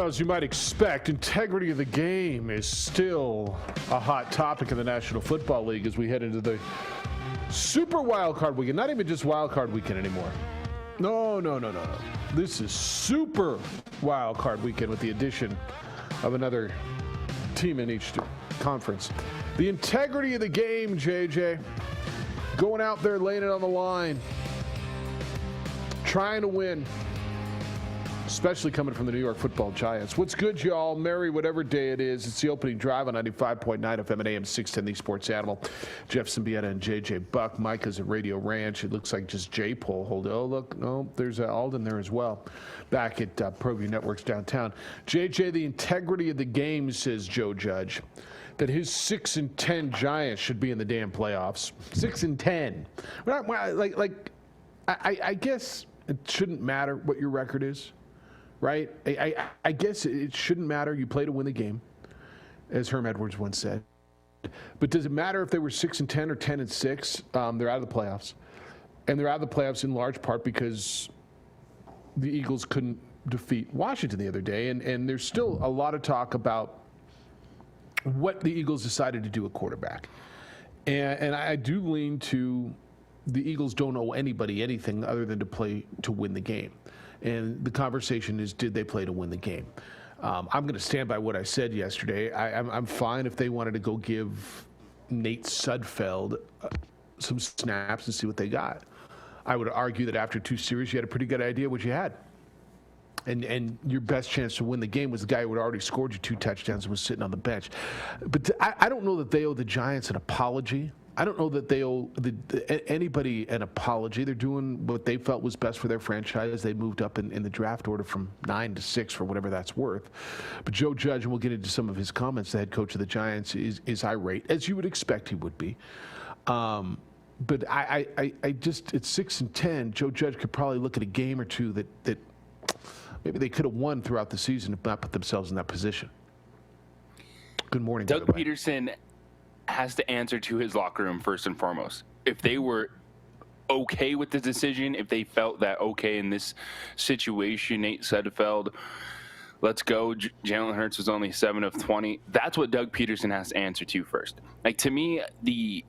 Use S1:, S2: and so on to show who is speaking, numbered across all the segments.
S1: Well, as you might expect, integrity of the game is still a hot topic in the National Football League as we head into the Super Wild Card Weekend. Not even just Wild Card Weekend anymore. No. This is Super Wild Card Weekend with the addition of another team in each conference. The integrity of the game, JJ. Going out there, laying it on the line. Trying to win. Especially coming from the New York Football Giants. What's good, y'all? Merry whatever day it is. It's the opening drive on 95.9 FM and AM 610, the Sports Animal. Jeff Siembieda and JJ Buck. Micah's at Radio Ranch. It looks like just J-Pole. Oh, look. No, there's Alden there as well. Back at ProView Networks downtown. JJ, the integrity of the game, says Joe Judge, that his 6-10 Giants should be in the damn playoffs. 6-10. I guess it shouldn't matter what your record is. Right? I guess it shouldn't matter. You play to win the game, as Herm Edwards once said. But does it matter if they were 6-10 or 10-6? They're out of the playoffs. And they're out of the playoffs in large part because the Eagles couldn't defeat Washington the other day. And there's still a lot of talk about what the Eagles decided to do at quarterback. And I do lean to the Eagles don't owe anybody anything other than to play to win the game. And the conversation is, did they play to win the game? I'm going to stand by what I said yesterday. I'm fine if they wanted to go give Nate Sudfeld some snaps and see what they got. I would argue that after 2 series, you had a pretty good idea what you had. And your best chance to win the game was the guy who had already scored you 2 touchdowns and was sitting on the bench. But I don't know that they owe the Giants an apology. I don't know that they owe anybody an apology. They're doing what they felt was best for their franchise. They moved up in the draft order from 9 to 6 for whatever that's worth. But Joe Judge, and we'll get into some of his comments, the head coach of the Giants, is irate, as you would expect he would be. But I just, at 6-10, Joe Judge could probably look at a game or two that maybe they could have won throughout the season if not put themselves in that position. Good morning,
S2: Doug Peterson has to answer to his locker room first and foremost. If they were okay with the decision, if they felt that, okay, in this situation, Nate Sudfeld, let's go, Jalen Hurts was only 7 of 20. That's what Doug Peterson has to answer to first. Like, to me, the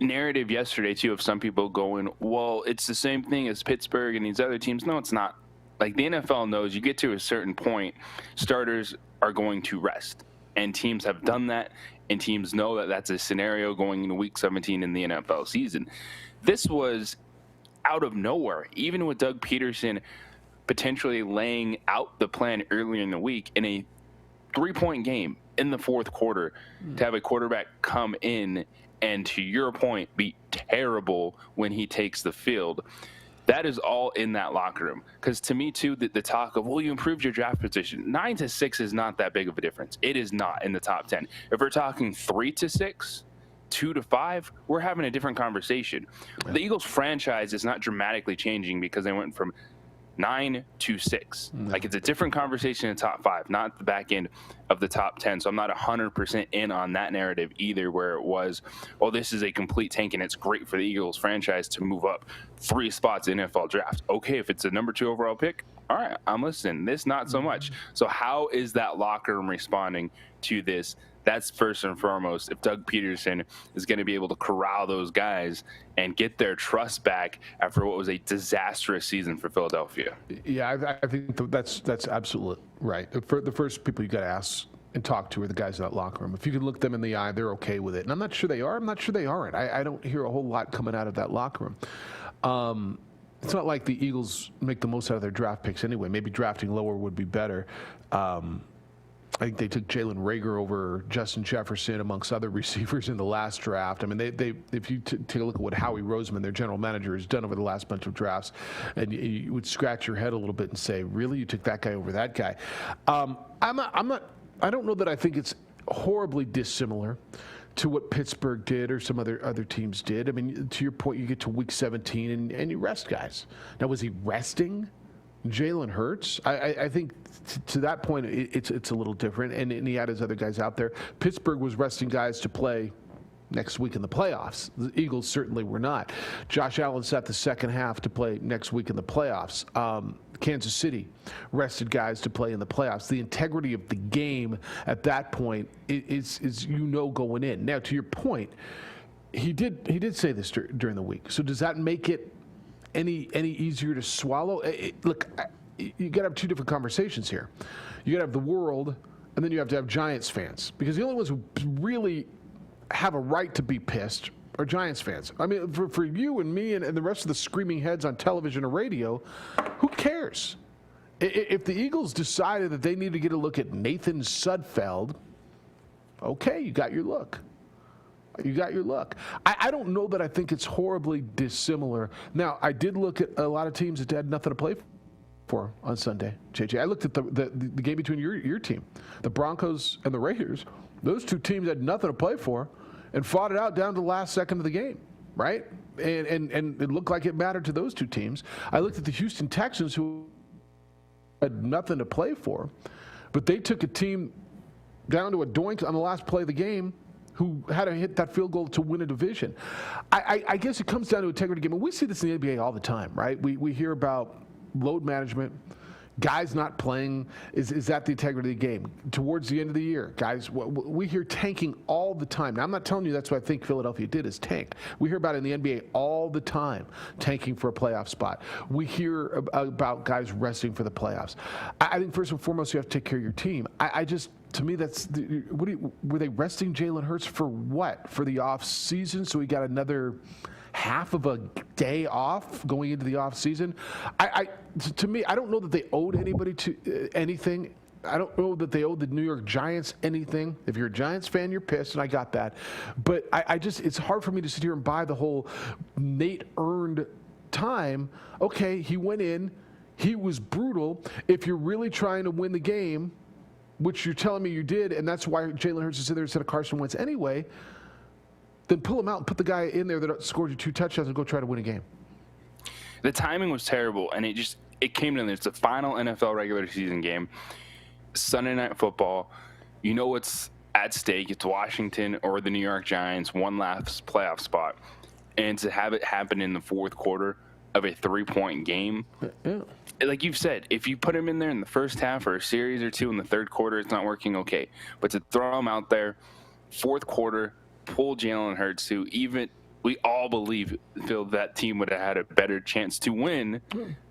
S2: narrative yesterday, too, of some people going, well, it's the same thing as Pittsburgh and these other teams. No, it's not. Like, the NFL knows you get to a certain point, starters are going to rest. And teams have done that, and teams know that that's a scenario going into Week 17 in the NFL season. This was out of nowhere, even with Doug Peterson potentially laying out the plan earlier in the week in a 3-point game in the fourth quarter to have a quarterback come in and, to your point, be terrible when he takes the field. That is all in that locker room. Because to me, too, the talk of, well, you improved your draft position. 9 to 6 is not that big of a difference. It is not in the top 10. If we're talking 3 to 6, 2 to 5, we're having a different conversation. Yeah. The Eagles franchise is not dramatically changing because they went from 9 to 6. No. Like, it's a different conversation in the top 5, not the back end of the top 10. So I'm not 100% in on that narrative either, where it was, oh, this is a complete tank and it's great for the Eagles franchise to move up 3 spots in NFL draft. Okay, if it's a number 2 overall pick, all right, I'm listening. This, not so much. So how is that locker room responding to this? That's first and foremost. If Doug Peterson is going to be able to corral those guys and get their trust back after what was a disastrous season for Philadelphia.
S1: Yeah, I think that's absolutely right. The first people you got to ask and talk to are the guys in that locker room. If you can look them in the eye, they're okay with it. And I'm not sure they are. I'm not sure they aren't. I don't hear a whole lot coming out of that locker room. It's not like the Eagles make the most out of their draft picks anyway. Maybe drafting lower would be better. I think they took Jalen Reagor over Justin Jefferson amongst other receivers in the last draft. I mean, they if you take a look at what Howie Roseman, their general manager, has done over the last bunch of drafts, and you would scratch your head a little bit and say, really, you took that guy over that guy? I don't know that I think it's horribly dissimilar to what Pittsburgh did or some other teams did. I mean, to your point, you get to Week 17 and you rest guys. Now, was he resting Jalen Hurts? I think to that point, it's a little different, and he had his other guys out there. Pittsburgh was resting guys to play next week in the playoffs. The Eagles certainly were not. Josh Allen sat the second half to play next week in the playoffs. Kansas City rested guys to play in the playoffs. The integrity of the game at that point is going in. Now, to your point, he did say this during the week. So does that make it any easier to swallow? Look, you got to have two different conversations here. You got to have the world, and then you have to have Giants fans, because the only ones who really have a right to be pissed are Giants fans. I mean, for you and me and the rest of the screaming heads on television or radio, who cares? If the Eagles decided that they need to get a look at Nathan Sudfeld, okay, you got your look. You got your look. I don't know that I think it's horribly dissimilar. Now, I did look at a lot of teams that had nothing to play for on Sunday, JJ. I looked at the game between your team, the Broncos and the Raiders. Those two teams had nothing to play for and fought it out down to the last second of the game, right? And it looked like it mattered to those two teams. I looked at the Houston Texans, who had nothing to play for, but they took a team down to a doink on the last play of the game who had to hit that field goal to win a division. I guess it comes down to integrity game. And we see this in the NBA all the time, right? We hear about load management, guys not playing. Is that the integrity of the game? Towards the end of the year, guys, we hear tanking all the time. Now, I'm not telling you that's what I think Philadelphia did, is tank. We hear about it in the NBA all the time, tanking for a playoff spot. We hear about guys resting for the playoffs. I think first and foremost, you have to take care of your team. To me, were they resting Jalen Hurts for what? For the off season, so he got another half of a day off going into the off season? To me, I don't know that they owed anybody anything. I don't know that they owed the New York Giants anything. If you're a Giants fan, you're pissed, and I got that. But it's hard for me to sit here and buy the whole Nate earned time. Okay, he went in, he was brutal. If you're really trying to win the game, which you're telling me you did, and that's why Jalen Hurts is in there instead of Carson Wentz anyway, then pull him out and put the guy in there that scored you 2 touchdowns and go try to win a game.
S2: The timing was terrible, and it came to this. It's the final NFL regular season game, Sunday Night Football. You know what's at stake. It's Washington or the New York Giants, one last playoff spot. And to have it happen in the fourth quarter of a 3-point game, yeah. Like you've said, if you put him in there in the first half or a series or two in the third quarter, it's not working, okay. But to throw him out there, fourth quarter, pull Jalen Hurts, who even we all feel that team would have had a better chance to win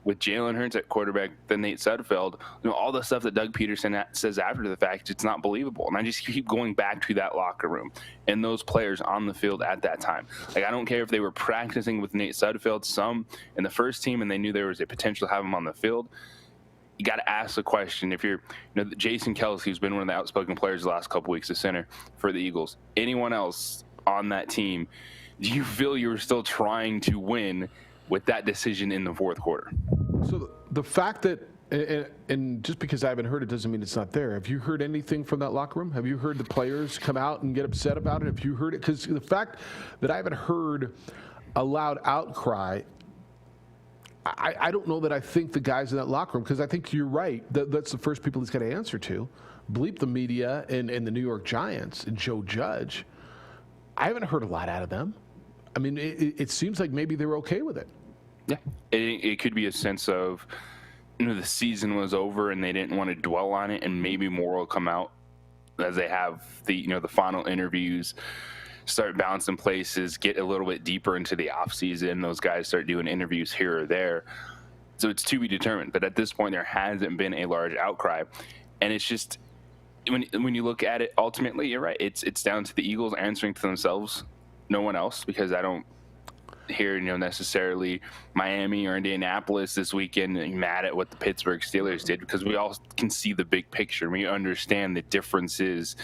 S2: with Jalen Hurts at quarterback than Nate Sudfeld. All the stuff that Doug Peterson says after the fact, it's not believable. And I just keep going back to that locker room and those players on the field at that time. Like, I don't care if they were practicing with Nate Sudfeld, some in the first team, and they knew there was a potential to have him on the field. You got to ask the question, if you're, Jason Kelce, who's been one of the outspoken players the last couple weeks, the center for the Eagles, anyone else on that team, do you feel you were still trying to win with that decision in the fourth quarter?
S1: So the fact that, and just because I haven't heard it doesn't mean it's not there. Have you heard anything from that locker room? Have you heard the players come out and get upset about it? Have you heard it? Because the fact that I haven't heard a loud outcry, I don't know that I think the guys in that locker room, because I think you're right. That's the first people he's got to answer to. Bleep the media and the New York Giants and Joe Judge. I haven't heard a lot out of them. I mean, it seems like maybe they're okay with it.
S2: Yeah, it could be a sense of, the season was over and they didn't want to dwell on it, and maybe more will come out as they have the final interviews, start bouncing places, get a little bit deeper into the off season. Those guys start doing interviews here or there. So it's to be determined. But at this point, there hasn't been a large outcry, and it's just when you look at it, ultimately, you're right. It's down to the Eagles answering to themselves. No one else, because I don't hear necessarily Miami or Indianapolis this weekend mad at what the Pittsburgh Steelers did, because we all can see the big picture. We understand the differences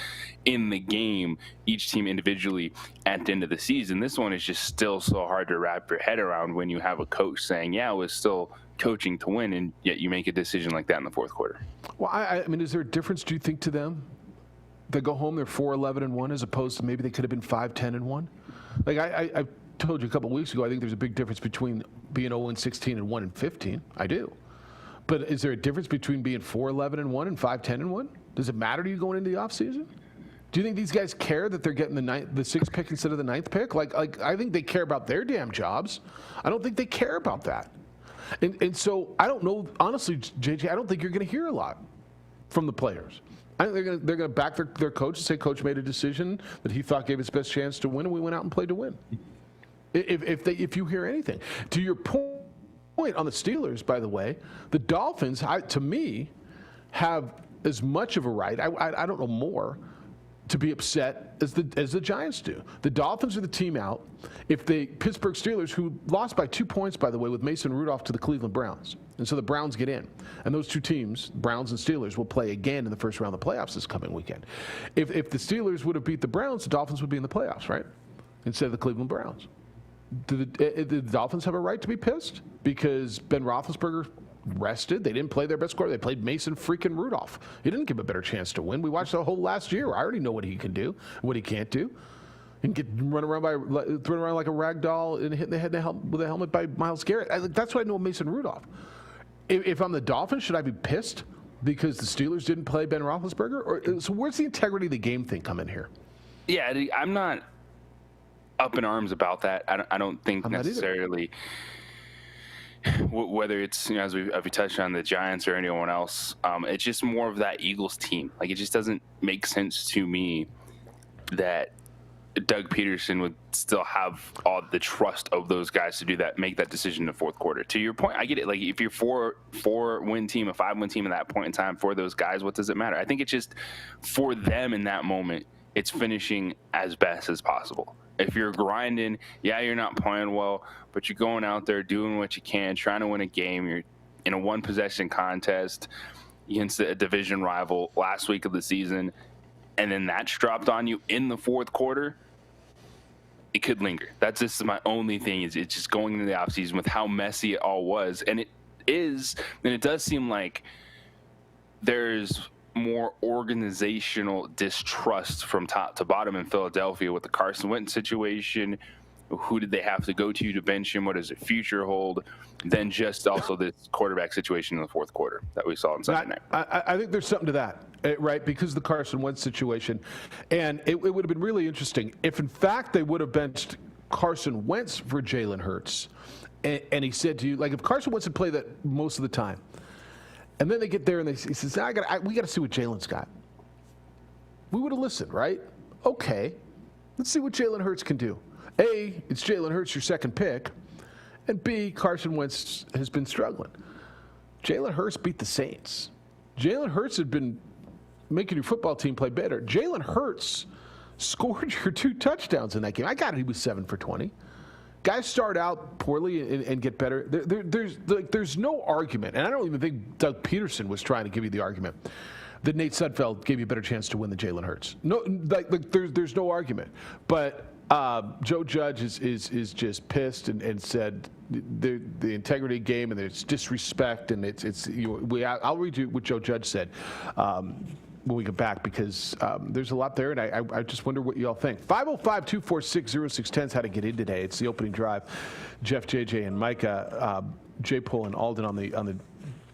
S2: in the game, each team individually at the end of the season. This one is just still so hard to wrap your head around when you have a coach saying, yeah, I was still coaching to win, and yet you make a decision like that in the fourth quarter.
S1: Well, I mean, is there a difference, do you think, to them? They go home, they're 4-11-1, as opposed to maybe they could have been 5-10-1? Like I told you a couple of weeks ago, I think there's a big difference between being 0-16 and 1-15. I do. But is there a difference between being 4-11-1 and 5-10-1? Does it matter to you going into the offseason? Do you think these guys care that they're getting the 6th pick instead of the 9th pick? Like I think they care about their damn jobs. I don't think they care about that. And so I don't know, honestly, JJ, I don't think you're going to hear a lot from the players. I think they're going to back their coach and say coach made a decision that he thought gave us best chance to win, and we went out and played to win. If you hear anything. To your point on the Steelers, by the way, the Dolphins, to me, have as much of a right, I don't know more, to be upset as the Giants do. The Dolphins are the team out. If the Pittsburgh Steelers, who lost by 2 points, by the way, with Mason Rudolph to the Cleveland Browns, and so the Browns get in. And those two teams, Browns and Steelers, will play again in the first round of the playoffs this coming weekend. If the Steelers would have beat the Browns, the Dolphins would be in the playoffs, right? Instead of the Cleveland Browns. Do the Dolphins have a right to be pissed? Because Ben Roethlisberger rested. They didn't play their best quarterback. They played Mason freaking Rudolph. He didn't give him a better chance to win. We watched the whole last year. I already know what he can do, what he can't do. And thrown around like a rag doll and hit in the head with a helmet by Myles Garrett. That's what I know of Mason Rudolph. If I'm the Dolphins, should I be pissed because the Steelers didn't play Ben Roethlisberger? So where's the integrity of the game thing come in here?
S2: Yeah, I'm not up in arms about that. I don't think necessarily whether it's, as we touched on, the Giants or anyone else. It's just more of that Eagles team. Like, it just doesn't make sense to me that Doug Peterson would still have all the trust of those guys to do that, make that decision in the fourth quarter. To your point, I get it. Like, if you're four-win team, a 5-win team at that point in time for those guys, what does it matter? I think it's just for them in that moment, it's finishing as best as possible. If you're grinding, yeah, you're not playing well, but you're going out there doing what you can, trying to win a game. You're in a one-possession contest against a division rival last week of the season, and then that's dropped on you in the fourth quarter. It could linger. That's just my only thing. It's just going into the offseason with how messy it all was. And it is, and it does seem like there's more organizational distrust from top to bottom in Philadelphia with the Carson Wentz situation. Who did they have to go to bench him? What does the future hold? Then just also this quarterback situation in the fourth quarter that we saw on Sunday night.
S1: I think there's something to that, right? Because of the Carson Wentz situation. And it would have been really interesting if, in fact, they would have benched Carson Wentz for Jalen Hurts. And he said to you, like, if Carson Wentz had played that most of the time, and then they get there and he says, we got to see what Jalen's got. We would have listened, right? Okay, let's see what Jalen Hurts can do. A, it's Jalen Hurts, your second pick. And B, Carson Wentz has been struggling. Jalen Hurts beat the Saints. Jalen Hurts had been making your football team play better. Jalen Hurts scored your 2 touchdowns in that game. I got it, he was 7 for 20. Guys start out poorly and get better. There's no argument, and I don't even think Doug Peterson was trying to give you the argument that Nate Sudfeld gave you a better chance to win than Jalen Hurts. No, there's no argument. But Joe Judge is just pissed and said the integrity game and there's disrespect and I'll read you what Joe Judge said when we get back, because there's a lot there, and I just wonder what you all think. 505-246-0610 is how to get in today. It's the opening drive. Jeff, JJ, and Micah, J. Pull, and Alden on the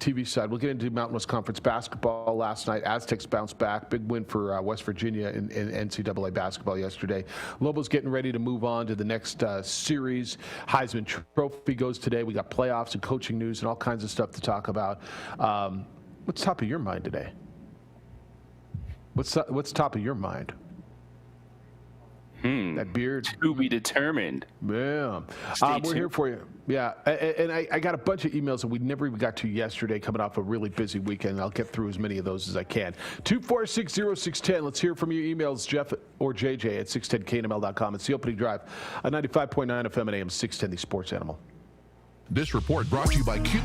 S1: TV side. We'll get into Mountain West Conference basketball last night. Aztecs bounced back. Big win for West Virginia in NCAA basketball yesterday. Lobos getting ready to move on to the next series. Heisman Trophy goes today. We got playoffs and coaching news and all kinds of stuff to talk about. What's top of your mind today? What's top of your mind? That beard.
S2: To be determined.
S1: Yeah. We're here for you. Yeah. And I got a bunch of emails that we never even got to yesterday coming off a really busy weekend. I'll get through as many of those as I can. 246-0610. Let's hear from your emails, Jeff or JJ at 610knml.com. It's the opening drive on 95.9 FM and AM 610, the Sports Animal.
S3: This report brought to you by Q.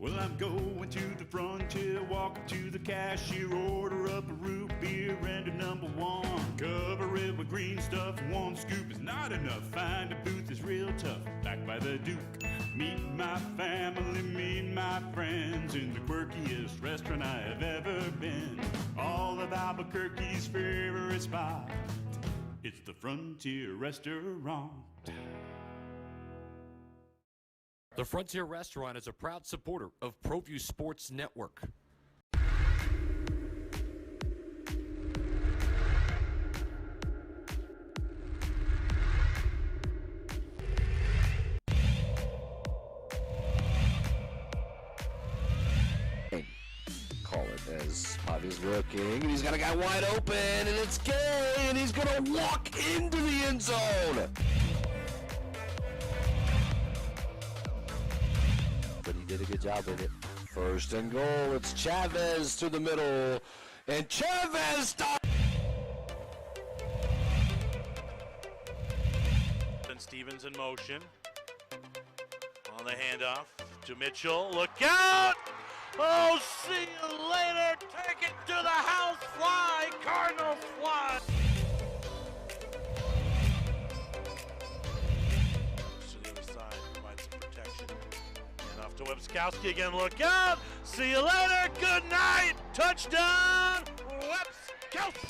S4: Well, I'm going to the frontier, walk up to the cashier, order up a root beer and a number one. Cover it with green stuff, one scoop is not enough. Find a booth is real tough, back by the Duke. Meet my family, meet my friends in the quirkiest restaurant I have ever been. All of Albuquerque's favorite spot, it's the Frontier Restaurant.
S5: The Frontier Restaurant is a proud supporter of ProView Sports Network.
S6: Call it as Javi's looking, and he's got a guy wide open, and it's Gay, and he's gonna walk into the end zone. But he did a good job with it. First and goal, it's Chavez to the middle, and Chavez stops.
S7: And Stevens in motion. On the handoff to Mitchell. Look out! Oh, see you later. Take it to the house fly. Cardinals fly. To the other side, provide some protection. And off to Webskowski again. Look out! See you later. Good night. Touchdown, Webskowski.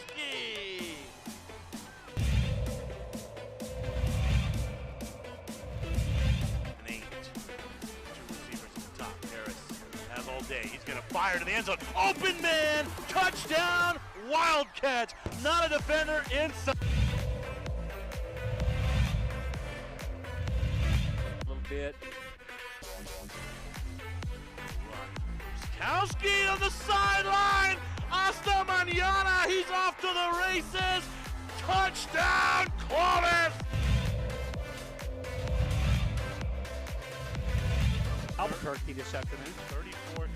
S7: An 8. 2 receivers at the top. Harris has all day. He's going to fire to the end zone. Open man. Touchdown. Wildcats. Not a defender inside. A little bit. Webskowski on the sideline. Hasta mañana. He's off to the races. Touchdown, Clovis.
S8: Albuquerque this afternoon.
S7: 34-24. Rancho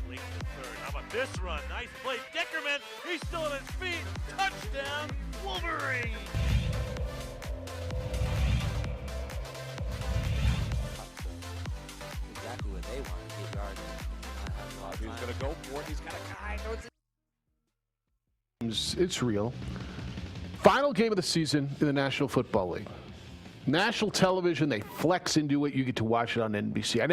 S7: late in the third. How about this run? Nice play. Dickerman. He's still on his feet. Touchdown, Wolverine.
S6: Exactly what they want to get yards. He's going to go for it. He's got a guy.
S1: It's real. Final game of the season in the National Football League. National television, they flex into it. You get to watch it on NBC. And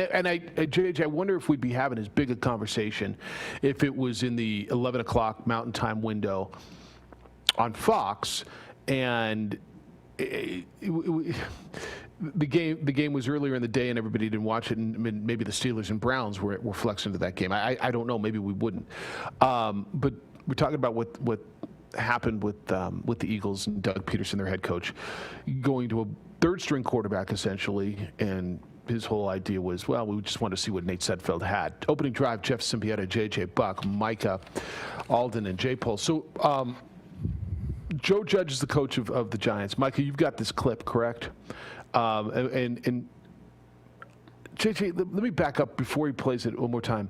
S1: JJ, I wonder if we'd be having as big a conversation if it was in the 11 o'clock Mountain Time window on Fox, and the game was earlier in the day and everybody didn't watch it, and maybe the Steelers and Browns were flexing into that game. I don't know. Maybe we wouldn't. But we're talking about what happened with the Eagles and Doug Peterson, their head coach, going to a third-string quarterback essentially, and his whole idea was, well, we just wanted to see what Nate Sudfeld had. Opening drive, Jeff Siembieda, J.J. Buck, Micah, Alden, and J. Paul. So Joe Judge is the coach of the Giants. Micah, you've got this clip, correct? And JJ, let me back up before he plays it one more time.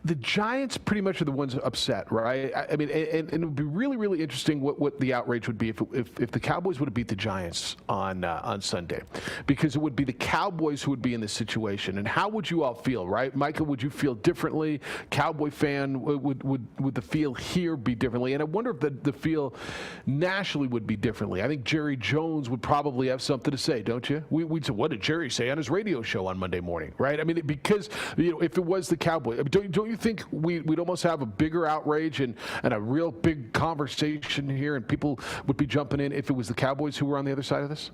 S1: The Giants pretty much are the ones upset, right? I mean, and it would be really, really interesting what the outrage would be if the Cowboys would have beat the Giants on Sunday, because it would be the Cowboys who would be in this situation. And how would you all feel, right? Micah, would you feel differently? Cowboy fan, would the feel here be differently? And I wonder if the feel nationally would be differently. I think Jerry Jones would probably have something to say, don't you? We'd say, what did Jerry say on his radio show on Monday morning, right? I mean, because if it was the Cowboys, don't you think we'd almost have a bigger outrage and a real big conversation here, and people would be jumping in if it was the Cowboys who were on the other side of this?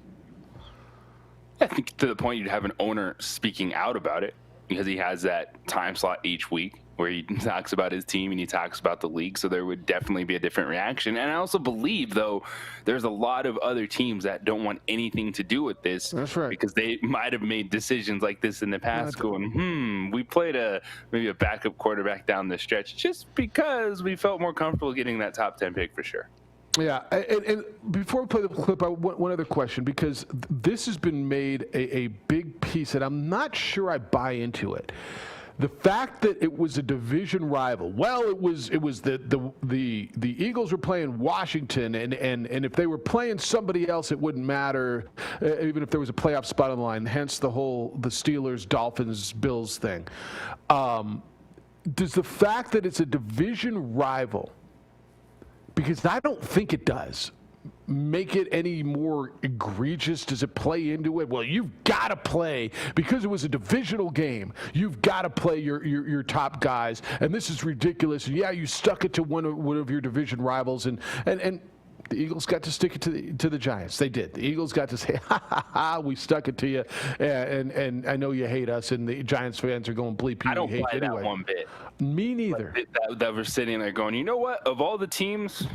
S2: I think to the point you'd have an owner speaking out about it, because he has that time slot each week where he talks about his team and he talks about the league. So there would definitely be a different reaction. And I also believe, though, there's a lot of other teams that don't want anything to do with this.
S1: That's right.
S2: Because they might have made decisions like this in the past going, we played maybe a backup quarterback down the stretch just because we felt more comfortable getting that top 10 pick for sure.
S1: Yeah, and before we play the clip, I want one other question, because this has been made a big piece, and I'm not sure I buy into it. The fact that it was a division rival, well, it was the Eagles were playing Washington, and if they were playing somebody else, it wouldn't matter, even if there was a playoff spot on the line. Hence the Steelers, Dolphins, Bills thing. Does the fact that it's a division rival, because I don't think it does, make it any more egregious? Does it play into it? Well, you've got to play, because it was a divisional game, you've got to play your top guys, and this is ridiculous. And yeah, you stuck it to one of your division rivals, and the Eagles got to stick it to the Giants. They did. The Eagles got to say, ha, ha, ha, we stuck it to you, and I know you hate us, and the Giants fans are going, bleep you,
S2: I don't
S1: hate
S2: buy
S1: anyway.
S2: that one bit.
S1: Me neither.
S2: That we're sitting there going, you know what? Of all the teams,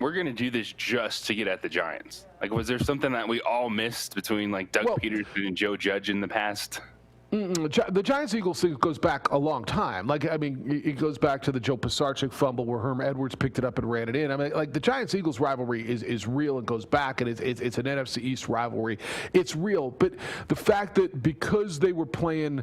S2: we're going to do this just to get at the Giants. Like, was there something that we all missed between, like, Doug Peterson and Joe Judge in the past?
S1: The Giants-Eagles thing goes back a long time. Like, I mean, it goes back to the Joe Pisarcik fumble where Herm Edwards picked it up and ran it in. I mean, like, the Giants-Eagles rivalry is real and goes back, and it's an NFC East rivalry. It's real. But the fact that because they were playing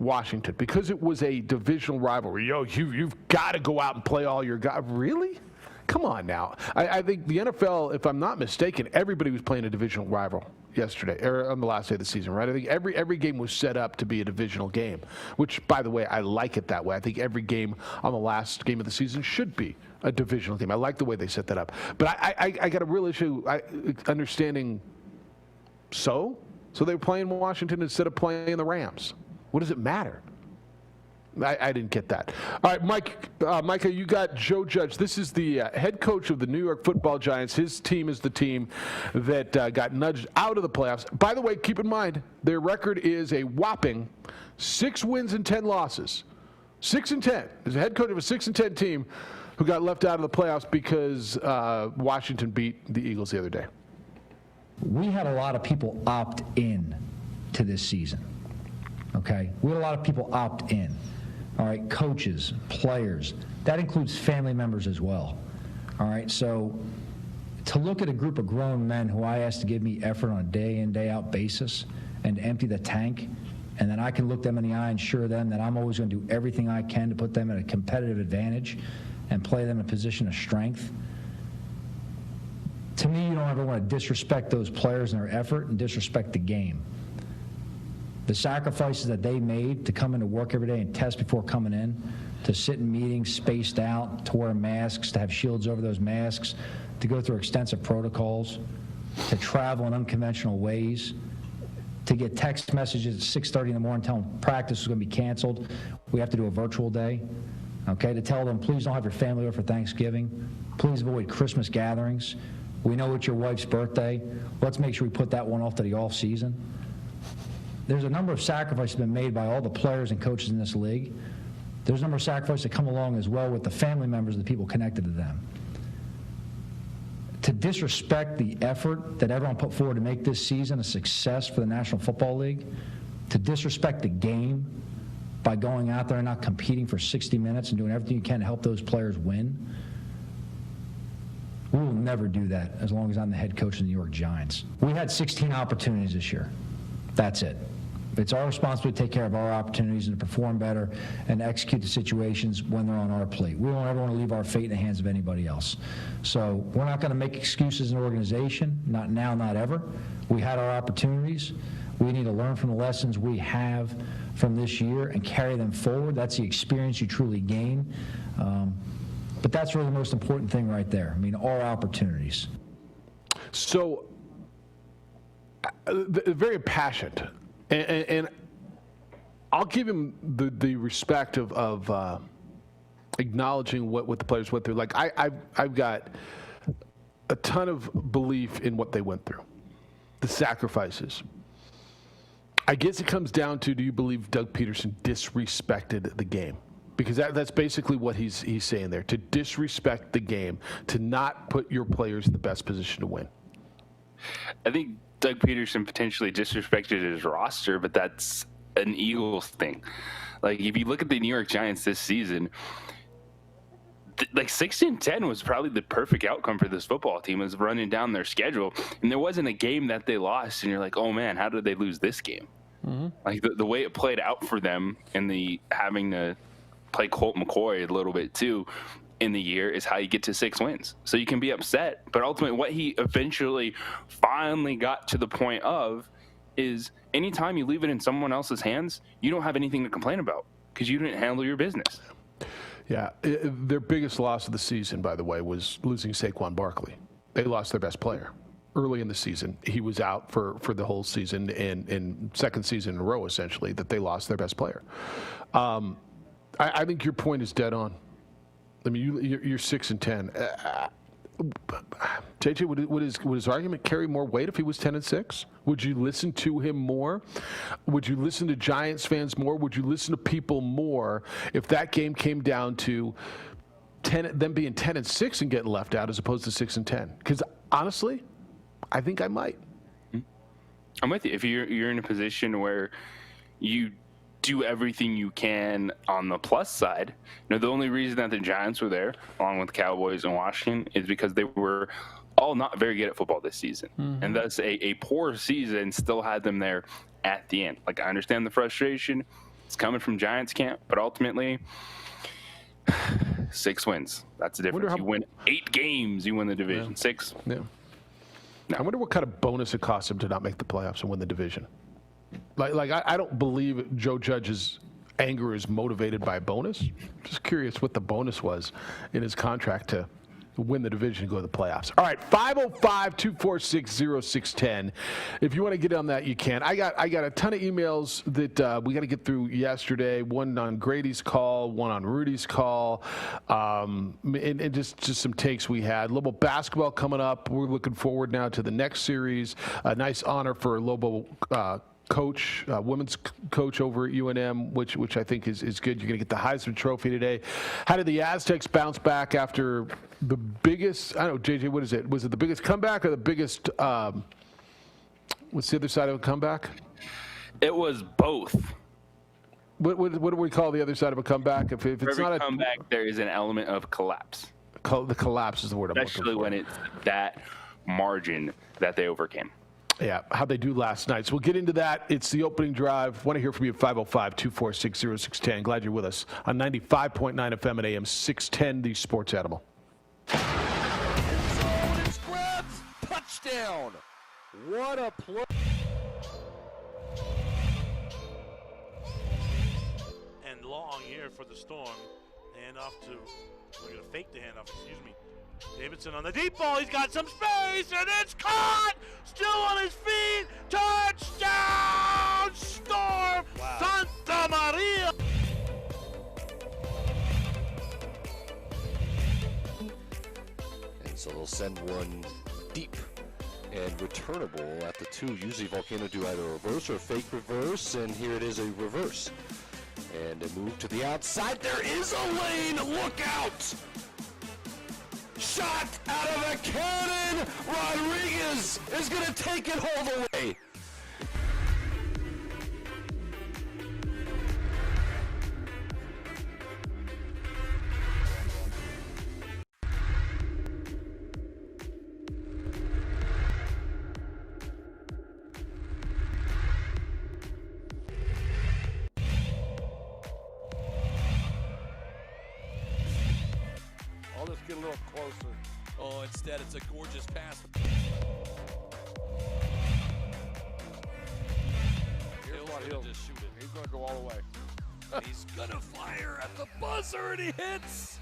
S1: Washington, because it was a divisional rivalry, you've got to go out and play all your guys. Really? Come on now. I think the NFL, if I'm not mistaken, everybody was playing a divisional rival yesterday, or on the last day of the season, right? I think every game was set up to be a divisional game, which, by the way, I like it that way. I think every game on the last game of the season should be a divisional game. I like the way they set that up. But I got a real issue understanding. So they were playing Washington instead of playing the Rams. What does it matter? I didn't get that. All right, Micah, you got Joe Judge. This is the head coach of the New York Football Giants. His team is the team that got nudged out of the playoffs. By the way, keep in mind, their record is a whopping 6 wins and 10 losses. 6-10. There's a head coach of a 6-10 team who got left out of the playoffs because Washington beat the Eagles the other day.
S9: We had a lot of people opt in to this season. Okay? We had a lot of people opt in. All right, coaches, players, that includes family members as well. All right, so to look at a group of grown men who I ask to give me effort on a day in, day out basis and to empty the tank, and then I can look them in the eye and assure them that I'm always going to do everything I can to put them at a competitive advantage and play them in a position of strength. To me, you don't ever want to disrespect those players and their effort and disrespect the game. The sacrifices that they made to come into work every day and test before coming in, to sit in meetings spaced out, to wear masks, to have shields over those masks, to go through extensive protocols, to travel in unconventional ways, to get text messages at 6:30 in the morning telling them practice is going to be canceled. We have to do a virtual day. Okay, to tell them, please don't have your family over for Thanksgiving. Please avoid Christmas gatherings. We know it's your wife's birthday. Let's make sure we put that one off to the off season. There's a number of sacrifices been made by all the players and coaches in this league. There's a number of sacrifices that come along as well with the family members of the people connected to them. To disrespect the effort that everyone put forward to make this season a success for the National Football League, to disrespect the game by going out there and not competing for 60 minutes and doing everything you can to help those players win, we will never do that as long as I'm the head coach of the New York Giants. We had 16 opportunities this year. That's it. It's our responsibility to take care of our opportunities and to perform better and execute the situations when they're on our plate. We don't ever want to leave our fate in the hands of anybody else. So we're not going to make excuses in an organization, not now, not ever. We had our opportunities. We need to learn from the lessons we have from this year and carry them forward. That's the experience you truly gain. But that's really the most important thing right there. I mean, our opportunities.
S1: So, very passionate. And I'll give him the respect of acknowledging what the players went through. Like, I've got a ton of belief in what they went through, the sacrifices. I guess it comes down to, do you believe Doug Peterson disrespected the game? Because that's basically what he's saying there, to disrespect the game, to not put your players in the best position to win.
S2: I think Doug Peterson potentially disrespected his roster, but that's an Eagles thing. Like, if you look at the New York Giants this season, like 16-10 was probably the perfect outcome for this football team, was running down their schedule. And there wasn't a game that they lost, and you're like, oh man, how did they lose this game? Like the way it played out for them and the having to play Colt McCoy a little bit too in the year is how you get to 6 wins. So you can be upset, but ultimately what he eventually finally got to the point of is anytime you leave it in someone else's hands, you don't have anything to complain about because you didn't handle your business.
S1: Yeah, their biggest loss of the season, by the way, was losing Saquon Barkley. They lost their best player early in the season. He was out for the whole season, and second season in a row, essentially, that they lost their best player. I think your point is dead on. I mean, you're 6-10. JJ, would his argument carry more weight if he was 10-6? Would you listen to him more? Would you listen to Giants fans more? Would you listen to people more if that game came down to them being 10-6 and getting left out as opposed to 6-10? Because honestly, I think I might.
S2: I'm with you. If you're in a position where you do everything you can on the plus side. The only reason that the Giants were there, along with the Cowboys and Washington, is because they were all not very good at football this season. And thus a poor season still had them there at the end. Like, I understand the frustration. It's coming from Giants camp, but ultimately 6 wins. That's the difference. You win 8 games, you win the division. 6.
S1: Yeah. No. I wonder what kind of bonus it cost him to not make the playoffs and win the division. Like I don't believe Joe Judge's anger is motivated by a bonus. Just curious what the bonus was in his contract to win the division and go to the playoffs. All right, 505-246-0610. If you want to get on that, you can. I got a ton of emails that we got to get through yesterday. One on Grady's call, one on Rudy's call, and just some takes we had. Lobo basketball coming up. We're looking forward now to the next series. A nice honor for Lobo coach, women's coach over at UNM, which I think is good. You're going to get the Heisman Trophy today. How did the Aztecs bounce back after the biggest, I don't know, JJ, what is it? Was it the biggest comeback or the biggest, what's the other side of a comeback?
S2: It was both.
S1: What do we call the other side of a comeback? If it's
S2: every
S1: not a
S2: comeback, there is an element of collapse.
S1: The collapse is the word I'm looking for.
S2: Especially when it's that margin that they overcame.
S1: Yeah, how'd they do last night? So we'll get into that. It's the opening drive. Want to hear from you at 505-246-0610. Glad you're with us on 95.9 FM and AM 610, the Sports Animal.
S6: It's grabs, touchdown. What a play.
S7: And long here for the Storm. Handoff to, we're going to fake the handoff, excuse me. Davidson on the deep ball, he's got some space, and it's caught! Still on his feet, touchdown, Storm! Wow. Santa Maria!
S6: And so they'll send one deep and returnable at the 2. Usually Volcano do either a reverse or a fake reverse, and here it is a reverse. And a move to the outside, there is a lane, look out! Shot out of a cannon! Rodriguez is going to take it all the way.
S10: I'll just get a little closer. Oh, instead it's a gorgeous pass.
S11: Here's what he'll
S10: just shoot it.
S11: He's going to go all the way.
S10: He's gonna fire at the buzzer and he hits.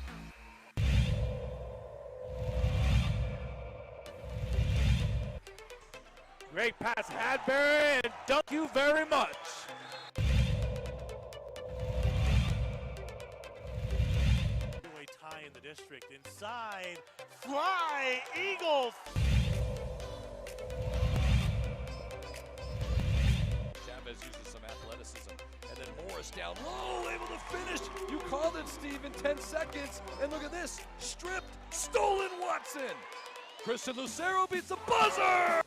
S8: Great pass, Hadbury, and thank you very much.
S7: Tie in the district, inside, fly, Eagles!
S10: Chavez uses some athleticism, and then Morris down low, able to finish. You called it, Steve, in 10 seconds, and look at this, stripped, stolen Watson. Christian Lucero beats the buzzer!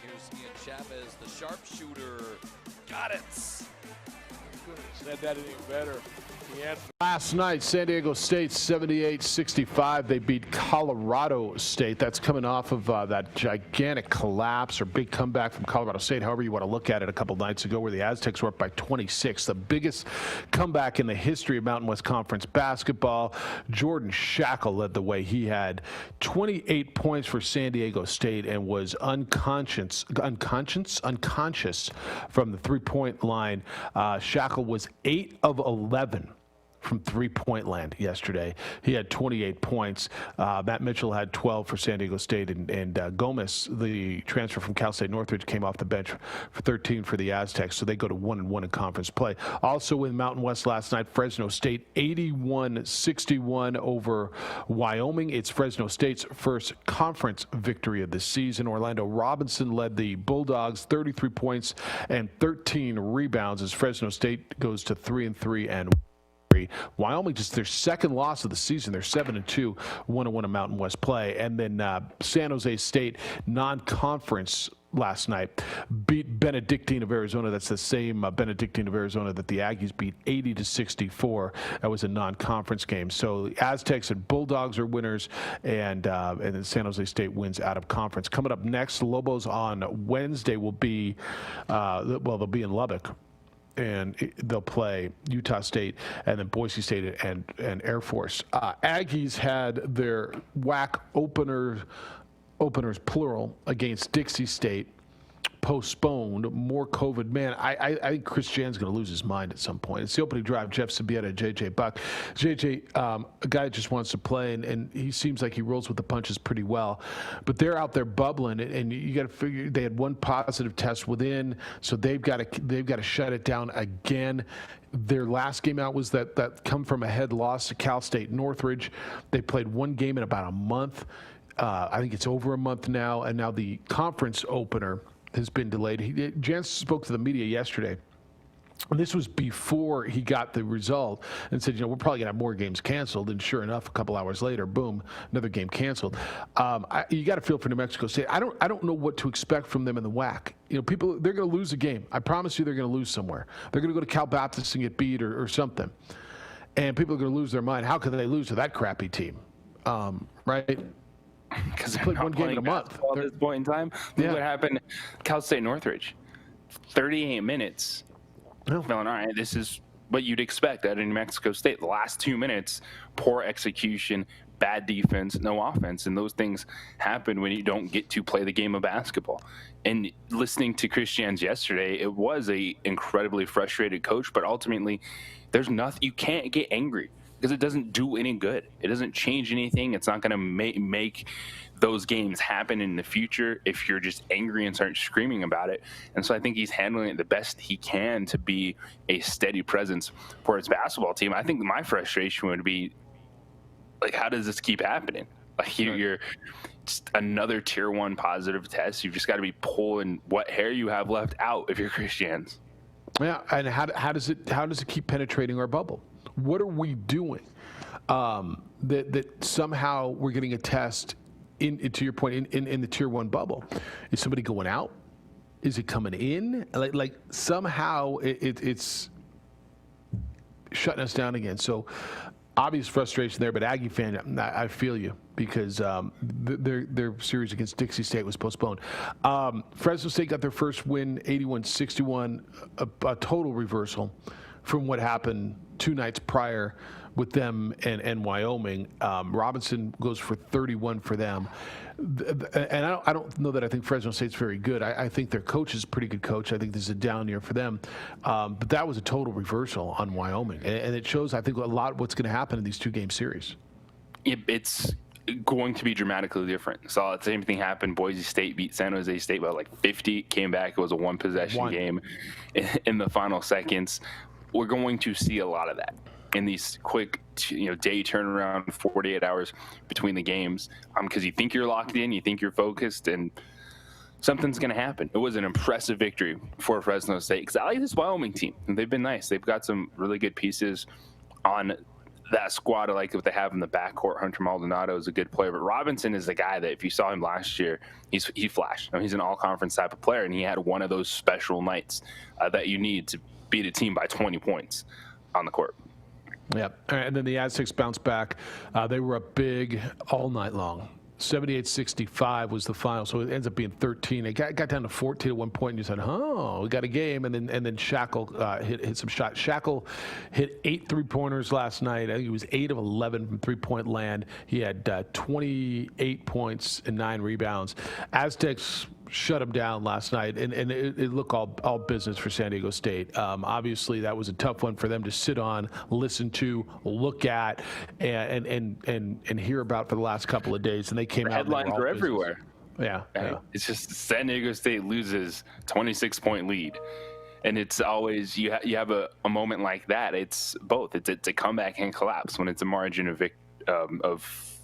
S10: Here's Ian Chavez, the sharpshooter, got it.
S11: couldn't have said that any better. The answer.
S1: Last night, San Diego State 78-65. They beat Colorado State. That's coming off of that gigantic collapse or big comeback from Colorado State, however you want to look at it, a couple nights ago where the Aztecs were up by 26. The biggest comeback in the history of Mountain West Conference basketball. Jordan Shackle led the way. He had 28 points for San Diego State and was unconscious from the three-point line. Shackle was 8 of 11 from three-point land yesterday. He had 28 points. Matt Mitchell had 12 for San Diego State, and Gomez, the transfer from Cal State Northridge, came off the bench for 13 for the Aztecs, so they go to 1-1 in conference play. Also in Mountain West last night, Fresno State 81-61 over Wyoming. It's Fresno State's first conference victory of the season. Orlando Robinson led the Bulldogs, 33 points and 13 rebounds as Fresno State goes to 3-3 and Wyoming, just their second loss of the season. They're 7-2, 1-1 in Mountain West play. And then San Jose State non-conference last night beat Benedictine of Arizona. That's the same Benedictine of Arizona that the Aggies beat 80-64. That was a non-conference game. So the Aztecs and Bulldogs are winners, and then San Jose State wins out of conference. Coming up next, Lobos on Wednesday will be, they'll be in Lubbock. And they'll play Utah State and then Boise State and Air Force. Aggies had their WAC openers plural against Dixie State postponed. More COVID. Man, I think Chris Jan's going to lose his mind at some point. It's the opening drive. Jeff Siembieda, JJ Buck. JJ, a guy that just wants to play, and he seems like he rolls with the punches pretty well. But they're out there bubbling, and you got to figure they had one positive test within, so they've got to shut it down again. Their last game out was that come from a head loss to Cal State Northridge. They played one game in about a month. I think it's over a month now, and now the conference opener has been delayed. Jan spoke to the media yesterday, and this was before he got the result, and said, we're probably going to have more games canceled. And sure enough, a couple hours later, boom, another game canceled. You got to feel for New Mexico State. I don't know what to expect from them in the WAC. People, they're going to lose a game. I promise you they're going to lose somewhere. They're going to go to Cal Baptist and get beat or something. And people are going to lose their mind. How could they lose to that crappy team? Right?
S2: Because
S1: they played one game in a month
S2: at this point in time. Look what happened. Cal State Northridge, 38 minutes. Feeling all right. This is what you'd expect out of New Mexico State. The last 2 minutes, poor execution, bad defense, no offense, and those things happen when you don't get to play the game of basketball. And listening to Chris Jans yesterday, it was a incredibly frustrated coach, but ultimately, there's nothing. You can't get angry, because it doesn't do any good. It doesn't change anything. It's not going to make those games happen in the future if you're just angry and start screaming about it. And so I think he's handling it the best he can to be a steady presence for his basketball team. I think my frustration would be, like, how does this keep happening? Like, you're just another tier 1 positive test. You've just got to be pulling what hair you have left out if you're Christians.
S1: Yeah, and how does it keep penetrating our bubble? What are we doing that somehow we're getting a test to your point in the tier 1 bubble? Is somebody going out? Is it coming in? Like somehow it's shutting us down again. So obvious frustration there, but Aggie fan, I feel you, because their series against Dixie State was postponed. Fresno State got their first win, 81-61, a total reversal from what happened 2 nights prior with them and Wyoming. Robinson goes for 31 for them. And I don't know that I think Fresno State's very good. I think their coach is a pretty good coach. I think this is a down year for them. But that was a total reversal on Wyoming. And it shows, I think, a lot of what's going to happen in these 2-game series.
S2: It's going to be dramatically different. So the same thing happened. Boise State beat San Jose State by like 50, came back. It was a one-possession game in the final seconds. We're going to see a lot of that in these quick, day turnaround, 48 hours between the games, because you think you're locked in, you think you're focused, and something's going to happen. It was an impressive victory for Fresno State, because I like this Wyoming team, and they've been nice. They've got some really good pieces on that squad, like what they have in the backcourt. Hunter Maldonado is a good player, but Robinson is the guy that if you saw him last year, he flashed. I mean, he's an all-conference type of player, and he had one of those special nights that you need to beat a team by 20 points on the court.
S1: Yeah, and then the Aztecs bounced back. They were up big all night long. 78-65 was the final, so it ends up being 13. It got down to 14 at one point, and you said, "Oh, we got a game." And then Shackle hit some shots. Shackle hit 8 3-pointers last night. I think he was 8 of 11 from three-point land. He had 28 points and 9 rebounds. Aztecs shut him down last night, and it looked all business for San Diego State. Obviously, that was a tough one for them to sit on, listen to, look at, and hear about for the last couple of days. And they came out.
S2: Headlines were everywhere.
S1: Yeah,
S2: right?
S1: Yeah.
S2: It's just San Diego State loses 26-point lead. And it's always you have a moment like that. It's both. It's a comeback and collapse when it's a margin of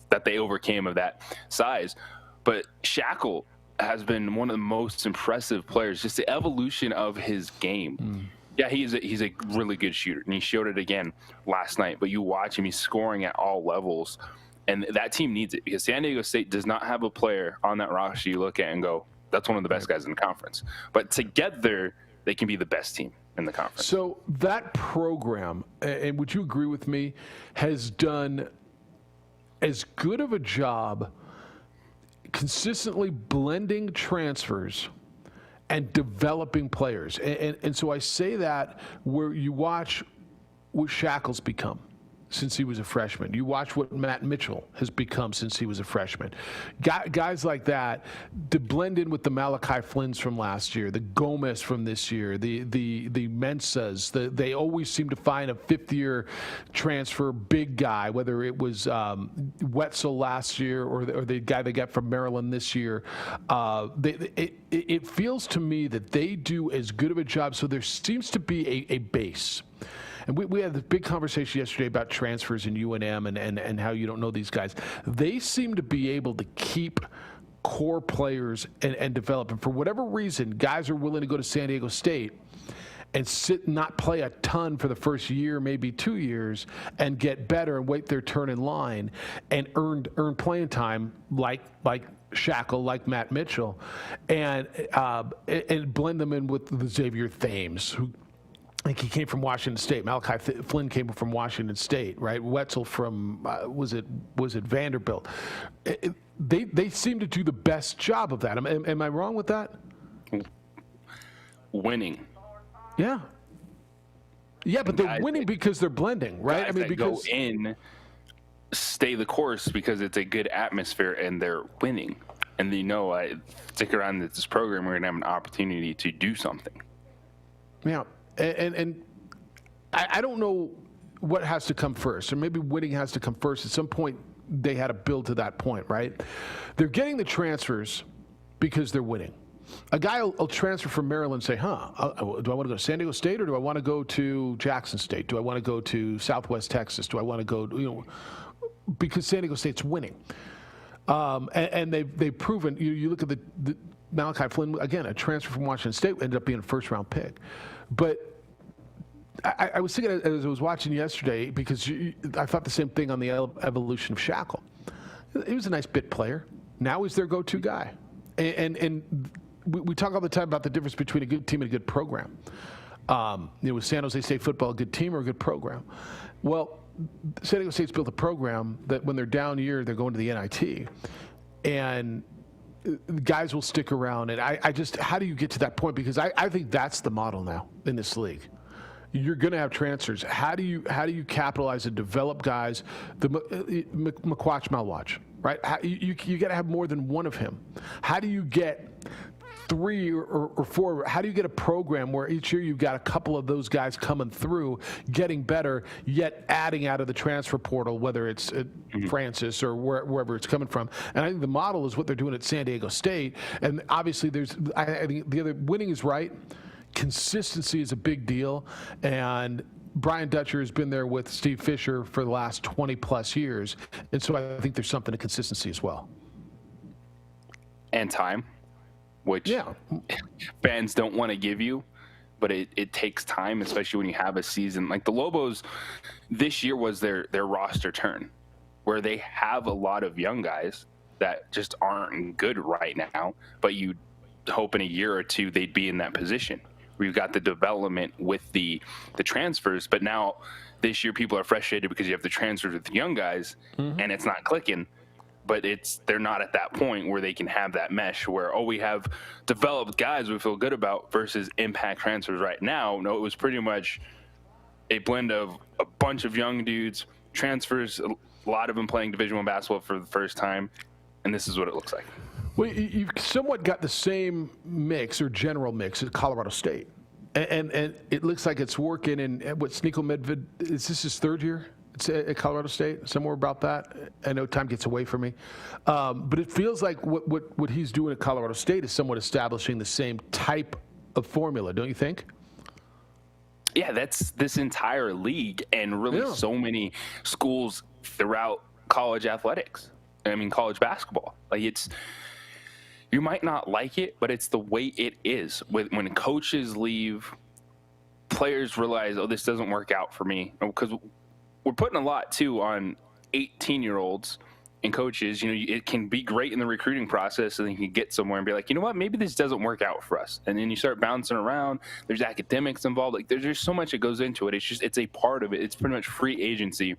S2: that they overcame of that size. But Shackle has been one of the most impressive players. Just the evolution of his game. Yeah, he's a really good shooter, and he showed it again last night. But you watch him; he's scoring at all levels, and that team needs it because San Diego State does not have a player on that roster you look at and go, "That's one of the best guys in the conference." But together, they can be the best team in the conference.
S1: So that program, and would you agree with me, has done as good of a job consistently blending transfers and developing players. And so I say that where you watch what Shackle's become since he was a freshman. You watch what Matt Mitchell has become since he was a freshman. Guys like that to blend in with the Malachi Flynn's from last year, the Gomez from this year, the Mensahs. They always seem to find a fifth-year transfer big guy, whether it was Wetzel last year or the guy they got from Maryland this year. It feels to me that they do as good of a job. So there seems to be a base. And we had this big conversation yesterday about transfers in UNM and how you don't know these guys. They seem to be able to keep core players and develop. And for whatever reason, guys are willing to go to San Diego State and sit and not play a ton for the first year, maybe 2 years, and get better and wait their turn in line and earn playing time like Shackle, like Matt Mitchell, and blend them in with the Xavier Thames, who I think he came from Washington State. Malachi Flynn came from Washington State, right? Wetzel from was it Vanderbilt? They seem to do the best job of that. Am I wrong with that?
S2: Winning.
S1: Yeah. Yeah, but they're winning because they're blending, right?
S2: I mean, because go in, stay the course because it's a good atmosphere and they're winning. And I stick around this program, we're going to have an opportunity to do something.
S1: Yeah. And I don't know what has to come first, or maybe winning has to come first. At some point, they had to build to that point, right? They're getting the transfers because they're winning. A guy will transfer from Maryland and say, do I want to go to San Diego State or do I want to go to Jackson State? Do I want to go to Southwest Texas? Do I want to go, because San Diego State's winning. And they've proven, you look at the Malachi Flynn, again, a transfer from Washington State, ended up being a first-round pick. But I was thinking as I was watching yesterday, because I thought the same thing on the evolution of Shackle. He was a nice bit player. Now he's their go-to guy. And we talk all the time about the difference between a good team and a good program. Was San Jose State football a good team or a good program? Well, San Diego State's built a program that when they're down year, they're going to the NIT. And guys will stick around. And how do you get to that point? Because I think that's the model now in this league. You're going to have transfers. How do you capitalize and develop guys? The McWatch, Malwatch, right? You got to have more than one of him. How do you get 3 or 4? How do you get a program where each year you've got a couple of those guys coming through, getting better, yet adding out of the transfer portal, whether it's Francis or wherever it's coming from? And I think the model is what they're doing at San Diego State. And obviously, I think the other winning is right. Consistency is a big deal, and Brian Dutcher has been there with Steve Fisher for the last 20-plus years, and so I think there's something to consistency as well.
S2: And time, which fans don't want to give you, but it takes time, especially when you have a season. Like the Lobos, this year was their roster turn, where they have a lot of young guys that just aren't good right now, but you hope in a year or two they'd be in that position. We've got the development with the transfers, but now this year people are frustrated because you have the transfers with the young guys, and it's not clicking. But they're not at that point where they can have that mesh where, we have developed guys we feel good about versus impact transfers right now. No, it was pretty much a blend of a bunch of young dudes, transfers, a lot of them playing Division I basketball for the first time, and this is what it looks like.
S1: Well, you've somewhat got the same mix or general mix at Colorado State. And it looks like it's working. And what, Sneeko Medved, is this his third year? It's at Colorado State, somewhere about that. I know time gets away from me. But it feels like what he's doing at Colorado State is somewhat establishing the same type of formula, don't you think?
S2: Yeah, that's this entire league and really so many schools throughout college athletics. I mean, college basketball. Like you might not like it, but it's the way it is. When coaches leave, players realize, this doesn't work out for me. Because we're putting a lot, too, on 18-year-olds and coaches. It can be great in the recruiting process, and then you can get somewhere and be like, you know what, maybe this doesn't work out for us. And then you start bouncing around. There's academics involved. Like there's so much that goes into it. It's a part of it. It's pretty much free agency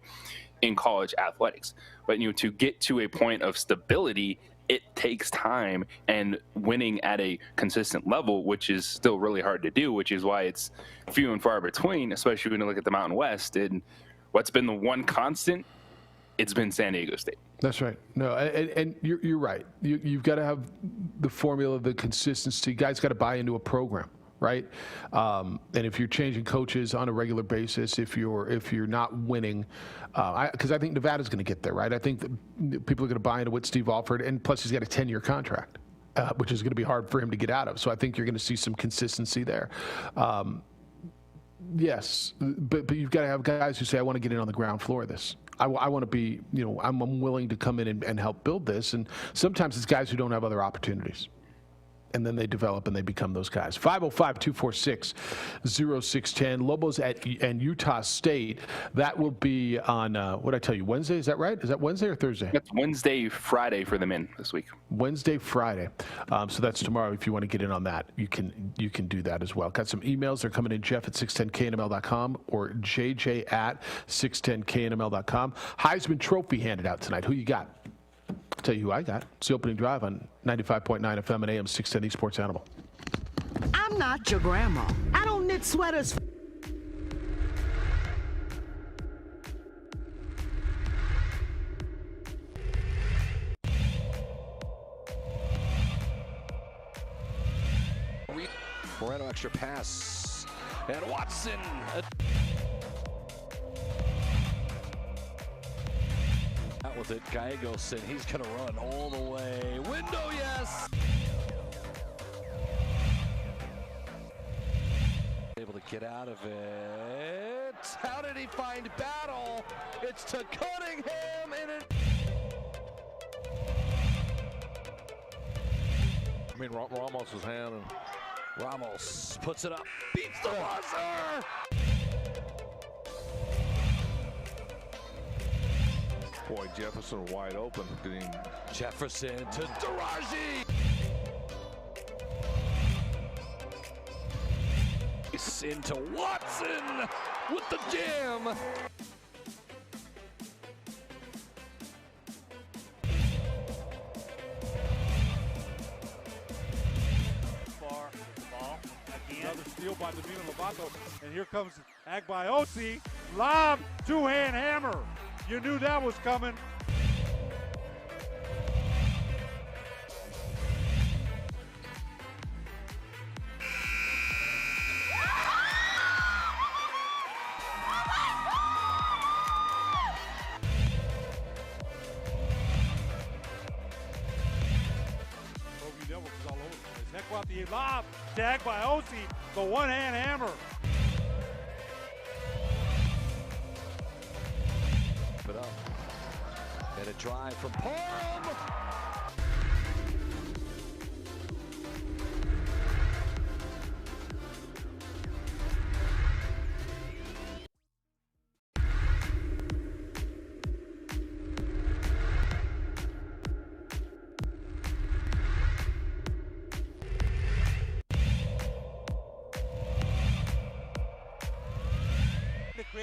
S2: in college athletics. But to get to a point of stability, it takes time, and winning at a consistent level, which is still really hard to do, which is why it's few and far between, especially when you look at the Mountain West. And what's been the one constant? It's been San Diego State.
S1: That's right. No, and you're right. You've got to have the formula, the consistency. Guys got to buy into a program, right? And if you're changing coaches on a regular basis, if you're not winning, because I think Nevada's going to get there, right? I think that people are going to buy into what Steve offered, and plus he's got a 10-year contract, which is going to be hard for him to get out of. So I think you're going to see some consistency there. Yes, but you've got to have guys who say, I want to get in on the ground floor of this. I want to be, I'm willing to come in and help build this. And sometimes it's guys who don't have other opportunities. And then they develop and they become those guys. 505-246-0610. Lobos and Utah State. That will be on, what did I tell you, Wednesday? Is that right? Is that Wednesday or Thursday?
S2: That's Wednesday, Friday for the men this week.
S1: Wednesday, Friday. So that's tomorrow. If you want to get in on that, you can do that as well. Got some emails. They're coming in, Jeff at 610knml.com or JJ at 610knml.com. Heisman Trophy handed out tonight. Who you got? I'll tell you who I got. It's the opening drive on 95.9 FM and AM 610 Sports Animal.
S12: I'm not your grandma. I don't knit sweaters.
S10: Moreno extra pass. And Watson. Out with it, Gallegos, and he's going to run all the way. Window, yes! Able to get out of it. How did he find Battle? It's to Cunningham, and it...
S11: Ramos' hand.
S10: Ramos puts it up, beats the buzzer!
S11: Boy, Jefferson wide open.
S10: Jefferson to Daraji. Into Watson with the jam.
S4: Far the ball again. Another steal by Davina Lovato, and here comes Agbaiosi. Lob, two-hand hammer. You knew that was coming. Devils is all over the place. Heck about the lob to Agbaiosi, the one-hand hammer.
S10: Put up. And a drive from Parham.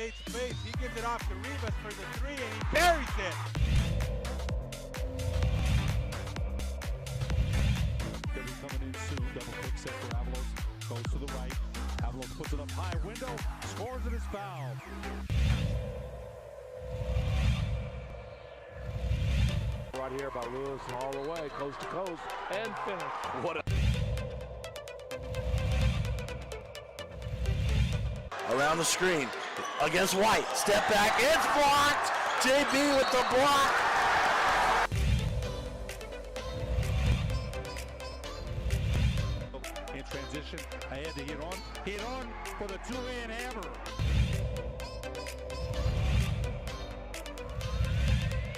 S8: creates space. He gives it off to Rivas for the three, and he buries it.
S13: They'll be coming in soon. Double pick set for Avalos. Goes to the right. Avalos puts it up high. Window. Scores it as foul.
S11: Right here by Lewis all the way, coast to coast, and finish.
S10: What a
S7: Around the screen against White. Step back. It's blocked. JB with the block.
S13: In transition, ahead to hit on for the two-hand hammer.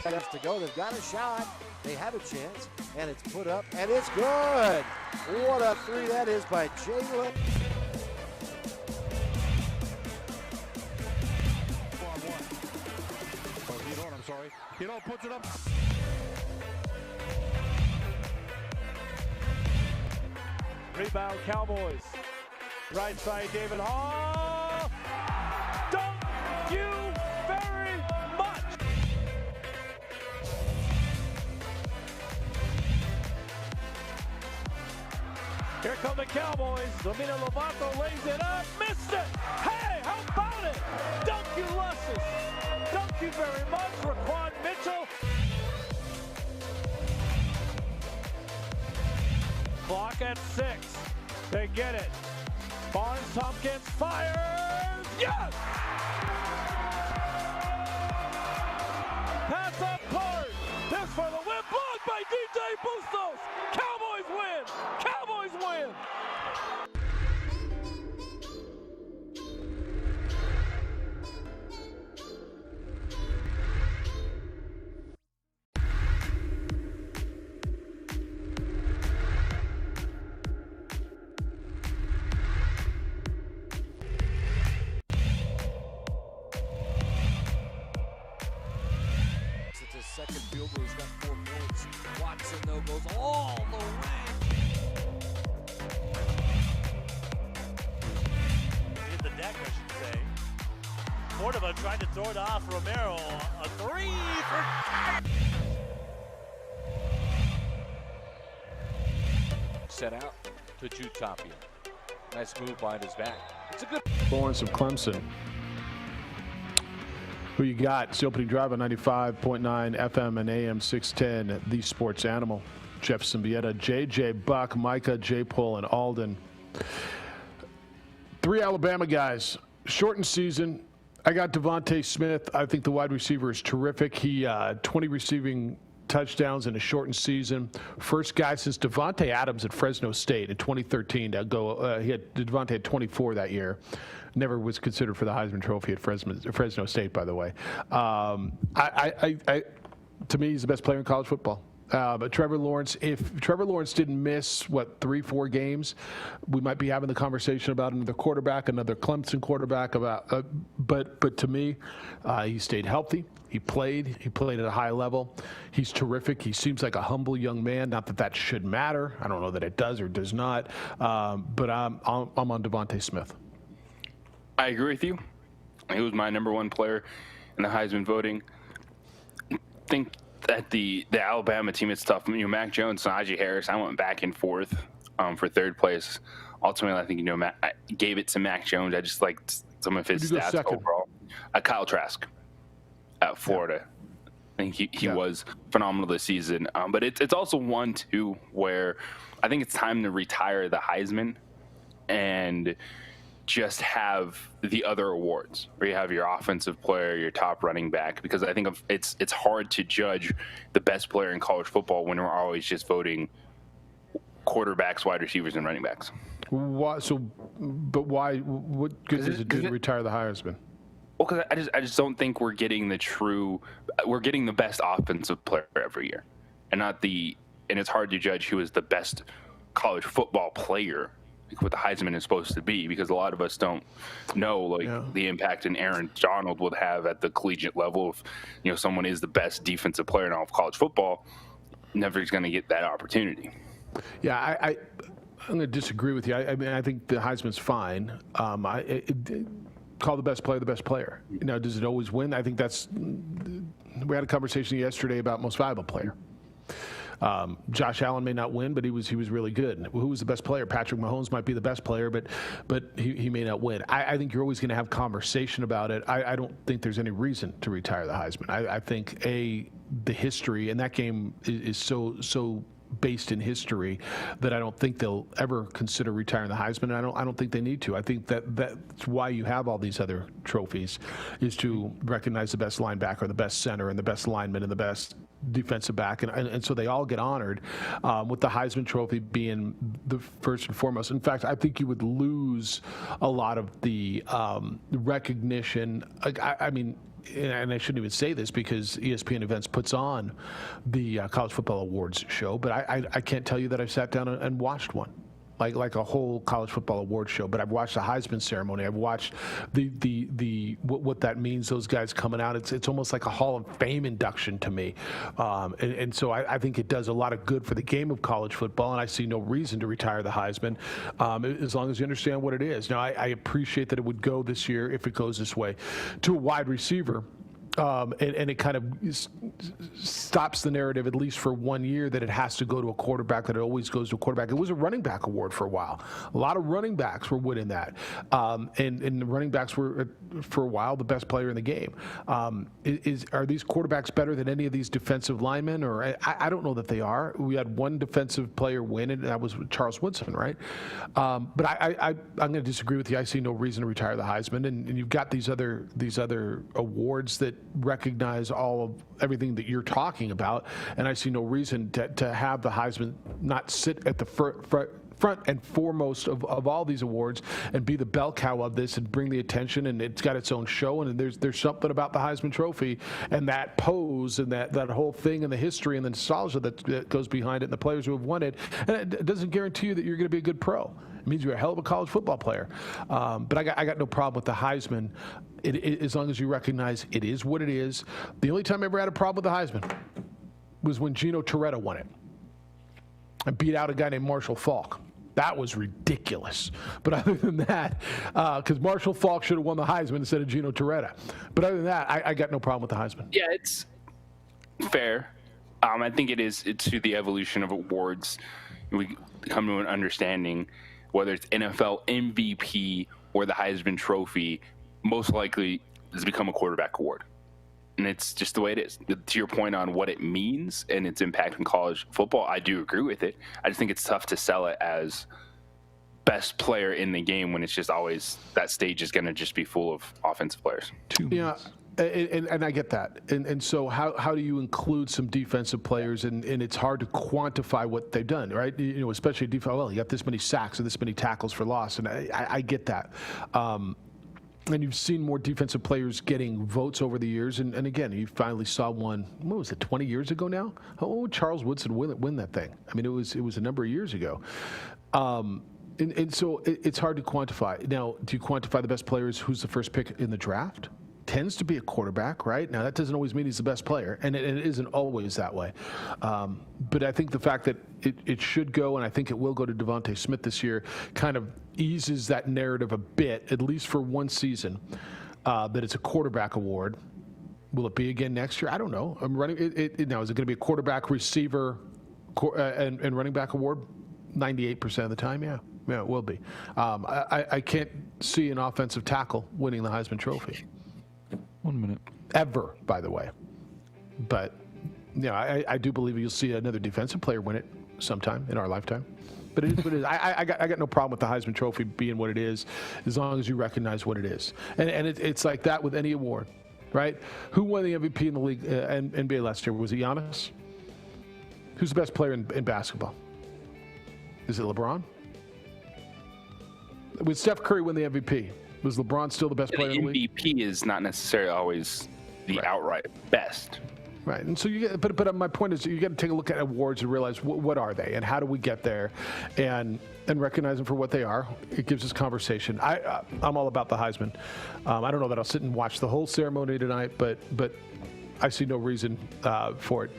S14: Minutes to go. They've got a shot. They have a chance, and it's put up, and it's good. What a three that is by Jalen.
S13: Hidon puts it up.
S8: Rebound Cowboys. Right side David Hall. Thank you very much. Here come the Cowboys. Domina Lovato lays it up. Missed it. Hey, how about it? Thank you, Lusses. Thank you very much, Raquan Mitchell. Clock at 6. They get it. Barnes Tompkins fires. Yes! Pass up court. This for the win. Blocked by DJ Bustos. Cowboys win. Cowboys win.
S10: second field goal. He's got 4 points. Watson, though, goes all the way.
S7: Hit the deck, I should say. Cordova trying to throw it off. Romero, a three for...
S10: Set out to Jutapia. Nice move behind his back. It's a good...
S1: Lawrence of Clemson. Who you got? It's the opening drive on 95.9 FM and AM 610, The Sports Animal. Jeff Siembieda, JJ Buck, Micah, J. Paul, and Alden. 3 Alabama guys. Shortened season. I got Devontae Smith. I think the wide receiver is terrific. He 20 receiving touchdowns in a shortened season. First guy since Devontae Adams at Fresno State in 2013 to go. Devontae had 24 that year. Never was considered for the Heisman Trophy at Fresno State, by the way. To me, he's the best player in college football. But Trevor Lawrence, if Trevor Lawrence didn't miss, 3-4 games, we might be having the conversation about another quarterback, another Clemson quarterback. But to me, he stayed healthy. He played at a high level. He's terrific. He seems like a humble young man. Not that that should matter. I don't know that it does or does not. But I'm on Devontae Smith.
S2: I agree with you. He was my number 1 player in the Heisman voting. I think that the Alabama team is tough. Mac Jones, Najee Harris, I went back and forth for 3rd place. Ultimately, I think I gave it to Mac Jones. I just liked some of his stats overall. Kyle Trask at Florida. I think he was phenomenal this season. But it's also one too where I think it's time to retire the Heisman and just have the other awards where you have your offensive player, your top running back, because I think it's hard to judge the best player in college football when we're always just voting quarterbacks, wide receivers, and running backs.
S1: Why? Why? What good does it do to retire the Heisman?
S2: Well, because I just don't think we're getting the best offensive player every year, and it's hard to judge who is the best college football player. What the Heisman is supposed to be, because a lot of us don't know the impact an Aaron Donald would have at the collegiate level. If someone is the best defensive player in all of college football, never is going to get that opportunity.
S1: Yeah, I'm going to disagree with you. I mean, I think the Heisman's fine. call the best player. Now, does it always win? I think that's. We had a conversation yesterday about most valuable player. Josh Allen may not win, but he was really good. Who was the best player? Patrick Mahomes might be the best player, but he may not win. I think you're always going to have conversation about it. I don't think there's any reason to retire the Heisman. I think the history, and that game is so based in history that I don't think they'll ever consider retiring the Heisman, and I don't think they need to. I think that's why you have all these other trophies, is to recognize the best linebacker, the best center, and the best lineman, and the best defensive back, and so they all get honored, with the Heisman Trophy being the first and foremost. In fact, I think you would lose a lot of the recognition. I mean, and I shouldn't even say this because ESPN Events puts on the College Football Awards show, but I can't tell you that I've sat down and watched one. Like a whole college football awards show, but I've watched the Heisman ceremony. I've watched what that means. Those guys coming out. It's almost like a Hall of Fame induction to me, and so I think it does a lot of good for the game of college football. And I see no reason to retire the Heisman, as long as you understand what it is. Now I appreciate that it would go this year, if it goes this way, to a wide receiver. And it kind of stops the narrative, at least for 1 year, that it has to go to a quarterback, that it always goes to a quarterback. It was a running back award for a while. A lot of running backs were winning that. And the running backs were, for a while, the best player in the game. Are these quarterbacks better than any of these defensive linemen? Or I don't know that they are. We had one defensive player win, and that was Charles Woodson, right? But I'm going to disagree with you. I see no reason to retire the Heisman. And you've got these other awards that recognize everything that you're talking about, and I see no reason to have the Heisman not sit at the front and foremost of all these awards and be the bell cow of this and bring the attention, and it's got its own show, and there's something about the Heisman Trophy and that pose and that whole thing and the history and the nostalgia that goes behind it and the players who have won it, and it doesn't guarantee you that you're going to be a good pro. It means you're a hell of a college football player. But I got no problem with the Heisman, as long as you recognize it is what it is. The only time I ever had a problem with the Heisman was when Gino Torretta won it and beat out a guy named Marshall Faulk. That was ridiculous. But other than that, because Marshall Faulk should have won the Heisman instead of Gino Torretta. But other than that, I got no problem with the Heisman.
S2: Yeah, it's fair. I think it's through the evolution of awards. We come to an understanding, whether it's NFL MVP or the Heisman Trophy, most likely has become a quarterback award. And it's just the way it is. To your point on what it means and its impact in college football, I do agree with it. I just think it's tough to sell it as best player in the game when it's just always that stage is going to just be full of offensive players.
S1: Yeah. And I get that. And so how do you include some defensive players? And it's hard to quantify what they've done, right? Especially defense. Well, you got this many sacks and this many tackles for loss. And I get that. And you've seen more defensive players getting votes over the years. And again, you finally saw one, what was it, 20 years ago now? How old would Charles Woodson win that thing? I mean, it was a number of years ago. And so it's hard to quantify. Now, do you quantify the best players? Who's the first pick in the draft? Tends to be a quarterback, right? Now, that doesn't always mean he's the best player, and it isn't always that way. But I think the fact that it should go, and I think it will go to Devontae Smith this year, kind of eases that narrative a bit, at least for one season, that it's a quarterback award. Will it be again next year? I don't know. Now, is it going to be a quarterback, receiver, and running back award? 98% of the time, yeah. Yeah, it will be. I can't see an offensive tackle winning the Heisman Trophy.
S13: 1 minute.
S1: Ever, by the way. But, I do believe you'll see another defensive player win it sometime in our lifetime. But it is what it is. I got no problem with the Heisman Trophy being what it is, as long as you recognize what it is. And it's like that with any award, right? Who won the MVP in the league NBA last year? Was it Giannis? Who's the best player in basketball? Is it LeBron? Would Steph Curry win the MVP? Was LeBron still the best player in the league?
S2: MVP is not necessarily always the outright best.
S1: Right, and so but my point is, you got to take a look at awards and realize what are they, and how do we get there, and recognize them for what they are. It gives us conversation. I'm all about the Heisman. I don't know that I'll sit and watch the whole ceremony tonight, but I see no reason for it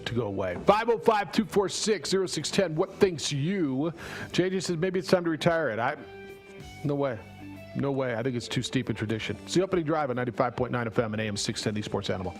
S1: to go away. 505-246-0610. What thinks you? JJ says maybe it's time to retire it. No way. No way. I think it's too steep in tradition. It's the opening drive on 95.9 FM and AM 610, the Sports Animal.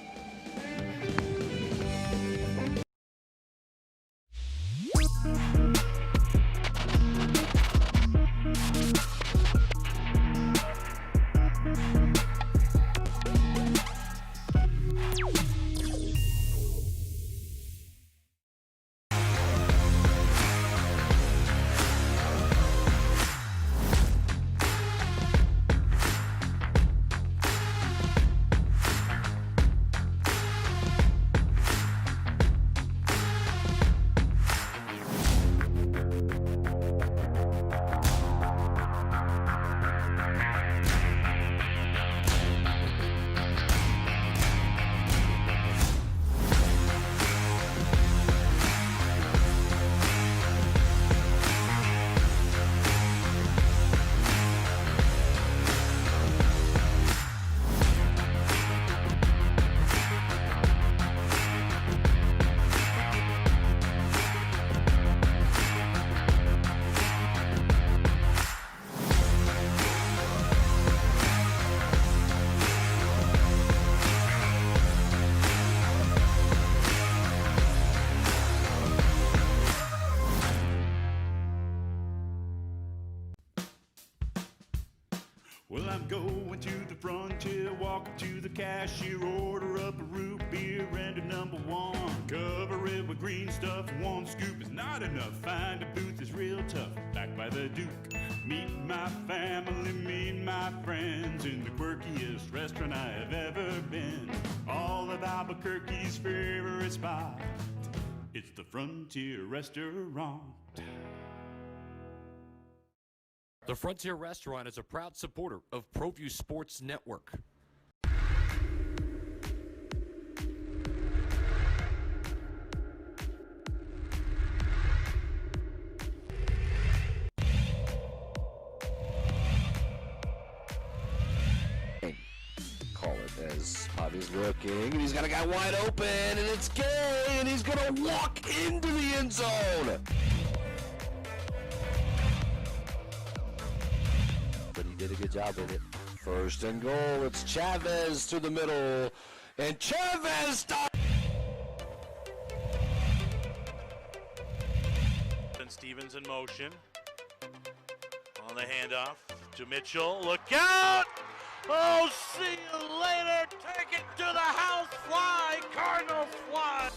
S4: Well, I'm going to the frontier, walking to the cashier, order up a root beer and a number one. Cover it with green stuff, one scoop is not enough. Find a booth is real tough, back by the Duke. Meet my family, meet my friends in the quirkiest restaurant I have ever been. All of Albuquerque's favorite spot, it's the Frontier Restaurant.
S5: The Frontier Restaurant is a proud supporter of ProView Sports Network.
S6: Call it as Javi's looking, and he's got a guy wide open, and it's Gay, and he's going to walk into the end zone. But he did a good job with it. First and goal, it's Chavez to the middle, and Chavez stops.
S7: And Stevens in motion. On the handoff to Mitchell. Look out! Oh, see you later. Take it to the house. Fly. Cardinals fly.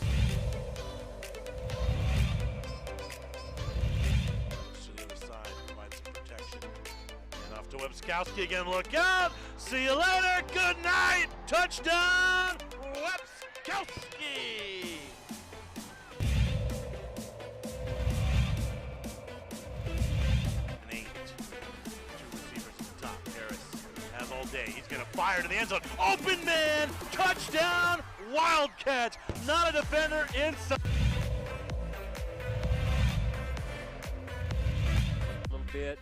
S7: To the other side, provide some protection. And off to Webskowski again. Look out! See you later. Good night. Touchdown, Webskowski. Day. He's going to fire to the end zone. Open man! Touchdown! Wildcats! Not a defender inside.
S8: A little bit.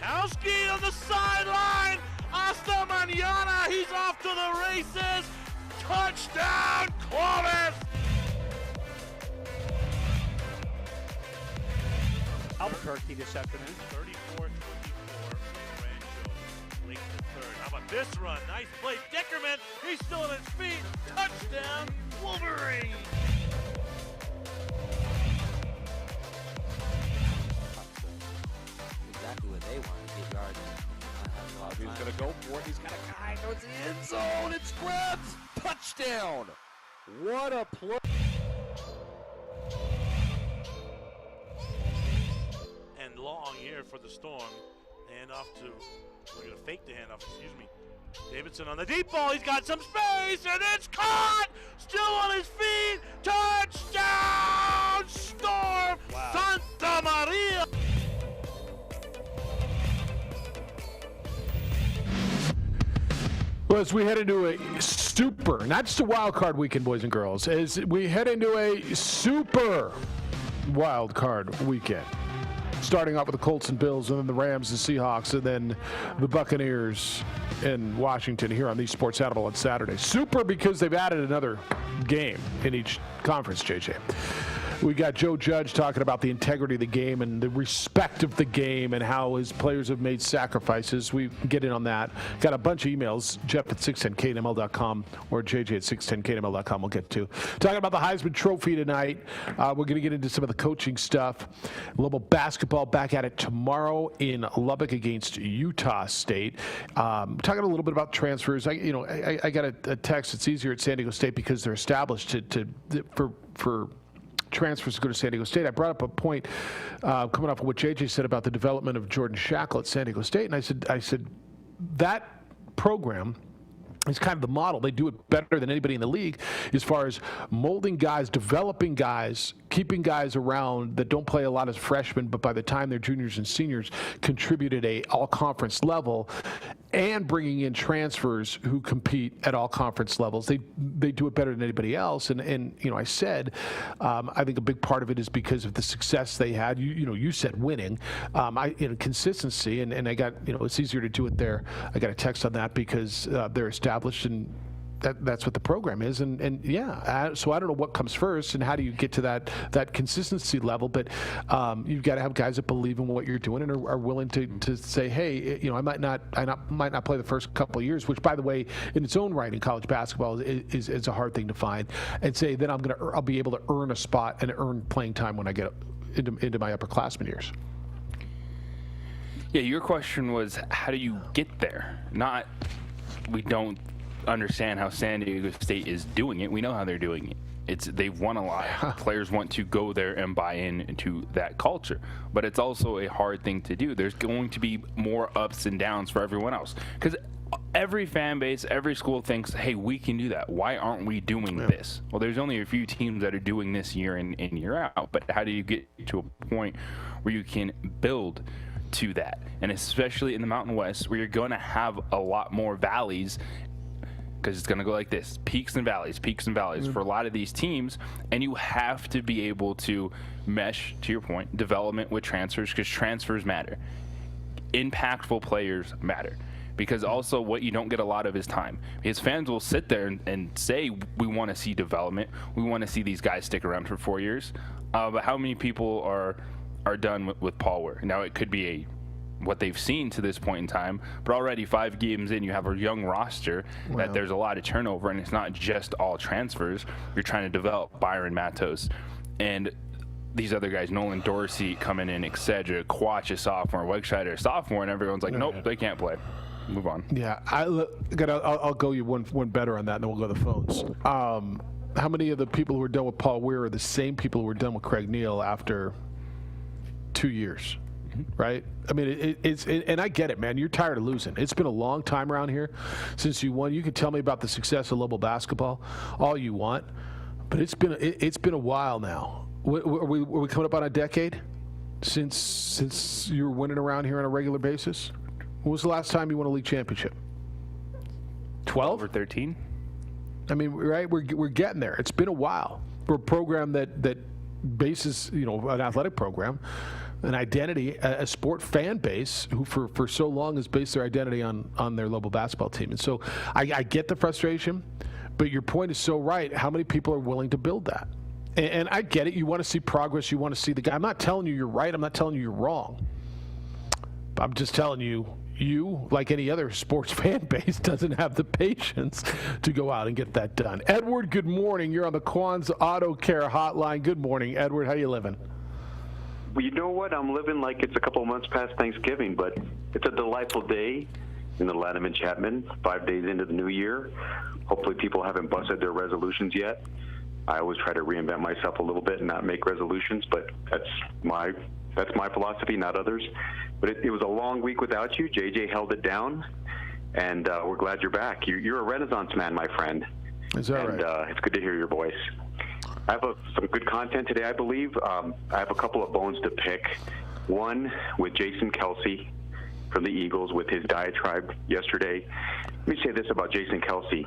S7: Kowski on the sideline! Hasta mañana! He's off to the races! Touchdown, Clovis!
S8: Albuquerque this afternoon.
S7: 34-24, Rancho, late in the third. How about this run? Nice play. Dickerman, he's still on his feet. Touchdown, Wolverine.
S15: Exactly what they want to get yards.
S10: He's going to go for it. He's got a guy towards the end zone. It's Krebs. Touchdown.
S6: What a play.
S7: And long here for the Storm. Handoff to, we're going to fake the handoff, excuse me. Davidson on the deep ball. He's got some space, and it's caught. Still on his feet. Touchdown, Storm. Wow. Santa Maria.
S1: Well, as we head into a super, not just a wild card weekend, boys and girls, as we head into a super wild card weekend. Starting off with the Colts and Bills, and then the Rams and Seahawks, and then the Buccaneers in Washington here on the Sports Animal on Saturday. Super because they've added another game in each conference, JJ. We got Joe Judge talking about the integrity of the game and the respect of the game and how his players have made sacrifices. We get in on that. Got a bunch of emails, Jeff at 610knml.com or JJ at 610knml.com we'll get to. Talking about the Heisman Trophy tonight. We're going to get into some of the coaching stuff. Lowell basketball back at it tomorrow in Lubbock against Utah State. Talking a little bit about transfers. I got a text. It's easier at San Diego State because they're established for transfers to go to San Diego State. I brought up a point coming off of what JJ said about the development of Jordan Shackle at San Diego State, and I said that program is kind of the model. They do it better than anybody in the league as far as molding guys, developing guys, keeping guys around that don't play a lot as freshmen, but by the time they're juniors and seniors, contribute at a all-conference level, and bringing in transfers who compete at all conference levels. They do it better than anybody else. And I said, I think a big part of it is because of the success they had. You said winning, consistency, and I got, it's easier to do it there. I got a text on that because they're established, and that's what the program is. So I don't know what comes first and how do you get to that consistency level, but you've got to have guys that believe in what you're doing and are willing to say, hey, I might not play the first couple of years, which, by the way, in its own right in college basketball is a hard thing to find, and say then I'll be able to earn a spot and earn playing time when I get into my upperclassmen years.
S2: Yeah, your question was, how do you get there? Not, we don't understand how San Diego State is doing it. We know how they're doing it. They've won a lot. Players want to go there and buy into that culture, but it's also a hard thing to do. There's going to be more ups and downs for everyone else, because every fan base, every school thinks, hey, we can do that. Why aren't we doing this? Well, there's only a few teams that are doing this year in year out, but how do you get to a point where you can build to that? And especially in the Mountain West, where you're going to have a lot more valleys, because it's going to go like this, peaks and valleys for a lot of these teams, and you have to be able to mesh, to your point, development with transfers, because transfers matter. Impactful players matter, because also what you don't get a lot of is time. Because fans will sit there and say, we want to see development, we want to see these guys stick around for 4 years, but how many people are done with Paul Ware? Now, it could be what they've seen to this point in time, but already 5 games in, you have a young roster that there's a lot of turnover, and it's not just all transfers. You're trying to develop Byron Matos and these other guys, Nolan Dorsey coming in, Excedra, Quach a sophomore, Wegscheider a sophomore, and everyone's like, nope, they can't play. Move on.
S1: Yeah, I'll go you one better on that, and then we'll go to the phones. How many of the people who were done with Paul Ware are the same people who were done with Craig Neal after 2 years? Right? I mean, and I get it, man. You're tired of losing. It's been a long time around here since you won. You can tell me about the success of Lowell basketball all you want, but it's been a while now. Are we coming up on a decade since you were winning around here on a regular basis? When was the last time you won a league championship? 12
S2: or 13?
S1: I mean, right? We're getting there. It's been a while for a program that bases, an athletic program, an identity, a sport fan base who for so long has based their identity on their local basketball team. And so I get the frustration, but your point is so right. How many people are willing to build that? And I get it. You want to see progress. You want to see the guy. I'm not telling you you're right. I'm not telling you you're wrong. I'm just telling you, like any other sports fan base, doesn't have the patience to go out and get that done. Edward, good morning. You're on the Quan's Auto Care Hotline. Good morning, Edward. How you living?
S16: Well, you know what? I'm living like it's a couple of months past Thanksgiving, but it's a delightful day in the Lanham and Chapman, 5 days into the new year. Hopefully people haven't busted their resolutions yet. I always try to reinvent myself a little bit and not make resolutions, but that's my philosophy, not others. But it was a long week without you. JJ held it down, and we're glad you're back. You're a Renaissance man, my friend.
S1: Is that right?
S16: And it's good to hear your voice. I have some good content today, I believe. I have a couple of bones to pick. One with Jason Kelce from the Eagles with his diatribe yesterday. Let me say this about Jason Kelce.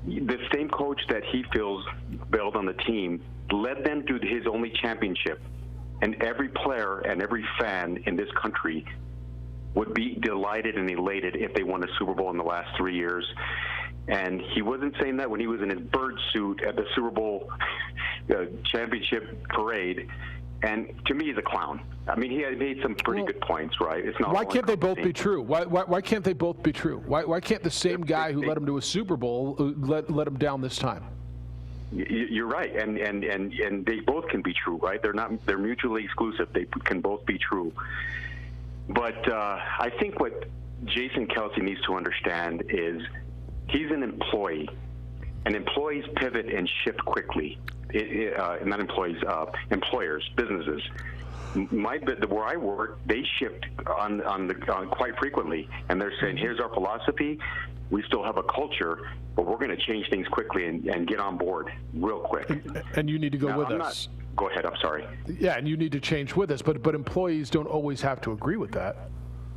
S16: The same coach that he feels bailed on the team led them to his only championship. And every player and every fan in this country would be delighted and elated if they won a Super Bowl in the last 3 years. And he wasn't saying that when he was in his bird suit at the Super Bowl championship parade. And to me, he's a clown. I mean, he had made some pretty good points, right? It's not.
S1: Why can't they both be true? Why can't they both be true? Why can't the same guy who led him to a Super Bowl let him down this time?
S16: You're right, and they both can be true, right? They're mutually exclusive. They can both be true. But I think what Jason Kelce needs to understand is he's an employee, and employees pivot and shift quickly. Not employees, employers, businesses. Where I work, they shift on quite frequently, and they're saying, "Here's our philosophy. We still have a culture, but we're going to change things quickly and get on board real quick."
S1: And you need to go with us.
S16: Go ahead. I'm sorry.
S1: Yeah, and you need to change with us, but employees don't always have to agree with that.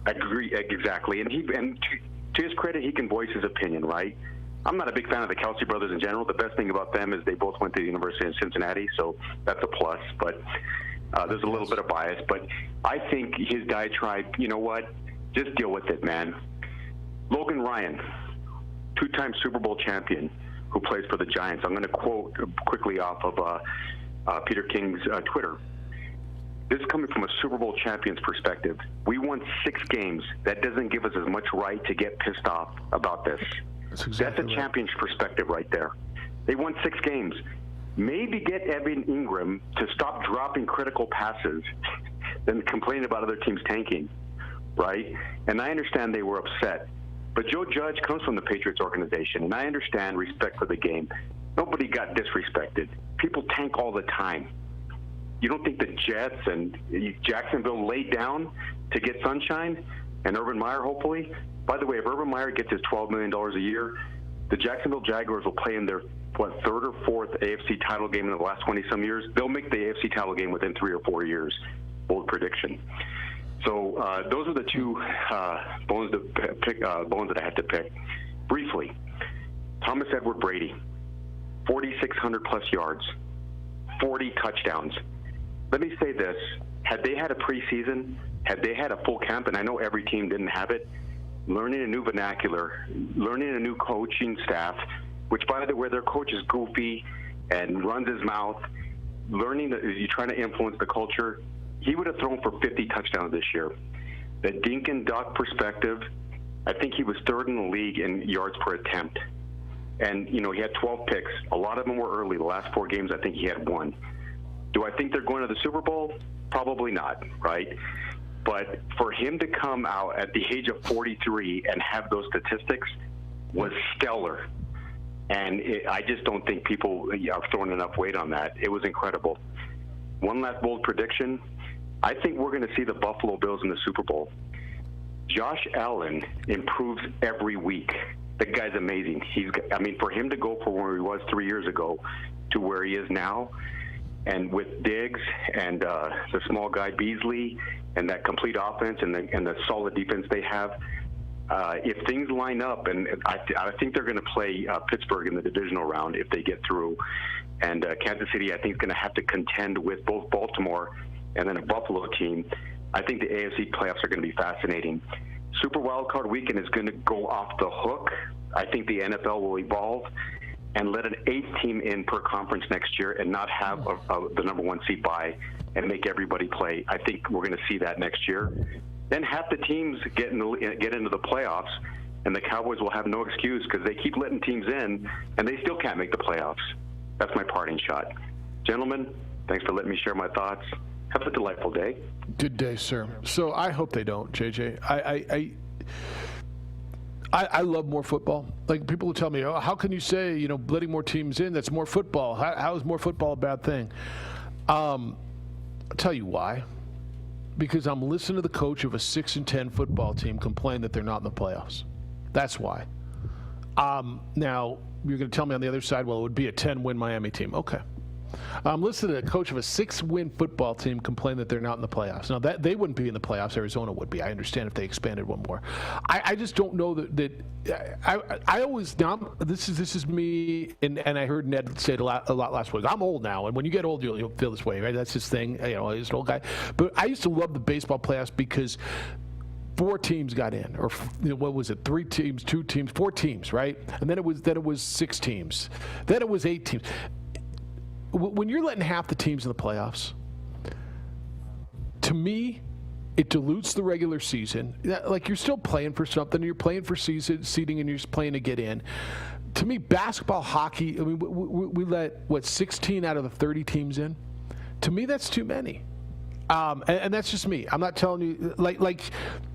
S16: I agree exactly, and to his credit, he can voice his opinion, right? I'm not a big fan of the Kelce brothers in general. The best thing about them is they both went to the University of Cincinnati, so that's a plus. But there's a little bit of bias. But I think his diatribe, you know what? Just deal with it, man. Logan Ryan, two-time Super Bowl champion who plays for the Giants. I'm going to quote quickly off of Peter King's Twitter. This is coming from a Super Bowl champion's perspective. We won 6 games. That doesn't give us as much right to get pissed off about this. That's a champion's perspective right there. They won 6 games. Maybe get Evan Ingram to stop dropping critical passes than complain about other teams tanking, right? And I understand they were upset. But Joe Judge comes from the Patriots organization, and I understand respect for the game. Nobody got disrespected. People tank all the time. You don't think the Jets and Jacksonville laid down to get sunshine? And Urban Meyer, hopefully? By the way, if Urban Meyer gets his $12 million a year, the Jacksonville Jaguars will play in their, 3rd or 4th AFC title game in the last 20-some years. They'll make the AFC title game within 3 or 4 years. Bold prediction. So those are the two bones that I had to pick. Briefly, Thomas Edward Brady, 4,600-plus yards, 40 touchdowns. Let me say this. Had they had a preseason, had they had a full camp, and I know every team didn't have it, learning a new vernacular, learning a new coaching staff, which, by the way, their coach is goofy and runs his mouth, learning that you're trying to influence the culture, he would have thrown for 50 touchdowns this year. The dink and dunk perspective, I think he was 3rd in the league in yards per attempt. And, you know, he had 12 picks. A lot of them were early. The last 4 games, I think he had 1. Do I think they're going to the Super Bowl? Probably not, right? But for him to come out at the age of 43 and have those statistics was stellar. And I just don't think people are throwing enough weight on that. It was incredible. One last bold prediction. I think we're going to see the Buffalo Bills in the Super Bowl. Josh Allen improves every week. The guy's amazing. For him to go from where he was 3 years ago to where he is now, and with Diggs and the small guy Beasley and that complete offense and the solid defense they have, if things line up, and I think they're going to play Pittsburgh in the divisional round if they get through, and Kansas City I think is going to have to contend with both Baltimore and then a Buffalo team. I think the AFC playoffs are going to be fascinating. Super Wildcard Weekend is going to go off the hook. I think the NFL will evolve and let an 8th team in per conference next year and not have the number 1 seed bye and make everybody play. I think we're going to see that next year. Then half the teams get into the playoffs, and the Cowboys will have no excuse because they keep letting teams in, and they still can't make the playoffs. That's my parting shot. Gentlemen, thanks for letting me share my thoughts. Have a delightful day.
S1: Good day, sir. So I hope they don't, JJ. I love more football. Like, people will tell me, oh, how can you say, letting more teams in, that's more football? How is more football a bad thing? I'll tell you why. Because I'm listening to the coach of a 6-10 football team complain that they're not in the playoffs. That's why. Now, you're going to tell me on the other side, well, it would be a 10-win Miami team. Okay. I'm listening to a coach of a 6-win football team complain that they're not in the playoffs. Now, that they wouldn't be in the playoffs. Arizona would be. I understand if they expanded one more. I just don't know that I always, now this is me, and I heard Ned say it a lot last week. I'm old now, and when you get old, you'll feel this way, right? That's his thing. He's an old guy. But I used to love the baseball playoffs because 4 teams got in, or what was it? 3 teams, 2 teams, 4 teams, right? And then it was 6 teams. Then it was 8 teams. when you're letting half the teams in the playoffs, to me, it dilutes the regular season. Like, you're still playing for something. You're playing for seeding, and you're just playing to get in. To me, basketball, hockey, I mean, we let, 16 out of the 30 teams in? To me, that's too many. And that's just me. I'm not telling you, like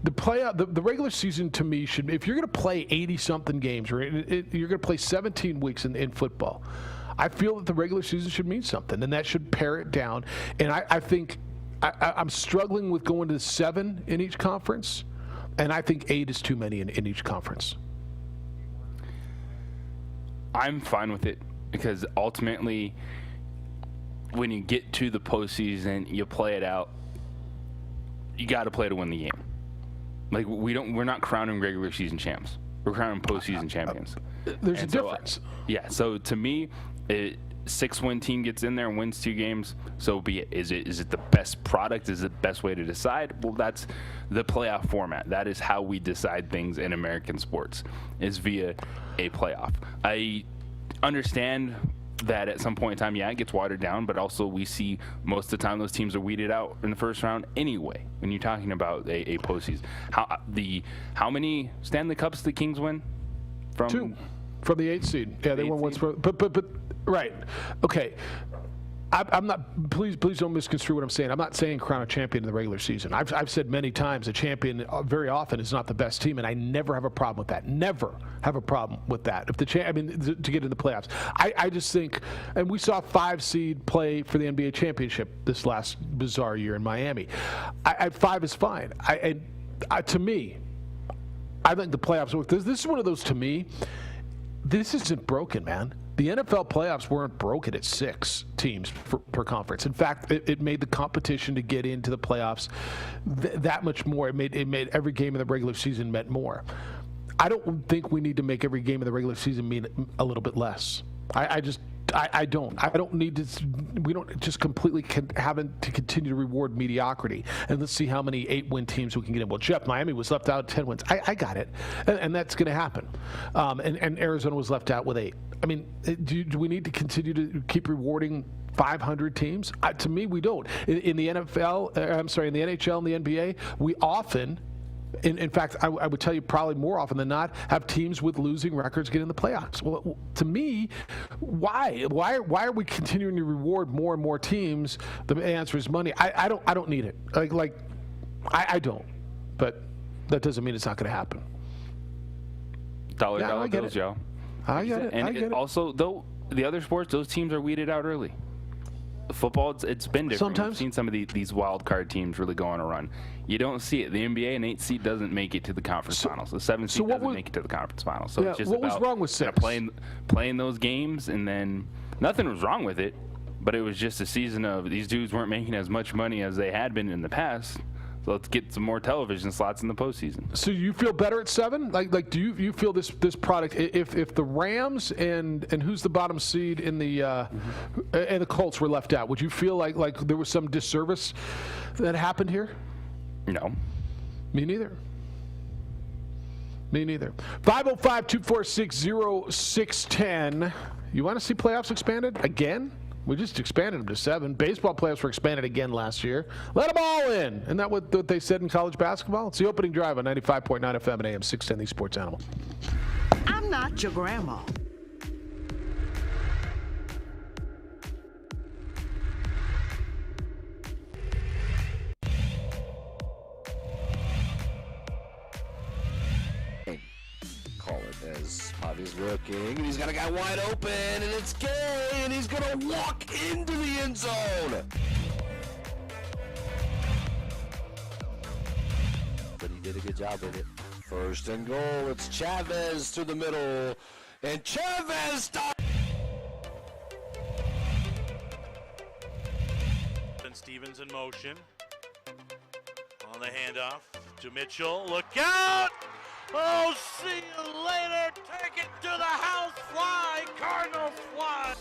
S1: the regular season to me should, if you're going to play 80-something games, or you're going to play 17 weeks in football, I feel that the regular season should mean something, and that should pare it down. And I think I'm struggling with going to 7 in each conference, and I think 8 is too many in each conference.
S2: I'm fine with it because ultimately, when you get to the postseason, you play it out. You got to play to win the game. Like, we're not crowning regular season champs. We're crowning postseason champions.
S1: There's a difference.
S2: Yeah. So to me, 6-win team gets in there and wins 2 games. So be it. Is it the best product? Is it the best way to decide? Well, that's the playoff format. That is how we decide things in American sports, is via a playoff. I understand that at some point in time, it gets watered down, but also we see most of the time those teams are weeded out in the first round anyway. When you're talking about a postseason, how many Stanley Cups did the Kings win?
S1: 2 from the 8th seed. Yeah, they won once. But right, okay. I'm not. Please don't misconstrue what I'm saying. I'm not saying crown a champion in the regular season. I've said many times a champion very often is not the best team, and I never have a problem with that. Never have a problem with that. If to get in the playoffs, I just think, and we saw 5 seed play for the NBA championship this last bizarre year in Miami. 5 is fine. To me, I think the playoffs work. This is one of those, to me, this isn't broken, man. The NFL playoffs weren't broken at 6 teams per conference. In fact, it made the competition to get into the playoffs that much more. It made every game in the regular season meant more. I don't think we need to make every game in the regular season mean a little bit less. I don't need to. We don't just completely having to continue to reward mediocrity. And let's see how many 8-win teams we can get in. Well, Jeff, Miami was left out 10 wins. I got it, and that's going to happen. And Arizona was left out with 8. I mean, do we need to continue to keep rewarding 500 teams? To me, we don't. In the NFL, in the NHL and the NBA, we often. In fact, I would tell you probably more often than not, have teams with losing records get in the playoffs. Well, to me, why are we continuing to reward more and more teams? The answer is money. I don't need it. I don't. But that doesn't mean it's not going to happen.
S2: Dollar bills, Joe.
S1: I get it.
S2: And also, though, the other sports, those teams are weeded out early. Football, it's been different.
S1: Sometimes.
S2: We've seen some of these wild card teams really go on a run. You don't see it. The NBA, an 8 seed doesn't make it to the conference finals. The 7 seed doesn't make it to the conference finals. So it's just
S1: what was wrong with 6?
S2: Playing those games, and then nothing was wrong with it, but it was just a season of these dudes weren't making as much money as they had been in the past. So let's get some more television slots in the postseason. So
S1: you feel better at 7? Like do you feel this product? If the Rams and who's the bottom seed in the and the Colts were left out, would you feel like there was some disservice that happened here?
S2: No.
S1: Me neither. 505-246-0610. You want to see playoffs expanded again? We just expanded them to 7. Baseball playoffs were expanded again last year. Let them all in. Isn't that what they said in college basketball? It's the opening drive on 95.9 FM and AM 610, the Sports Animal.
S12: I'm not your grandma.
S6: Call it as Javi's looking, and he's got a guy wide open, and it's Gay, and he's gonna walk into the end zone. But he did a good job with it. 1st and goal. It's Chavez to the middle, and Chavez stops.
S7: And Stevens in motion on the handoff to Mitchell. Look out! Oh, see you later. Take it to the house fly. Cardinals fly.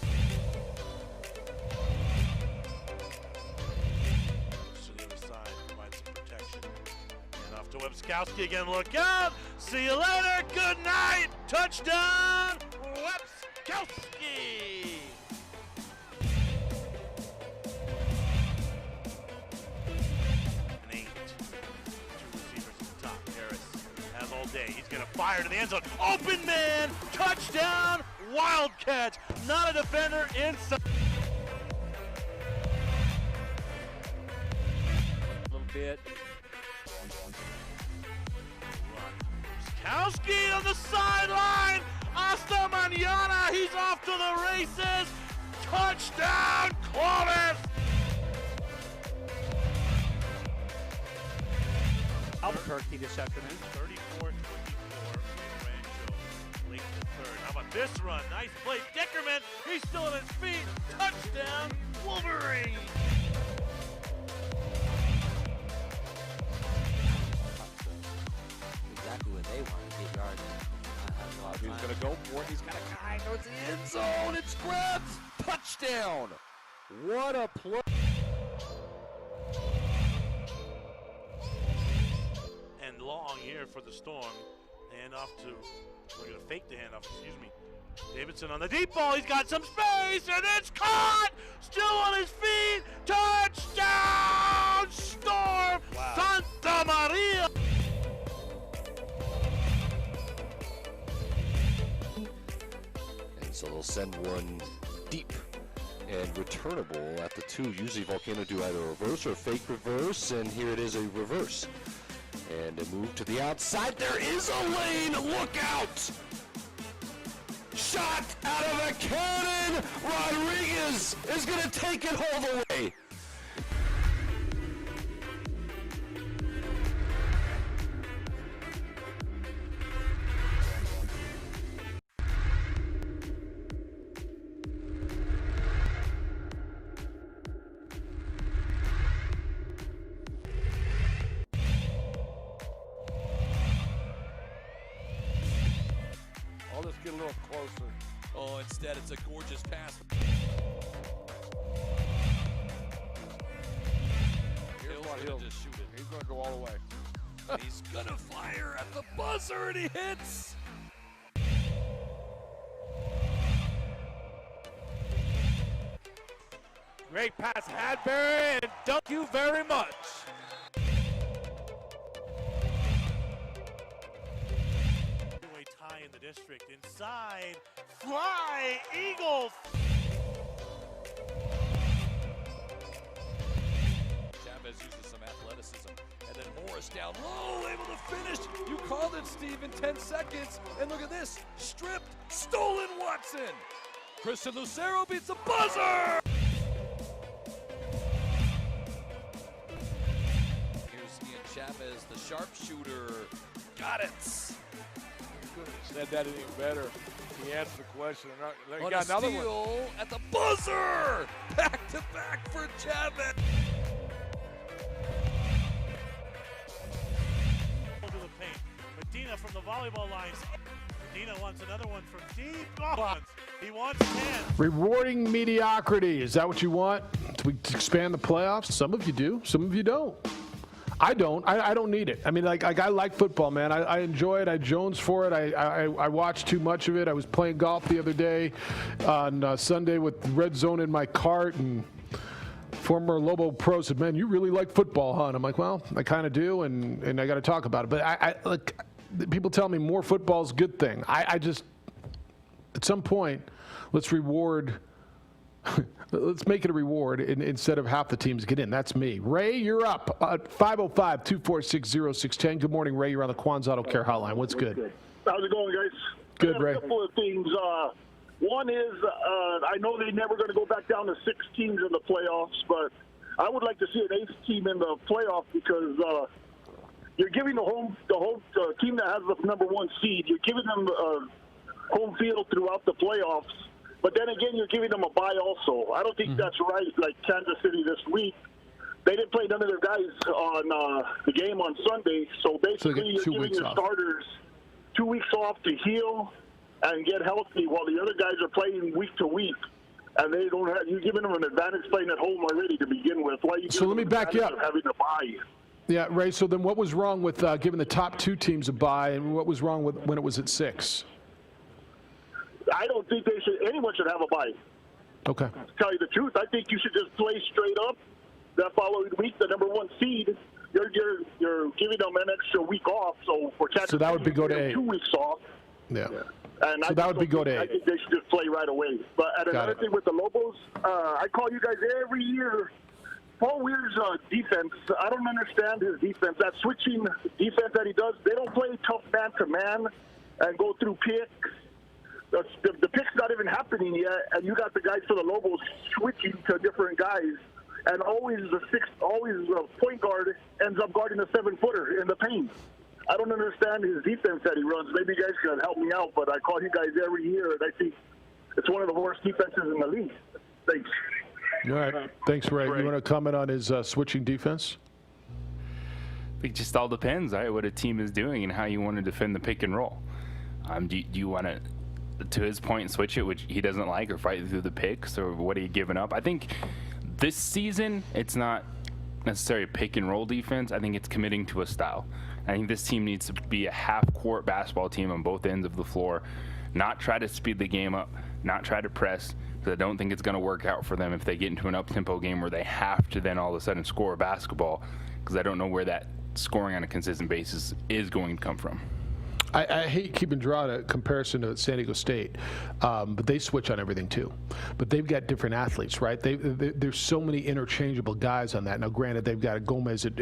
S7: To the other side, provide some protection. And off to Webskowski again. Look out. See you later. Good night. Touchdown, Webskowski. day. He's going to fire to the end zone. Open man, touchdown, wild catch. Not a defender inside.
S8: A little bit.
S7: Kowski on the sideline. Hasta mañana. He's off to the races. Touchdown, Clovis.
S8: Albuquerque this afternoon.
S7: 34-24. Rancho late in the third. How about this run? Nice play. Dickerman. He's still on his feet. Touchdown, Wolverine.
S15: Exactly what they want to get yards.
S10: He's going to go for it. He's got a guy towards the end zone. It's grabs. Touchdown.
S14: What a play.
S7: And long here for the Storm. Handoff to, we're going to fake the handoff, excuse me. Davidson on the deep ball. He's got some space, and it's caught. Still on his feet. Touchdown, Storm. Wow. Santa Maria.
S6: And so they'll send one deep and returnable at the 2. Usually Volcano do either a reverse or a fake reverse, and here it is a reverse. And a move to the outside. There is a lane. Look out! Shot out of a cannon. Rodriguez is going to take it all the way.
S11: Let's get a little closer.
S10: Oh, instead it's a gorgeous pass.
S11: Here's what he'll
S10: just shoot it.
S11: He's going to go all the way.
S10: He's going to fire at the buzzer, and he hits.
S8: Great pass, Hadbury, and thank you very much.
S7: Tie in the district. Inside. Fly. Eagles.
S10: Chavez uses some athleticism. And then Morris down low, able to finish. You called it, Steve, in 10 seconds. And look at this. Stripped. Stolen Watson. Christian Lucero beats the buzzer. Here's Ian Chavez, the sharpshooter. Got it.
S11: Could have said that anything better. He answered the question. He
S10: On
S11: got
S10: a
S11: another
S10: steal
S11: one.
S10: at the buzzer. Back to back for Chavez.
S7: To the paint. Medina from the volleyball lines. Medina wants another one from deep. Oh, he wants 10.
S1: Rewarding mediocrity. Is that what you want? Do we expand the playoffs? Some of you do. Some of you don't. I don't. I don't need it. I mean, like I like football, man. I enjoy it. I jones for it. I watch too much of it. I was playing golf the other day on Sunday with Red Zone in my cart, and former Lobo Pro said, "Man, you really like football, huh?" And I'm like, "Well, I kind of do, and I got to talk about it." But I like people tell me more football is a good thing. I just at some point, let's reward. Let's make it a reward instead of half the teams get in. That's me. Ray, you're up. 505-246-0610. Good morning, Ray. You're on the Quan's Auto Care Hotline. What's good?
S17: How's it going, guys?
S1: Good, Ray.
S17: A couple of things. One is I know they're never going to go back down to 6 teams in the playoffs, but I would like to see an 8th team in the playoff because you're giving the home team that has the number 1 seed, you're giving them home field throughout the playoffs. But then again, you're giving them a bye also. I don't think that's right. Like Kansas City this week, they didn't play none of their guys on the game on Sunday. So basically, you're giving your starters 2 weeks off to heal and get healthy while the other guys are playing week to week. And they don't have, you're giving them an advantage playing at home already to begin with. Why are you
S1: So let me back you up.
S17: Having a bye?
S1: Yeah, Ray, so then what was wrong with giving the top 2 teams a bye, and what was wrong with when it was at 6?
S17: I don't think anyone should have a bye.
S1: Okay.
S17: To tell you the truth, I think you should just play straight up that following week, the number 1 seed, you're giving them an extra week off. So for Kansas
S1: So that would be go to
S17: City,
S1: A.
S17: 2 weeks off.
S1: Yeah.
S17: And
S1: So that would be go to A.
S17: I think they should just play right away. But another thing with the Lobos, I call you guys every year. Paul Weir's defense, I don't understand his defense. That switching defense that he does, they don't play tough man-to-man and go through picks. The pick's not even happening yet, and you got the guys for the Lobos switching to different guys. And always the point guard ends up guarding a 7-footer in the paint. I don't understand his defense that he runs. Maybe you guys can help me out, but I call you guys every year, and I think it's one of the worst defenses in the league. Thanks.
S1: All right. Thanks, Ray. You want to comment on his switching defense?
S2: It just all depends, right, what a team is doing and how you want to defend the pick and roll. Do you want to his point, switch it, which he doesn't like, or fight through the picks, or what are you giving up? I think this season it's not necessarily a pick and roll defense. I think it's committing to a style. I think this team needs to be a half-court basketball team on both ends of the floor, not try to speed the game up, not try to press, because I don't think it's going to work out for them if they get into an up-tempo game where they have to then all of a sudden score a basketball, because I don't know where that scoring on a consistent basis is going to come from.
S1: I hate keeping drawing a comparison to San Diego State, but they switch on everything too. But they've got different athletes, right? There's so many interchangeable guys on that. Now, granted, they've got a Gomez at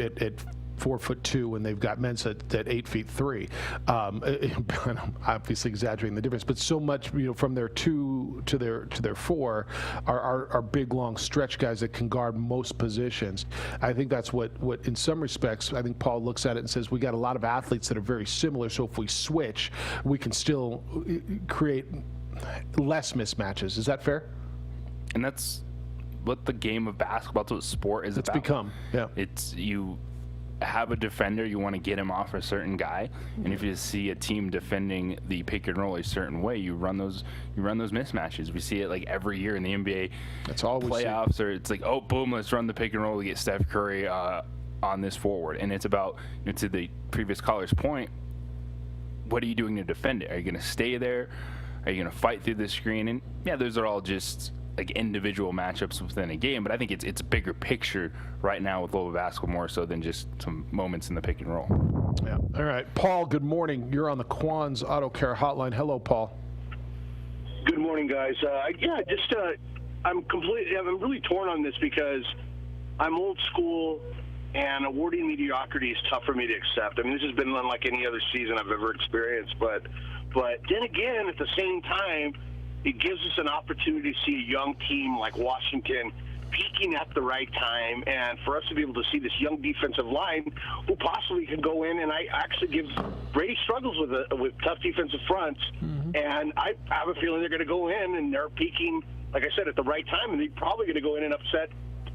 S1: 4'2", and they've got Mensah at 8'3". I'm obviously exaggerating the difference, but so much, from their 2 to their 4 are big, long stretch guys that can guard most positions. I think that's what in some respects, I think Paul looks at it and says we got a lot of athletes that are very similar. So if we switch, we can still create less mismatches. Is that fair?
S2: And that's what the game of basketball, that's what sport is about.
S1: It's become, yeah.
S2: It's you have a defender, you want to get him off a certain guy, and if you see a team defending the pick and roll a certain way, you run those mismatches. We see it like every year in the NBA.
S1: That's all
S2: playoffs, or it's like, oh, boom, let's run the pick and roll to get Steph Curry on this forward. And it's about, to the previous caller's point, what are you doing to defend it? Are you going to stay there? Are you going to fight through the screen? And yeah, those are all just like individual matchups within a game, but I think it's a bigger picture right now with Lobo basketball, more so than just some moments in the pick and roll.
S1: Yeah. All right, Paul. Good morning. You're on the Quan's Auto Care Hotline. Hello, Paul.
S18: Good morning, guys. I'm really torn on this because I'm old school, and awarding mediocrity is tough for me to accept. I mean, this has been unlike any other season I've ever experienced, but then again, at the same time, it gives us an opportunity to see a young team like Washington peaking at the right time, and for us to be able to see this young defensive line who possibly can go in, and I actually give Brady struggles with tough defensive fronts, and I have a feeling they're going to go in and they're peaking, like I said, at the right time, and they're probably going to go in and upset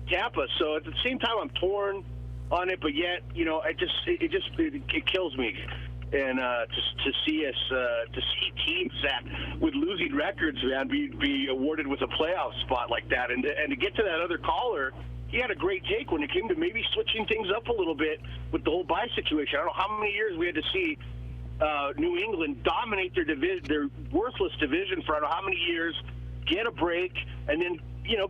S18: Tampa. So at the same time, I'm torn on it, but yet, it kills me. And to see teams that with losing records, man, be awarded with a playoff spot like that, and to get to that other caller, he had a great take when it came to maybe switching things up a little bit with the whole bye situation. I don't know how many years we had to see New England dominate their worthless division for I don't know how many years, get a break, and then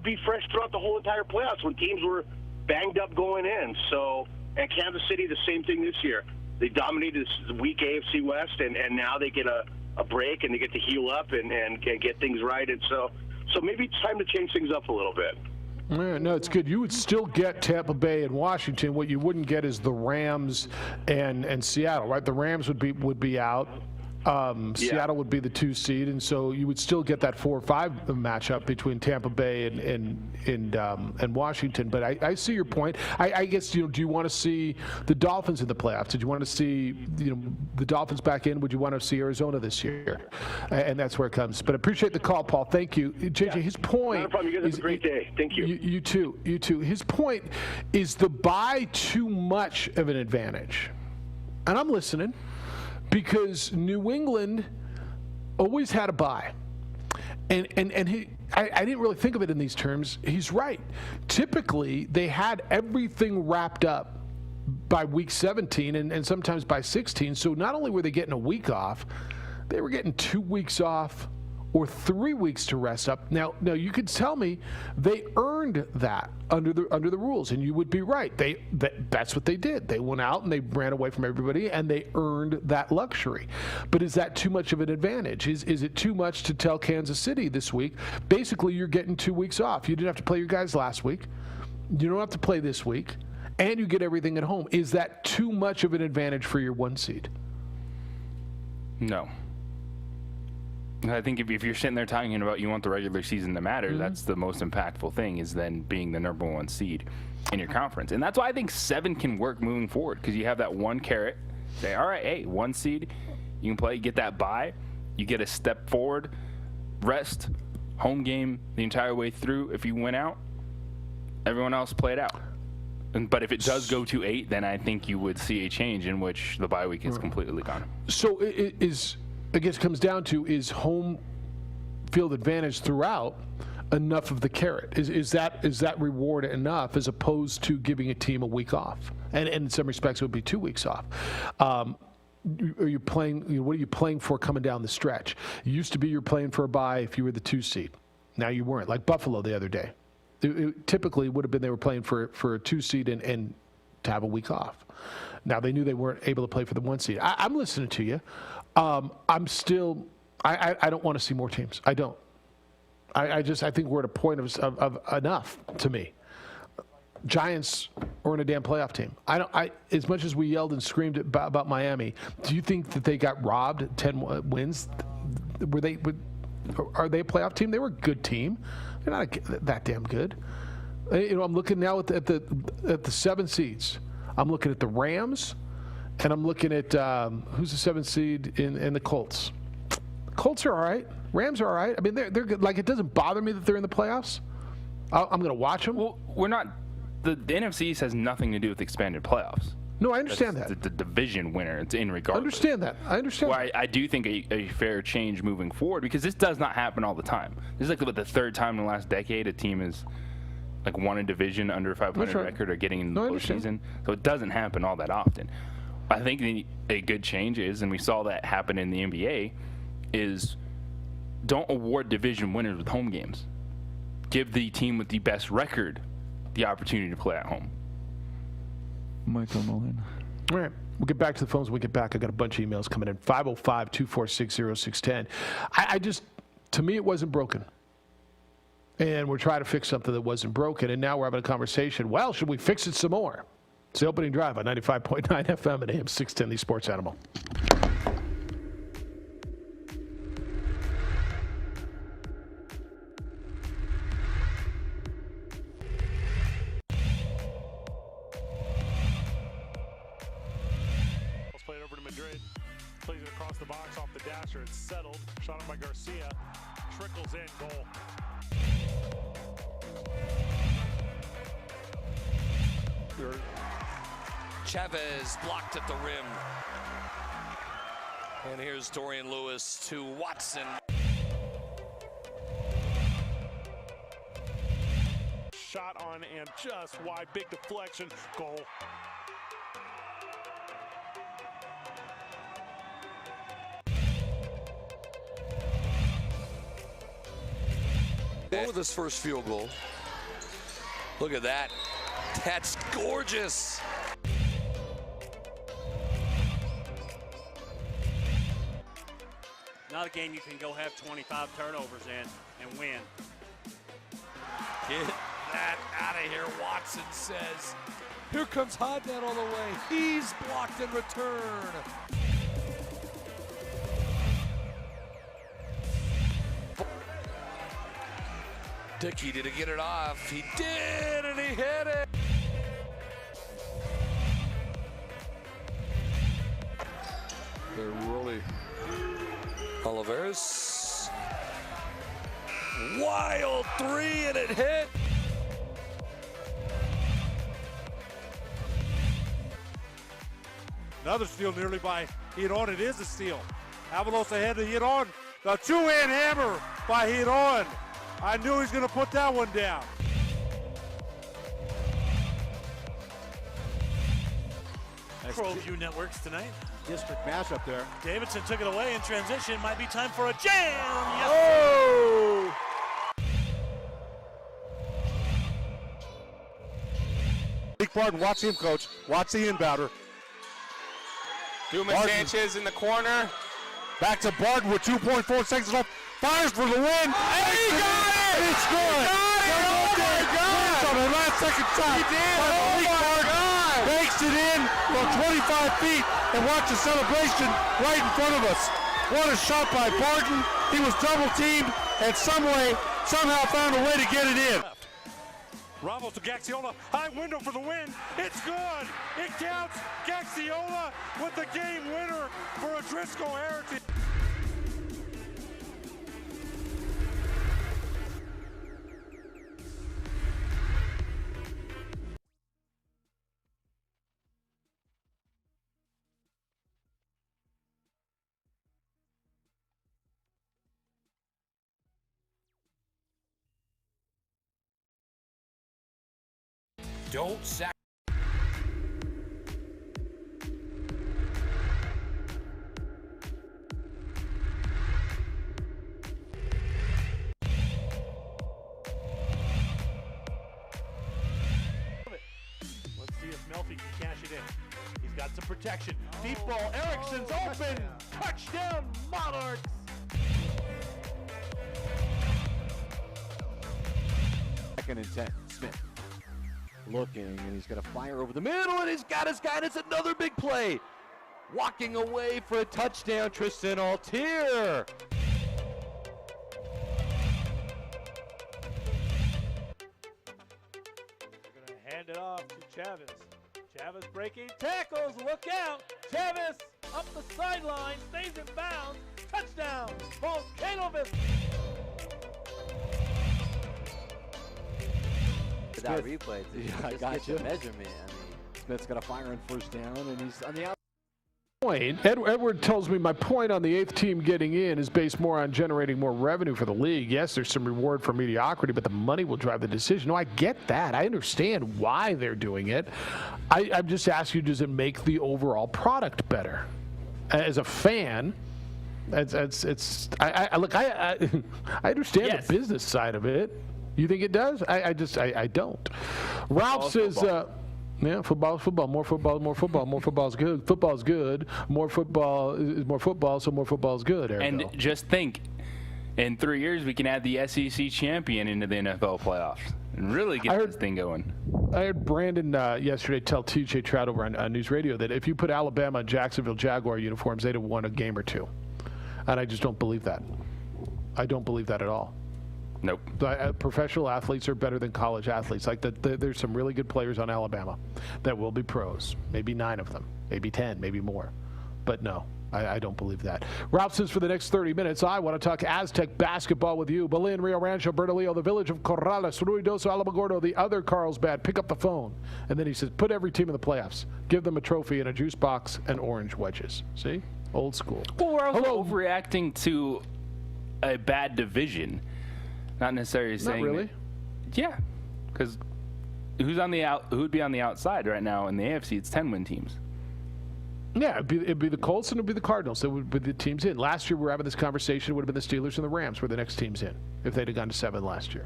S18: be fresh throughout the whole entire playoffs when teams were banged up going in. So, and Kansas City, the same thing this year. They dominated this weak AFC West, and now they get a break, and they get to heal up and get things right. And so maybe it's time to change things up a little bit.
S1: Yeah, no, it's good. You would still get Tampa Bay and Washington. What you wouldn't get is the Rams and Seattle, right? The Rams would be out. Seattle would be the 2 seed, and so you would still get that 4 or 5 matchup between Tampa Bay and Washington. But I see your point. I guess do you want to see the Dolphins in the playoffs? Did you want to see the Dolphins back in? Would you want to see Arizona this year? And that's where it comes. But I appreciate the call, Paul. Thank you, JJ. His point.
S18: Not a problem. You guys have a great day. Thank you.
S1: You too. You too. His point is the bye too much of an advantage, and I'm listening. Because New England always had a bye. And I didn't really think of it in these terms. He's right. Typically, they had everything wrapped up by week 17 and sometimes by 16. So not only were they getting a week off, they were getting 2 weeks off or 3 weeks to rest up. Now you could tell me they earned that under the rules, and you would be right. That's what they did. They went out and they ran away from everybody, and they earned that luxury. But is that too much of an advantage? Is it too much to tell Kansas City this week, basically you're getting 2 weeks off? You didn't have to play your guys last week. You don't have to play this week, and you get everything at home. Is that too much of an advantage for your 1 seed?
S2: No. I think if you're sitting there talking about you want the regular season to matter, that's the most impactful thing, is then being the number 1 seed in your conference. And that's why I think 7 can work moving forward, because you have that one carrot. Say, all right, hey, 1 seed, you can play, you get that bye, you get a step forward, rest, home game the entire way through. If you win out, everyone else play it out. But if it does go to 8, then I think you would see a change in which the bye week is completely gone.
S1: So it is, I guess it comes down to, is home field advantage throughout enough of the carrot? Is that reward enough, as opposed to giving a team a week off? And in some respects, it would be 2 weeks off. Are you playing? What are you playing for coming down the stretch? It used to be you're playing for a bye if you were the 2 seed. Now you weren't. Like Buffalo the other day. It typically would have been they were playing for a 2 seed and to have a week off. Now they knew they weren't able to play for the 1 seed. I'm listening to you. I'm still. I don't want to see more teams. I don't. I think we're at a point of enough to me. Giants aren't a damn playoff team. As much as we yelled and screamed about Miami, do you think that they got robbed 10 wins? Are they a playoff team? They were a good team. They're not that damn good. I'm looking now at the 7 seeds. I'm looking at the Rams, and I'm looking at who's the 7th seed in the Colts. Colts are all right. Rams are all right. I mean, they're good. Like, it doesn't bother me that they're in the playoffs. I'm going to watch them.
S2: Well, we're not. The NFC East has nothing to do with expanded playoffs.
S1: No, I understand that.
S2: The division winner, it's in regard.
S1: I understand that. I understand.
S2: Well, I do think a fair change moving forward, because this does not happen all the time. This is like about the 3rd time in the last decade a team is like won a division under a 500 record or getting in the postseason. So it doesn't happen all that often. I think a good change is, and we saw that happen in the NBA, is don't award division winners with home games. Give the team with the best record the opportunity to play at home.
S19: Michael Mullen.
S1: All right. We'll get back to the phones when we get back. I got a bunch of emails coming in. 505-246-0610. I just, to me, it wasn't broken. And we're trying to fix something that wasn't broken. And now we're having a conversation. Well, should we fix it some more? It's the opening drive on 95.9 FM and AM 610, the Sports Animal.
S13: Plays it across the box off the dasher. It's settled. Shot on by Garcia. Trickles in. Goal.
S10: Chavez blocked at the rim. And here's Dorian Lewis to Watson.
S13: Shot on and just wide. Big deflection. Goal.
S10: With his first field goal. Look at that. That's gorgeous.
S20: Not a game you can go have 25 turnovers in and win.
S10: Get that out of here, Watson says. Here comes Hodnett all the way. He's blocked in return. Dickey, did he get it off? He did, and he hit it. They're really... Oliveras. Wild 3, and it hit.
S11: Another steal nearly by Hiron. It is a steal. Avalos ahead to Hiron. The 2-hand hammer by Hiron. I knew he was going to put that one down.
S7: ProView networks tonight.
S14: District mashup there.
S7: Davidson took it away in transition. Might be time for a jam. Yes.
S14: Oh! Nick Barton, watch him, coach. Watch the inbounder.
S2: Dumas Sanchez in the corner.
S11: Back to Barton with 2.4 seconds left. Fires for the win.
S2: Hey, he got it!
S11: And it's good.
S2: Oh my God!
S11: On the last second shot.
S2: He did.
S11: Oh
S2: my God!
S11: Banks it in from 25 feet and watch the celebration right in front of us. What a shot by Barton. He was double teamed and somehow found a way to get it in.
S13: Ramos to Gaxiola, high window for the win. It's good. It counts. Gaxiola with the game winner for a Driscoll Heritage.
S5: Don't sack.
S7: Let's see if Melfi can cash it in. He's got some protection. Deep ball. Erickson's open. Touchdown, Monarchs.
S14: Second and 10. Smith looking, and he's going to fire over the middle, and he's got his guy, and it's another big play. Walking away for a touchdown, Tristan Altier.
S8: Going to hand it off to Chavez. Chavez breaking tackles. Look out. Chavez up the sideline. Stays in bounds. Touchdown. Volcanovic.
S15: That replay,
S14: I
S15: just
S14: got
S15: get
S14: you.
S15: the measurement. I mean,
S14: Smith's got a fire on first down, and he's on the outside.
S1: Point. Edward tells me my point on the 8th team getting in is based more on generating more revenue for the league. Yes, there's some reward for mediocrity, but the money will drive the decision. No, I get that. I understand why they're doing it. I'm just asking you, does it make the overall product better? As a fan, I understand
S2: Yes.
S1: the business side of it. You think it does? I don't. Ralph says, yeah, football, more football, more football. More football is good. Football is good. More football is more football, so more football is good. Ergo.
S2: And just think, in 3 years, we can add the SEC champion into the NFL playoffs and really get this thing going.
S1: I heard Brandon yesterday tell TJ Trout over on News Radio that if you put Alabama and Jacksonville Jaguar uniforms, they'd have won a game or two. And I just don't believe that. I don't believe that at all.
S2: Nope.
S1: Professional athletes are better than college athletes. Like there's some really good players on Alabama that will be pros. Maybe 9 of them, maybe 10, maybe more. But no, I don't believe that. Ralph says for the next 30 minutes, I want to talk Aztec basketball with you. Belen, Rio Rancho, Bernalillo, the village of Corrales, Ruidoso, Alamogordo, the other Carlsbad. Pick up the phone. And then he says, put every team in the playoffs. Give them a trophy and a juice box and orange wedges. See? Old school.
S2: Well, we're also overreacting to a bad division. Not necessarily saying.
S1: Not really.
S2: Yeah, because who's on the out? Who would be on the outside right now in the AFC? It's 10-win teams.
S1: Yeah, it'd be the Colts and it'd be the Cardinals. That would be the teams in. Last year we were having this conversation. It would have been the Steelers and the Rams were the next teams in if they'd have gone to 7 last year.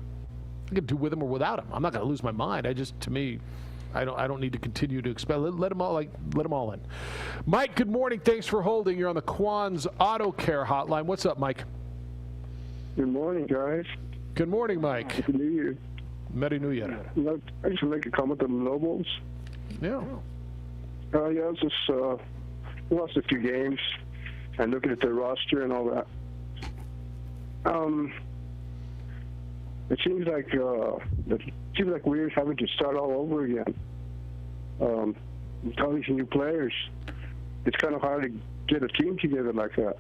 S1: I could do with them or without them. I'm not going to lose my mind. To me, I don't need to continue to expect. Let them all in. Mike, good morning. Thanks for holding. You're on the Quan's Auto Care Hotline. What's up, Mike?
S21: Good morning, guys.
S1: Good morning, Mike.
S21: Happy New Year.
S1: Merry New Year.
S21: I just want to make a comment on the Lobos.
S1: Yeah.
S21: I was just lost a few games and looking at their roster and all that. It seems like we're having to start all over again. With all these new players, it's kind of hard to get a team together like that.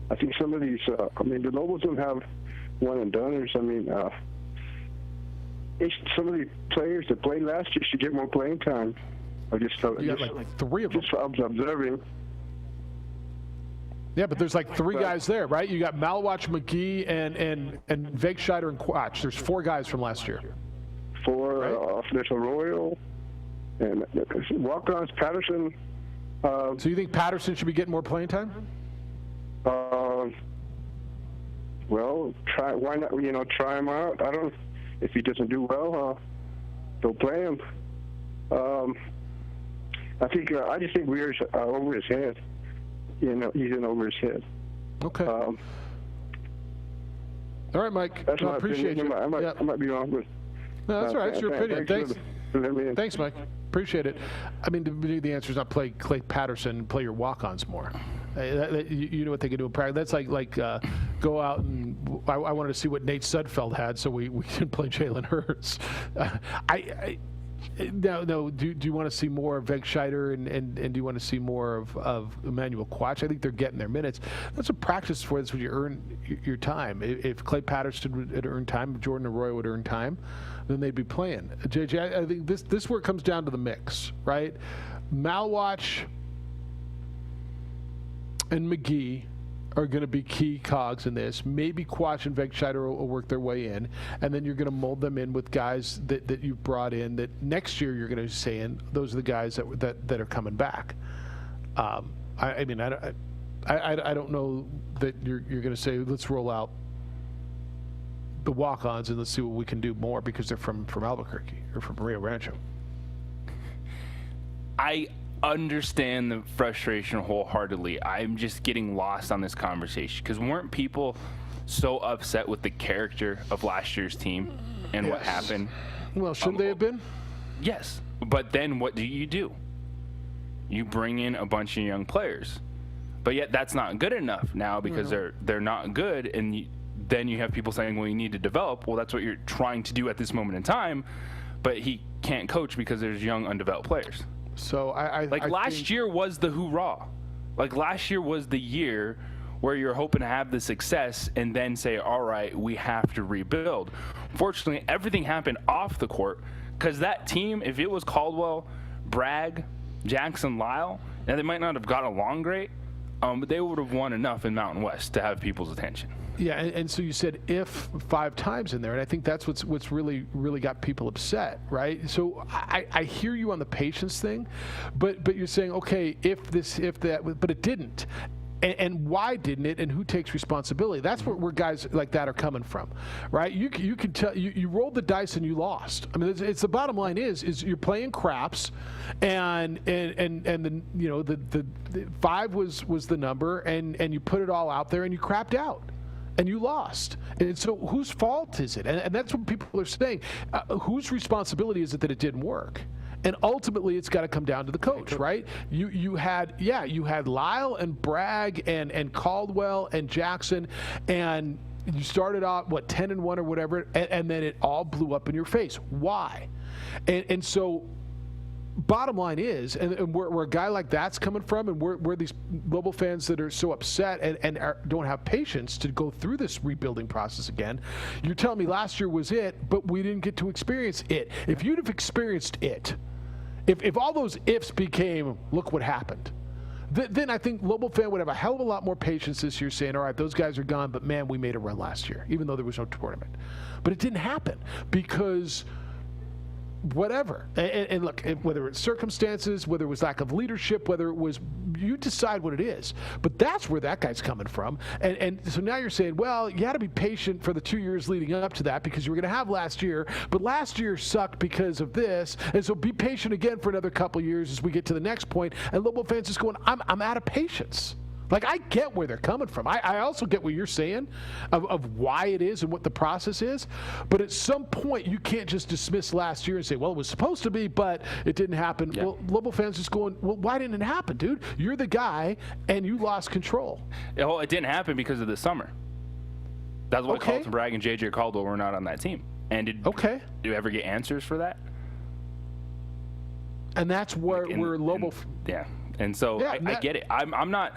S21: I think some of these, the Lobos don't have one-and-doners. Some of the players that played last year should get more playing time.
S1: You got like 3 of them.
S21: Just observing.
S1: Yeah, but there's like 3 guys there, right? You got Malwatch, McGee, and Vegscheider and Quatch. There's 4 guys from last year.
S21: 4, right? There's Arroyo. And walk-ons, Patterson.
S1: So you think Patterson should be getting more playing time?
S21: Well, why not? Try him out. I don't. If he doesn't do well, don't play him. I just think Weir's over his head. He's in over his head.
S1: Okay. All right, Mike.
S21: That's
S1: I
S21: my
S1: appreciate
S21: opinion.
S1: you.
S21: I might be wrong, but
S1: no, that's all right. It's your opinion. Thanks.
S21: For letting me in.
S1: Thanks, Mike. Appreciate it. I mean, the answer is not play Clay Patterson, play your walk-ons more. You know what they can do in practice. That's like go out and I wanted to see what Nate Sudfeld had, so we can play Jalen Hurts. No. Do you want to see more of Vegscheider and do you want to see more of Emmanuel Quach? I think they're getting their minutes. That's what practice is for. That's when you earn your time. If Clay Patterson would earn time, if Jordan Arroyo would earn time, then they'd be playing. JJ, I think this where it comes down to the mix, right? Malwatch and McGee are going to be key cogs in this. Maybe Quach and Vegscheider will work their way in, and then you're going to mold them in with guys that you've brought in that next year you're going to say in those are the guys that are coming back. I don't know that you're going to say let's roll out the walk-ons and let's see what we can do more because they're from Albuquerque or from Rio Rancho.
S2: I understand the frustration wholeheartedly. I'm just getting lost on this conversation because weren't people so upset with the character of last year's team and what happened?
S1: Well, shouldn't they have been?
S2: Yes, but then what do? You bring in a bunch of young players, but yet that's not good enough now because they're not good, and then you have people saying, well, you need to develop. Well, that's what you're trying to do at this moment in time, but he can't coach because there's young undeveloped players.
S1: So
S2: last year was the hoorah. Like last year was the year where you're hoping to have the success and then say, all right, we have to rebuild. Fortunately, everything happened off the court because that team, if it was Caldwell, Bragg, Jackson, Lyle, and they might not have got along great, but they would have won enough in Mountain West to have people's attention.
S1: Yeah, and so you said if 5 times in there, and I think that's what's really got people upset, right? So I hear you on the patience thing, but you're saying, okay, if that, but it didn't. And why didn't it, and who takes responsibility? That's where guys like that are coming from, right? You can tell you rolled the dice and you lost. I mean, it's the bottom line is you're playing craps, and the 5 was the number, and you put it all out there and you crapped out. And you lost. And so whose fault is it? And that's what people are saying. Whose responsibility is it that it didn't work? And ultimately, it's got to come down to the coach, right? You had Lyle and Bragg and Caldwell and Jackson, and you started off 10-1 or whatever, and then it all blew up in your face. Why? And so. Bottom line is, and where a guy like that's coming from, and where these Lobo fans that are so upset and don't have patience to go through this rebuilding process again, you're telling me last year was it, but we didn't get to experience it. If you'd have experienced it, if all those ifs became, look what happened, then I think Lobo fan would have a hell of a lot more patience this year saying, all right, those guys are gone, but man, we made a run last year, even though there was no tournament. But it didn't happen because whatever. And look, whether it's circumstances, whether it was lack of leadership, whether it was, you decide what it is. But that's where that guy's coming from. And so now you're saying, well, you had to be patient for the 2 years leading up to that because you were going to have last year, but last year sucked because of this. And so be patient again for another couple years as we get to the next point. And Lobo fans is going, I'm out of patience. Like, I get where they're coming from. I also get what you're saying of why it is and what the process is. But at some point, you can't just dismiss last year and say, well, it was supposed to be, but it didn't happen. Yeah. Well, Lobo fans just going, well, why didn't it happen, dude? You're the guy, and you lost control.
S2: Well, it didn't happen because of the summer. That's why Carlton Bragg and J.J. Caldwell were not on that team. And did you ever get answers for that?
S1: And that's where Lobo...
S2: Yeah. And so I get it. I'm not...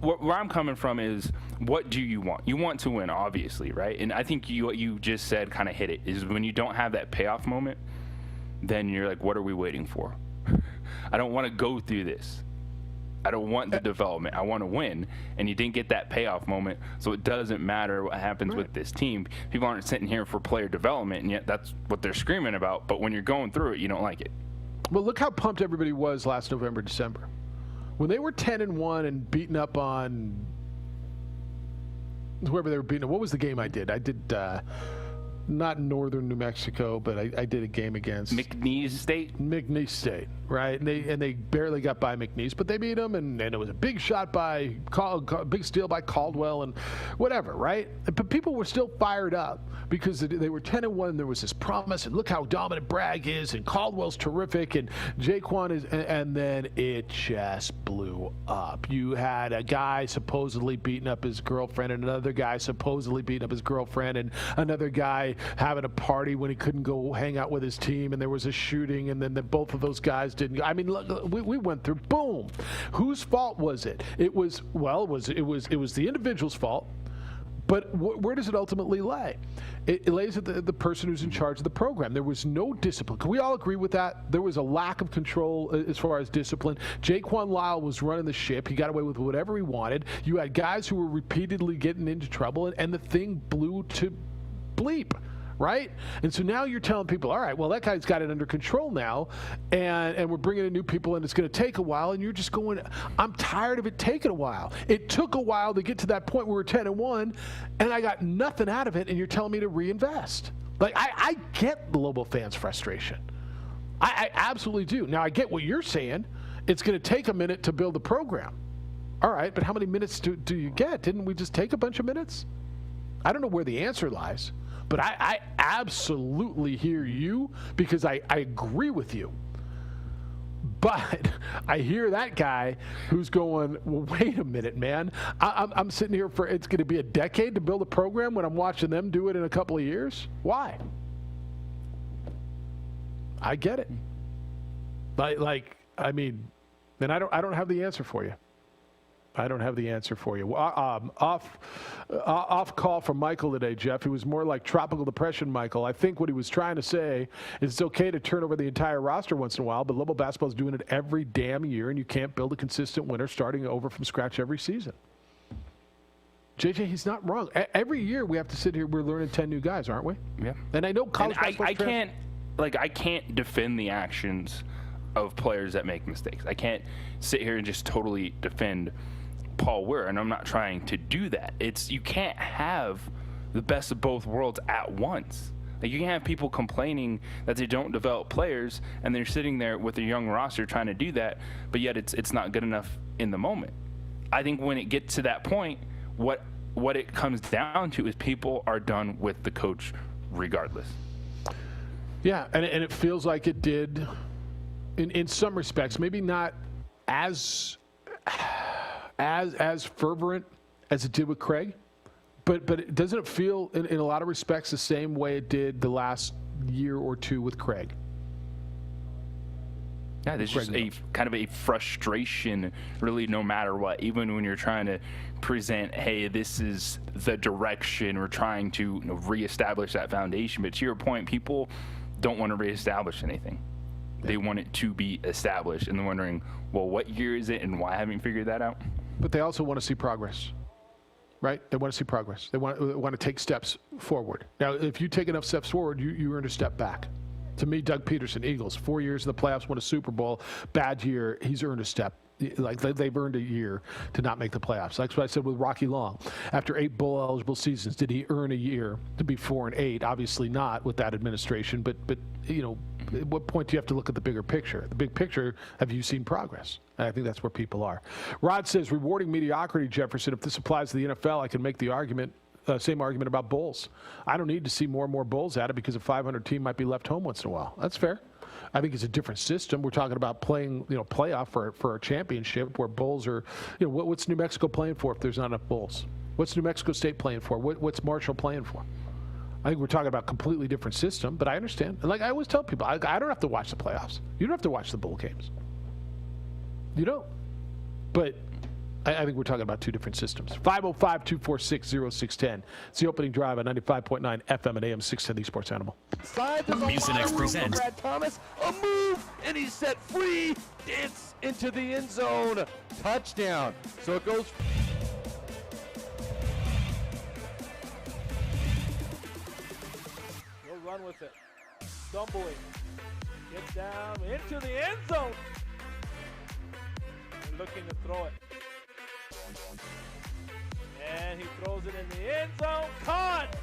S2: Where I'm coming from is, what do you want? You want to win, obviously, right? And I think what you just said kind of hit it, is when you don't have that payoff moment, then you're like, what are we waiting for? I don't want to go through this. I don't want the development. I want to win. And you didn't get that payoff moment, so it doesn't matter what happens with this team. People aren't sitting here for player development, and yet that's what they're screaming about. But when you're going through it, you don't like it.
S1: Well, look how pumped everybody was last November, December. When they were 10-1 and beating up on whoever they were beating. What was the game I did? I did not northern New Mexico, but I did a game against
S2: McNeese State.
S1: McNeese State, right? And they barely got by McNeese, but they beat them, and it was a big shot by big steal by Caldwell and whatever, right? But people were still fired up because they were 10-1. And there was this promise, and look how dominant Bragg is, and Caldwell's terrific, and Jaquan is, and then it just blew up. You had a guy supposedly beating up his girlfriend, and another guy supposedly beating up his girlfriend, and another guy having a party when he couldn't go hang out with his team, and there was a shooting, and then both of those guys didn't. I mean, look, we went through. Boom. Whose fault was it? It was the individual's fault. But where does it ultimately lay? It lays at the person who's in charge of the program. There was no discipline. Can we all agree with that? There was a lack of control as far as discipline. Jaquan Lyle was running the ship. He got away with whatever he wanted. You had guys who were repeatedly getting into trouble, and the thing blew to bleep, right? And so now you're telling people, all right, well, that guy's got it under control now, and we're bringing in new people, and it's going to take a while, and you're just going, I'm tired of it taking a while. It took a while to get to that point where we're 10-1, and I got nothing out of it, and you're telling me to reinvest. Like, I get the Lobo fans' frustration. I absolutely do. Now, I get what you're saying. It's going to take a minute to build a program. All right, but how many minutes do you get? Didn't we just take a bunch of minutes? I don't know where the answer lies. But I absolutely hear you because I agree with you. But I hear that guy who's going, well, wait a minute, man. I'm sitting here for it's going to be a decade to build a program when I'm watching them do it in a couple of years. Why? I get it. I mean, then I don't have the answer for you. I don't have the answer for you. Off call from Michael today, Jeff. He was more like tropical depression, Michael. I think what he was trying to say is it's okay to turn over the entire roster once in a while, but Lobo basketball is doing it every damn year, and you can't build a consistent winner starting over from scratch every season. JJ, he's not wrong. Every year we have to sit here, we're learning 10 new guys, aren't we?
S2: Yeah.
S1: And I know college basketball.
S2: I can't defend the actions of players that make mistakes. I can't sit here and just totally defend Paul Weir, and I'm not trying to do that. You can't have the best of both worlds at once. Like, you can have people complaining that they don't develop players, and they're sitting there with a young roster trying to do that, but yet it's not good enough in the moment. I think when it gets to that point, what it comes down to is people are done with the coach regardless.
S1: Yeah, and it feels like it did in some respects, maybe not as fervent as it did with Craig, but doesn't it feel in a lot of respects the same way it did the last year or two with Craig?
S2: Yeah, there's just a kind of a frustration, really, no matter what. Even when you're trying to present, hey, this is the direction, we're trying to reestablish that foundation. But to your point, people don't want to reestablish anything. They want it to be established, and they're wondering, well, what year is it, and why haven't you figured that out?
S1: But they also want to see progress, right? They want to see progress. They want to take steps forward. Now, if you take enough steps forward, you earn a step back. To me, Doug Peterson, Eagles, 4 years in the playoffs, won a Super Bowl. Bad year, he's earned a step. Like, they've earned a year to not make the playoffs. That's what I said with Rocky Long. After 8 bowl-eligible seasons, did he earn a year to be 4-8? Obviously not with that administration. But at what point do you have to look at the bigger picture? The big picture, have you seen progress? And I think that's where people are. Rod says, rewarding mediocrity, Jefferson. If this applies to the NFL, I can make the argument. Same argument about bowls. I don't need to see more and more bowls at it because a 500 team might be left home once in a while. That's fair. I think it's a different system. We're talking about playing, playoff for a championship where bowls are, what's New Mexico playing for if there's not enough bowls? What's New Mexico State playing for? What's Marshall playing for? I think we're talking about a completely different system, but I understand. And like I always tell people, I don't have to watch the playoffs. You don't have to watch the bowl games. You don't. But I think we're talking about two different systems. 505-246-0610. It's the opening drive on 95.9 FM and AM 610, the Sports Animal.
S14: Side, there's a lot of room for Brad Thomas. A move, and he's set free. Dance into the end zone. Touchdown. So it goes.
S8: He'll run with it. Stumbling. Gets down into the end zone. And looking to throw it. And he throws it in the end zone. Caught!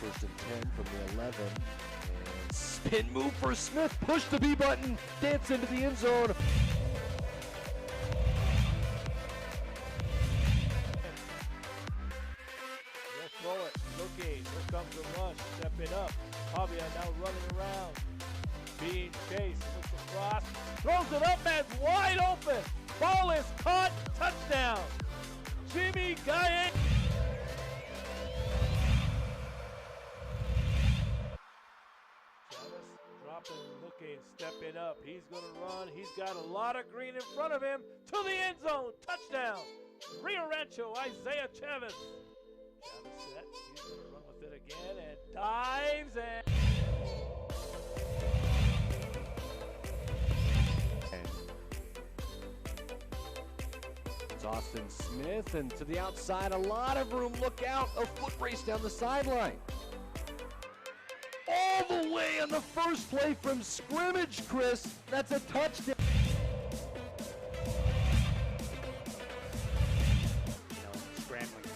S14: First and 10 from the 11. And spin move for Smith. Push the B button. Dance into the end zone.
S8: He'll throw it. Looking. Here comes the rush. Stepping up. Javier now running around. Being chased. Looks across. Throws it up. Man's wide open. Ball is caught. Touchdown. Siembieda. Dropping, looking, stepping up. He's going to run. He's got a lot of green in front of him. To the end zone. Touchdown. Rio Rancho, Isaiah Chavez. Chavez set. He's going to run with it again and dives and...
S14: It's Austin Smith, and to the outside, a lot of room. Look out. A foot race down the sideline. All the way on the first play from scrimmage, Chris. That's a touchdown.
S8: Scrambling.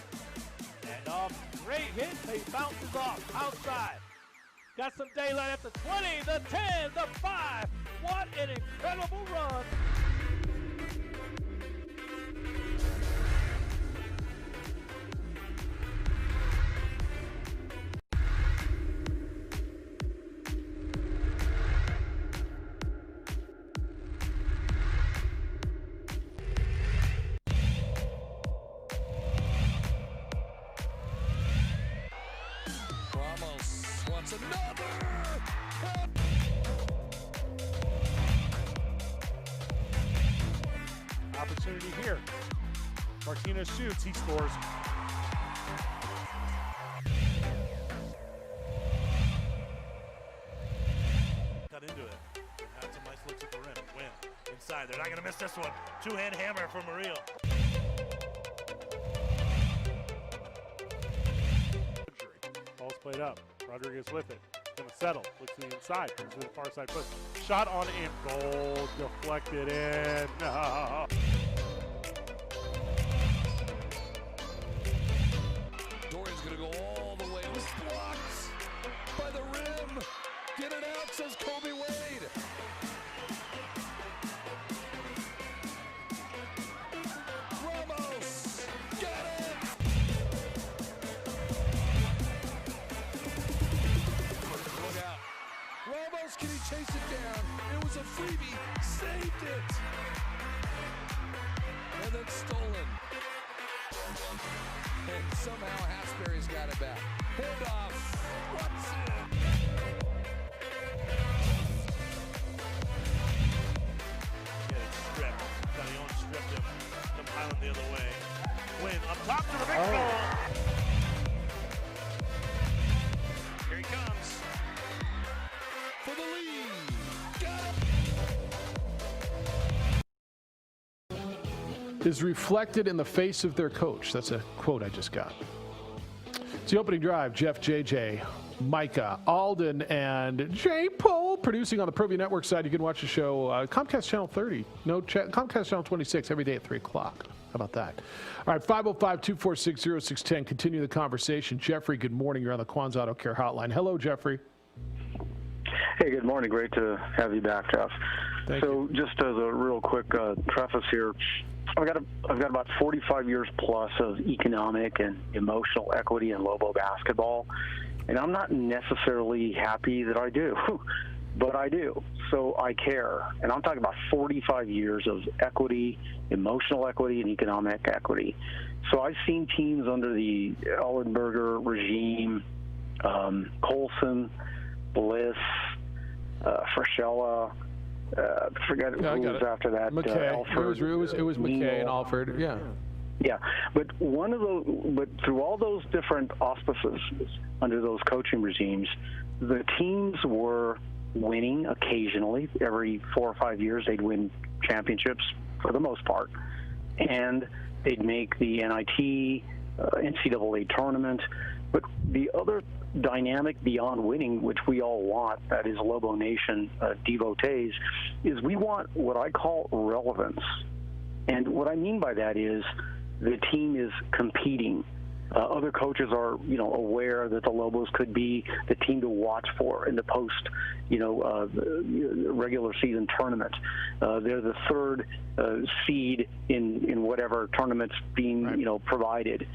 S8: And off. Great hit. He bounces off. Outside. Got some daylight at the 20, the 10, the 5. What an incredible run.
S13: Opportunity here. Martinez shoots, he scores.
S7: Cut into it. Had some nice looks at the rim. Win. Inside. They're not going to miss this one. Two-hand hammer from Murillo.
S13: Ball's played up. Rodriguez with it. Gonna settle. Looks to the inside. Comes to the far side push. Shot on in. Goal. Deflected in. No.
S10: Dorian's gonna go all the way. It was blocked by the rim. Get it out, says Kobe Wade. Ramos. Got it. Look out. Ramos, can he chase it down? It was a freebie. Saved it. And then stolen. And somehow Hasbury's got it back. Handoff. Watson.
S7: Getting stripped. Danion stripped him. Compiling the other way. Win up top to the big ball. Here he comes.
S10: For the lead. Got it.
S1: Is reflected in the face of their coach. That's a quote I just got. It's the opening drive. Jeff, JJ, Micah, Alden, and J. Paul producing on the ProView Network side. You can watch the show Comcast Channel 30. No, Comcast Channel 26 every day at 3 o'clock. How about that? All right, 505-246-0610. Continue the conversation. Jeffrey, good morning. You're on the Quan's Auto Care Hotline. Hello, Jeffrey.
S21: Hey, good morning. Great to have you back, Jeff. So just as a real quick preface here, I've got about 45 years plus of economic and emotional equity in Lobo basketball, and I'm not necessarily happy that I do, but I do. So I care, and I'm talking about 45 years of equity, emotional equity, and economic equity. So I've seen teams under the Ellenberger regime, Colson, Bliss, Frischella, forget who was after that.
S1: McKay.
S21: Alford,
S1: it was McKay
S21: Neal.
S1: and Alford. Yeah.
S21: Yeah, but through all those different auspices under those coaching regimes, the teams were winning occasionally. Every 4 or 5 years, they'd win championships for the most part, and they'd make the NIT, NCAA tournament. But the other dynamic beyond winning, which we all want, that is Lobo Nation devotees, is we want what I call relevance. And what I mean by that is the team is competing. Other coaches are, aware that the Lobos could be the team to watch for in the post, regular season tournament. They're the third seed in whatever tournament's being, provided.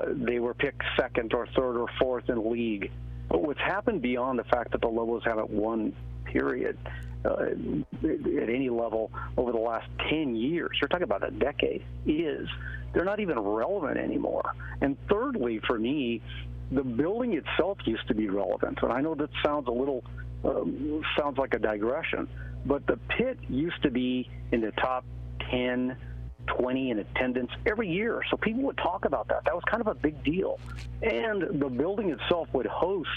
S21: They were picked second or third or fourth in league. But what's happened beyond the fact that the Lobos haven't won, period, at any level over the last 10 years, you're talking about a decade, is they're not even relevant anymore. And thirdly, for me, the building itself used to be relevant. And I know that sounds a little, sounds like a digression, but the pit used to be in the top 10, 20 in attendance every year. So people would talk about that. That was kind of a big deal. And the building itself would host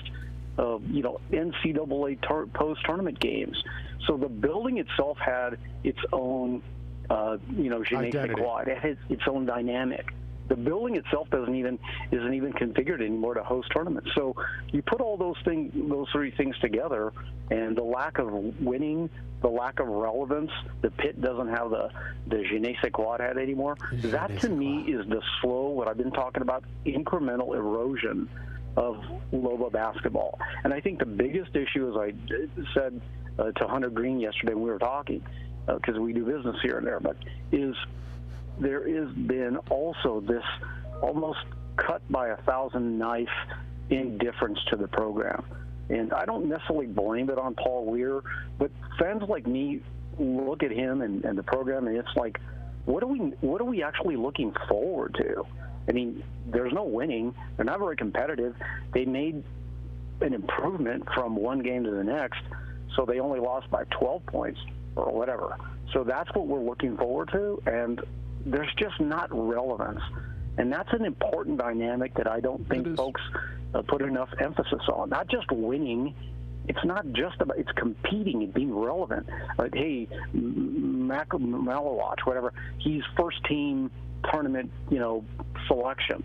S21: NCAA post-tournament games. So the building itself had its own, je ne sais quoi. It has its own dynamic. The building itself isn't even configured anymore to host tournaments. So you put all those three things together, and the lack of winning, the lack of relevance, the pit doesn't have the je ne sais quoi it had anymore. That to me is the slow, what I've been talking about, incremental erosion of Lobo basketball. And I think the biggest issue, as I said to Hunter Green yesterday when we were talking, because we do business here and there, but there has been also this almost cut by 1,000 knife indifference to the program. And I don't necessarily blame it on Paul Weir, but fans like me look at him and the program, and it's like, what are we actually looking forward to? I mean, there's no winning. They're not very competitive. They made an improvement from one game to the next, so they only lost by 12 points or whatever. So that's what we're looking forward to, and there's just not relevance. And that's an important dynamic that I don't think folks put enough emphasis on. Not just winning. It's not just about, it's competing and being relevant. Like, hey, Malawach, whatever, he's first team tournament, selection.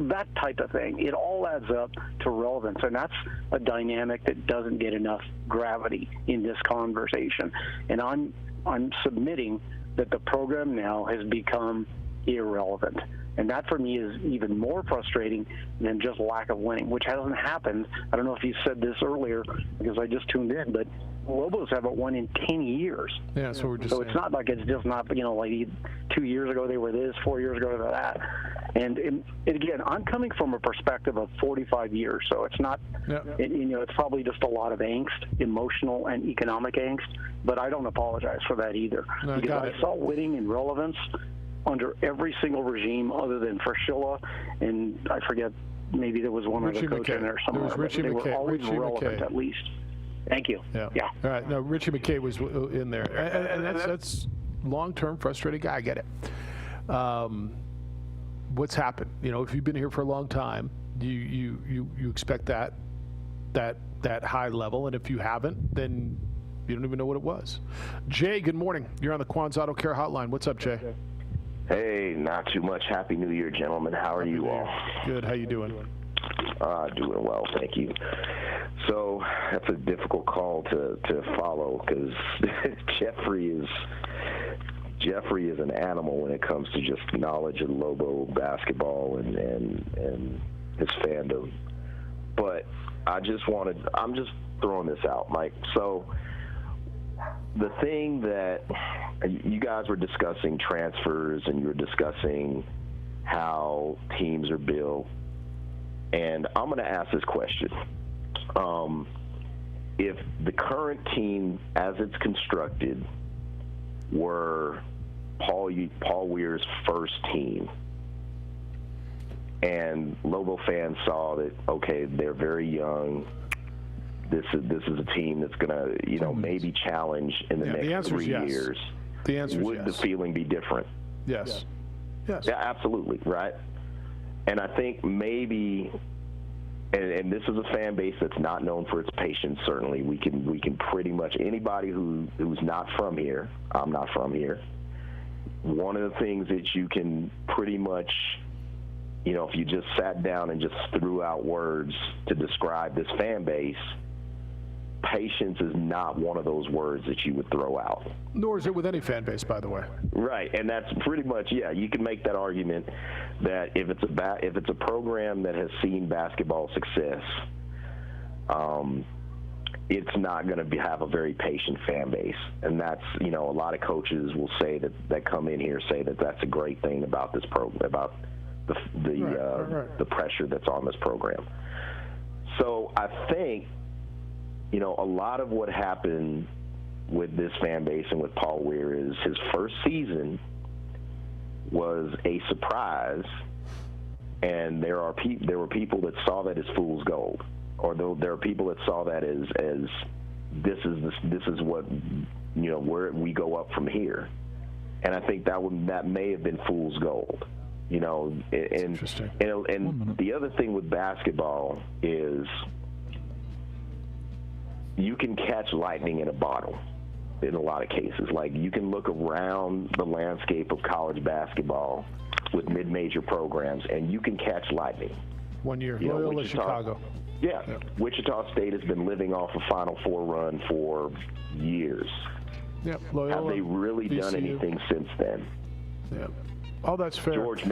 S21: That type of thing. It all adds up to relevance, and that's a dynamic that doesn't get enough gravity in this conversation. And I'm submitting that the program now has become irrelevant. And that for me is even more frustrating than just lack of winning, which hasn't happened. I don't know if you said this earlier because I just tuned in, but Lobos haven't won in 10 years.
S1: Yeah, so we're just
S21: So it's not like it's just not, like 2 years ago they were this, 4 years ago they were that. And again, I'm coming from a perspective of 45 years, so it's not, it's probably just a lot of angst, emotional and economic angst, but I don't apologize for that either.
S1: No,
S21: because I saw winning and relevance under every single regime other than Fraschilla, and I forget, maybe there was one other coach in there somewhere.
S1: There was Richie
S21: they
S1: McKay.
S21: were always
S1: Richie
S21: relevant
S1: McKay.
S21: at least. Thank you.
S1: Yeah. All right. No, Richie McKay was in there, and that's long-term frustrated guy. I get it. What's happened? If you've been here for a long time, you expect that high level, and if you haven't, then you don't even know what it was. Jay, good morning. You're on the Quan's Auto Care Hotline. What's up, Jay?
S3: Hey, not too much. Happy New Year, gentlemen. How are you all?
S1: Good. How you doing?
S3: Doing well, thank you. So that's a difficult call to follow because Jeffrey is an animal when it comes to just knowledge of Lobo basketball and his fandom. But I'm just throwing this out, Mike. So the thing that you guys were discussing transfers and you were discussing how teams are built, and I'm going to ask this question. If the current team as it's constructed were Paul Weir's first team, and Lobo fans saw that, okay, they're very young, this is a team that's going to, maybe challenge in the next 3 years.
S1: The answer is
S3: Would
S1: yes.
S3: the feeling be different?
S1: Yes. Yes.
S3: Yeah, absolutely, right? And I think maybe, and this is a fan base that's not known for its patience, certainly. We can pretty much, anybody who's not from here, I'm not from here, one of the things that you can pretty much, if you just sat down and just threw out words to describe this fan base, patience is not one of those words that you would throw out.
S1: Nor is it with any fan base, by the way.
S3: Right, and that's pretty much, you can make that argument that if it's a program that has seen basketball success, it's not going to have a very patient fan base. And that's, a lot of coaches will say that come in here say that that's a great thing about this program, about the pressure that's on this program. So I think, a lot of what happened with this fan base and with Paul Weir is his first season was a surprise, and there were people that saw that as fool's gold, or there are people that saw that as this is what where we go up from here, and I think that may have been fool's gold, and the other thing with basketball is you can catch lightning in a bottle in a lot of cases. Like, you can look around the landscape of college basketball with mid-major programs, and you can catch lightning.
S1: 1 year, Loyola Chicago.
S3: Yeah. Wichita State has been living off a Final Four run for years.
S1: Yeah, Loyola,
S3: have they really done anything since then?
S1: Yeah. Oh, that's fair.
S3: George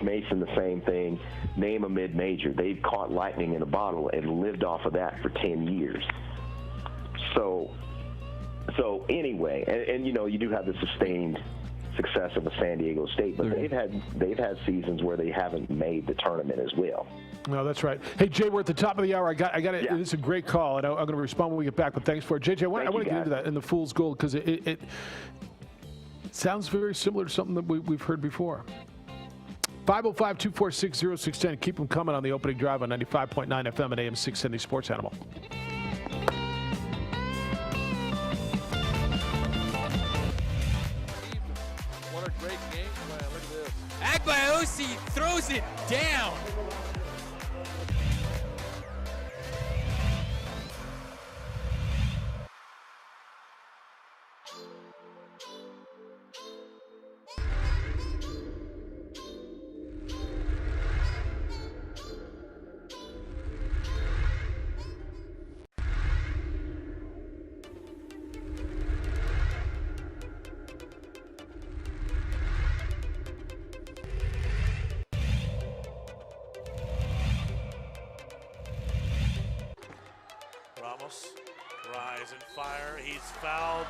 S3: Mason, the same thing. Name a mid-major. They've caught lightning in a bottle and lived off of that for 10 years. So anyway, and you do have the sustained success of a San Diego State, but they've had seasons where they haven't made the tournament as well.
S1: No, that's right. Hey, Jay, we're at the top of the hour. I got it. Yeah. This is a great call, and I'm going to respond when we get back. But thanks for it, JJ. I want to get into that in the fool's gold, because it sounds very similar to something that we've heard before. 505-246-0610. Keep them coming on the opening drive on 95.9 FM and AM 670 Sports Animal.
S10: What a great game plan. Look at this.
S9: Agbayosi throws it down.
S7: Ramos, rise and fire. He's fouled.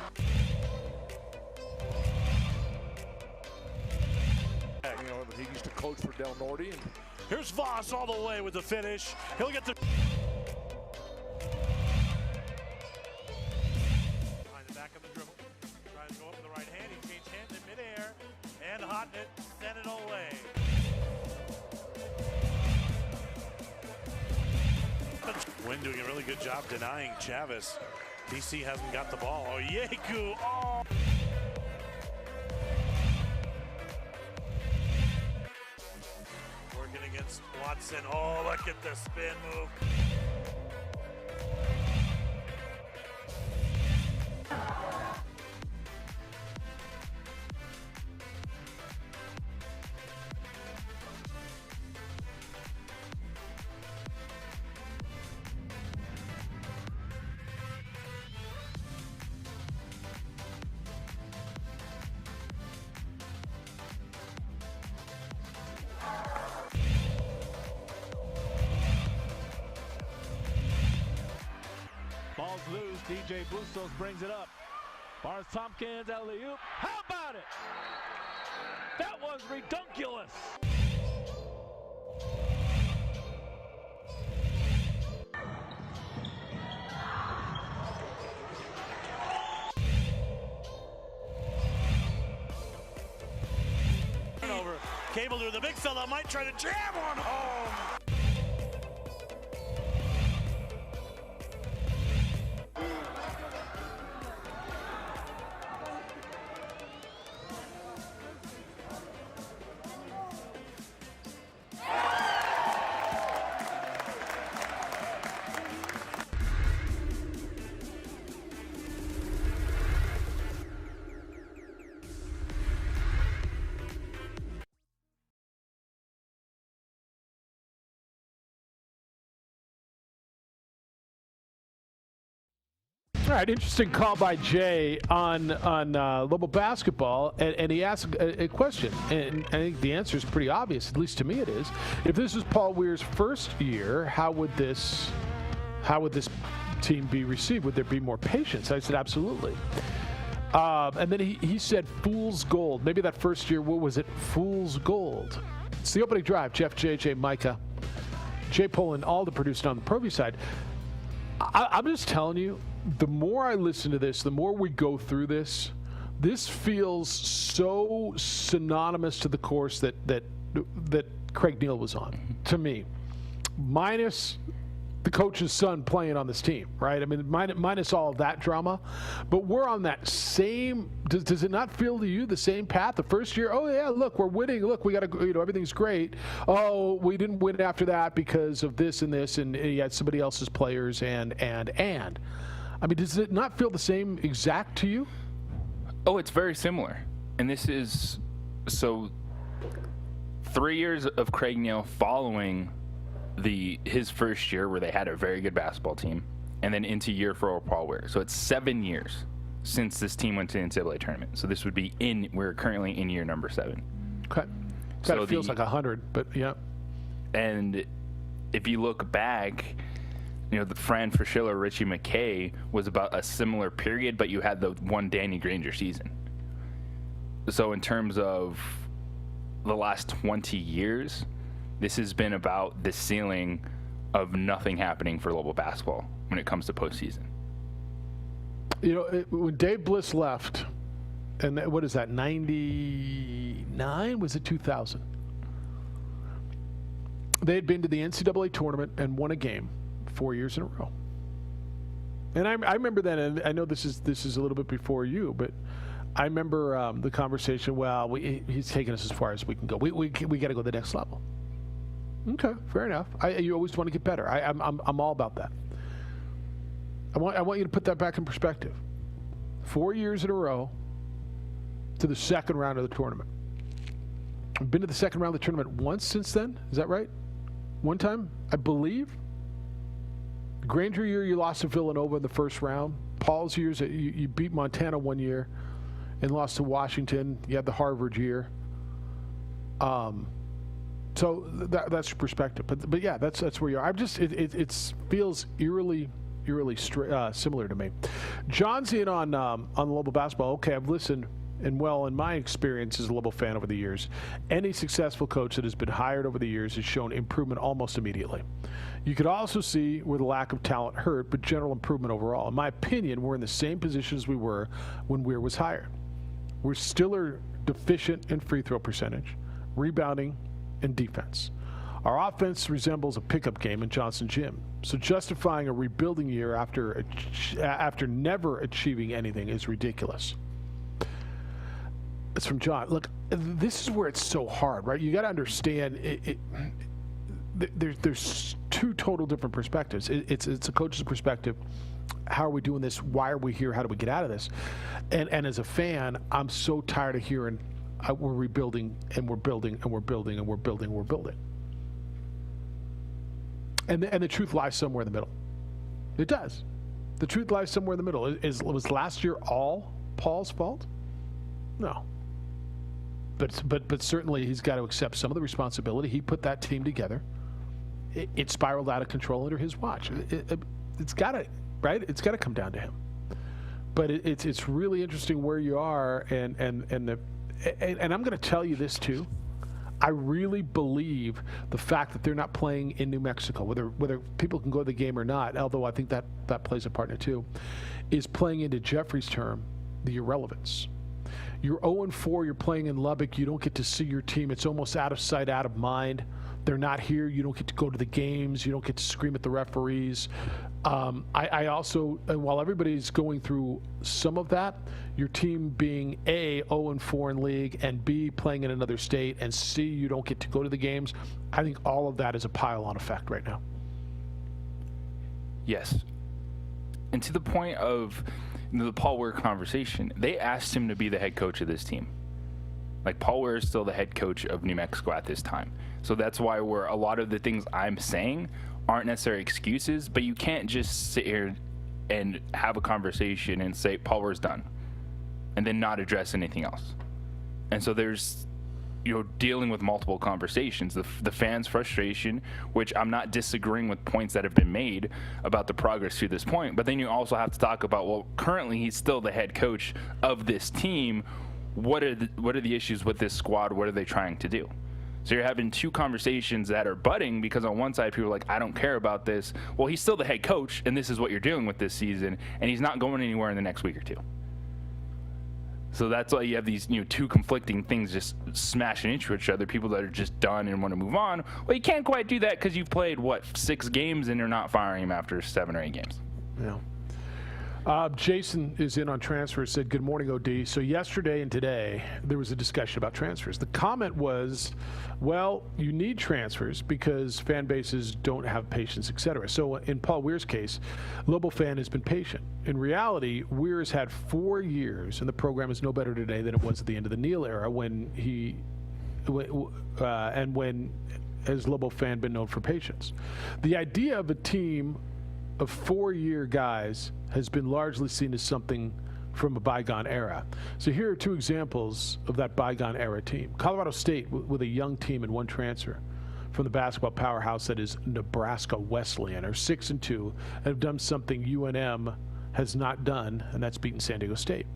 S10: He used to coach for Del Norte. And
S7: here's Voss all the way with the finish. He'll get the behind the back of the dribble. Tries to go up with the right hand. He changed hands in midair and hotting it, sent it away. Wynn doing a really good job denying Chavez. DC hasn't got the ball. Oh, Yeku! Oh! Working against Watson. Oh, look at the spin move.
S8: Ball's loose. DJ Bustos brings it up. Barnes Tompkins, alley-oop. How about it? That was redunculous.
S7: Turnover. Cable to the big fella might try to jam one home.
S1: All right, interesting call by Jay on Lobo basketball, and he asked a question, and I think the answer is pretty obvious. At least to me, it is. If this was Paul Weir's first year, how would this team be received? Would there be more patience? I said absolutely. And then he said fool's gold. Maybe that first year, what was it? Fool's gold. It's the opening drive. Jeff, JJ, Micah, Jay Poland, all the produced on the ProView side. I'm just telling you, the more I listen to this, the more we go through this, this feels so synonymous to the course that Craig Neal was on, to me. Minus the coach's son playing on this team, right? I mean, minus all of that drama. But we're on that same, does it not feel to you the same path? The first year, oh yeah, look, we're winning. Look, we got to, everything's great. Oh, we didn't win after that because of this and this, and you had somebody else's players and. I mean, does it not feel the same exact to you?
S2: Oh, it's very similar. And this is, so 3 years of Craig Neal following his first year where they had a very good basketball team, and then into year 4 of Paul Weir. So it's 7 years since this team went to the NCAA tournament. So this would be we're currently in year number 7.
S1: Okay. So it feels like 100, but yeah.
S2: And if you look back, the Fran Fraschilla, Richie McKay was about a similar period, but you had the one Danny Granger season. So in terms of the last 20 years, this has been about the ceiling of nothing happening for Lobo basketball when it comes to postseason.
S1: When Dave Bliss left, and what is that, 99? Was it 2000? They had been to the NCAA tournament and won a game 4 years in a row. And I remember that, and I know this is a little bit before you, but I remember the conversation, well, he's taking us as far as we can go. We got to go to the next level. Okay, fair enough. You always want to get better. I'm all about that. I want you to put that back in perspective. 4 years in a row to the second round of the tournament. I've been to the second round of the tournament once since then. Is that right? One time, I believe. Granger year, you lost to Villanova in the first round. Paul's years, you beat Montana 1 year and lost to Washington. You had the Harvard year. So that's your perspective, but yeah, that's where you are. It feels eerily similar to me. John's in on Lobo basketball. Okay, I've listened, and in my experience as a Lobo fan over the years, any successful coach that has been hired over the years has shown improvement almost immediately. You could also see where the lack of talent hurt, but general improvement overall. In my opinion, we're in the same position as we were when Weir was hired. We're still deficient in free throw percentage, rebounding, and defense. Our offense resembles a pickup game in Johnson Gym. So justifying a rebuilding year after never achieving anything is ridiculous. It's from John. Look, this is where it's so hard, right? You got to understand there's two total different perspectives. It's a coach's perspective. How are we doing this? Why are we here? How do we get out of this? And as a fan, I'm so tired of hearing we're rebuilding and we're building and we're building and we're building and we're building. And the truth lies somewhere in the middle. It does. The truth lies somewhere in the middle. Was last year all Paul's fault? No. But certainly he's got to accept some of the responsibility. He put that team together. It spiraled out of control under his watch. It's got to, right? It's got to come down to him. But it's really interesting where you are, and I'm going to tell you this too. I really believe the fact that they're not playing in New Mexico, whether people can go to the game or not, although I think that plays a part in it too, is playing into Jeffrey's term, the irrelevance. You're 0-4, you're playing in Lubbock, you don't get to see your team. It's almost out of sight, out of mind. They're not here. You don't get to go to the games. You don't get to scream at the referees. I also, and while everybody's going through some of that, your team being A, 0-4 in league, and B, playing in another state, and C, you don't get to go to the games, I think all of that is a pile-on effect right now.
S2: Yes. And to the point of the Paul Weir conversation, they asked him to be the head coach of this team. Like, Paul Weir is still the head coach of New Mexico at this time. So that's why a lot of the things I'm saying aren't necessarily excuses, but you can't just sit here and have a conversation and say, Pulver's done, and then not address anything else. And so there's, dealing with multiple conversations, the fans' frustration, which I'm not disagreeing with points that have been made about the progress to this point, but then you also have to talk about, well, currently he's still the head coach of this team. What are the issues with this squad? What are they trying to do? So you're having two conversations that are budding, because on one side people are like, I don't care about this. Well, he's still the head coach, and this is what you're doing with this season, and he's not going anywhere in the next week or two. So that's why you have these two conflicting things just smashing into each other. People that are just done and want to move on. Well, you can't quite do that because you've played 6 games and you're not firing him after 7 or 8 games.
S1: Yeah. Jason is in on transfers, said, good morning, OD. So yesterday and today, there was a discussion about transfers. The comment was, well, you need transfers because fan bases don't have patience, etc. So in Paul Weir's case, Lobo fan has been patient. In reality, Weir's had 4 years, and the program is no better today than it was at the end of the Neal era when has Lobo fan been known for patience. The idea of a team of 4-year guys has been largely seen as something from a bygone era. So here are 2 examples of that bygone era team. Colorado State with a young team and 1 transfer from the basketball powerhouse that is Nebraska Wesleyan, are 6-2 and have done something UNM has not done, and that's beaten San Diego State.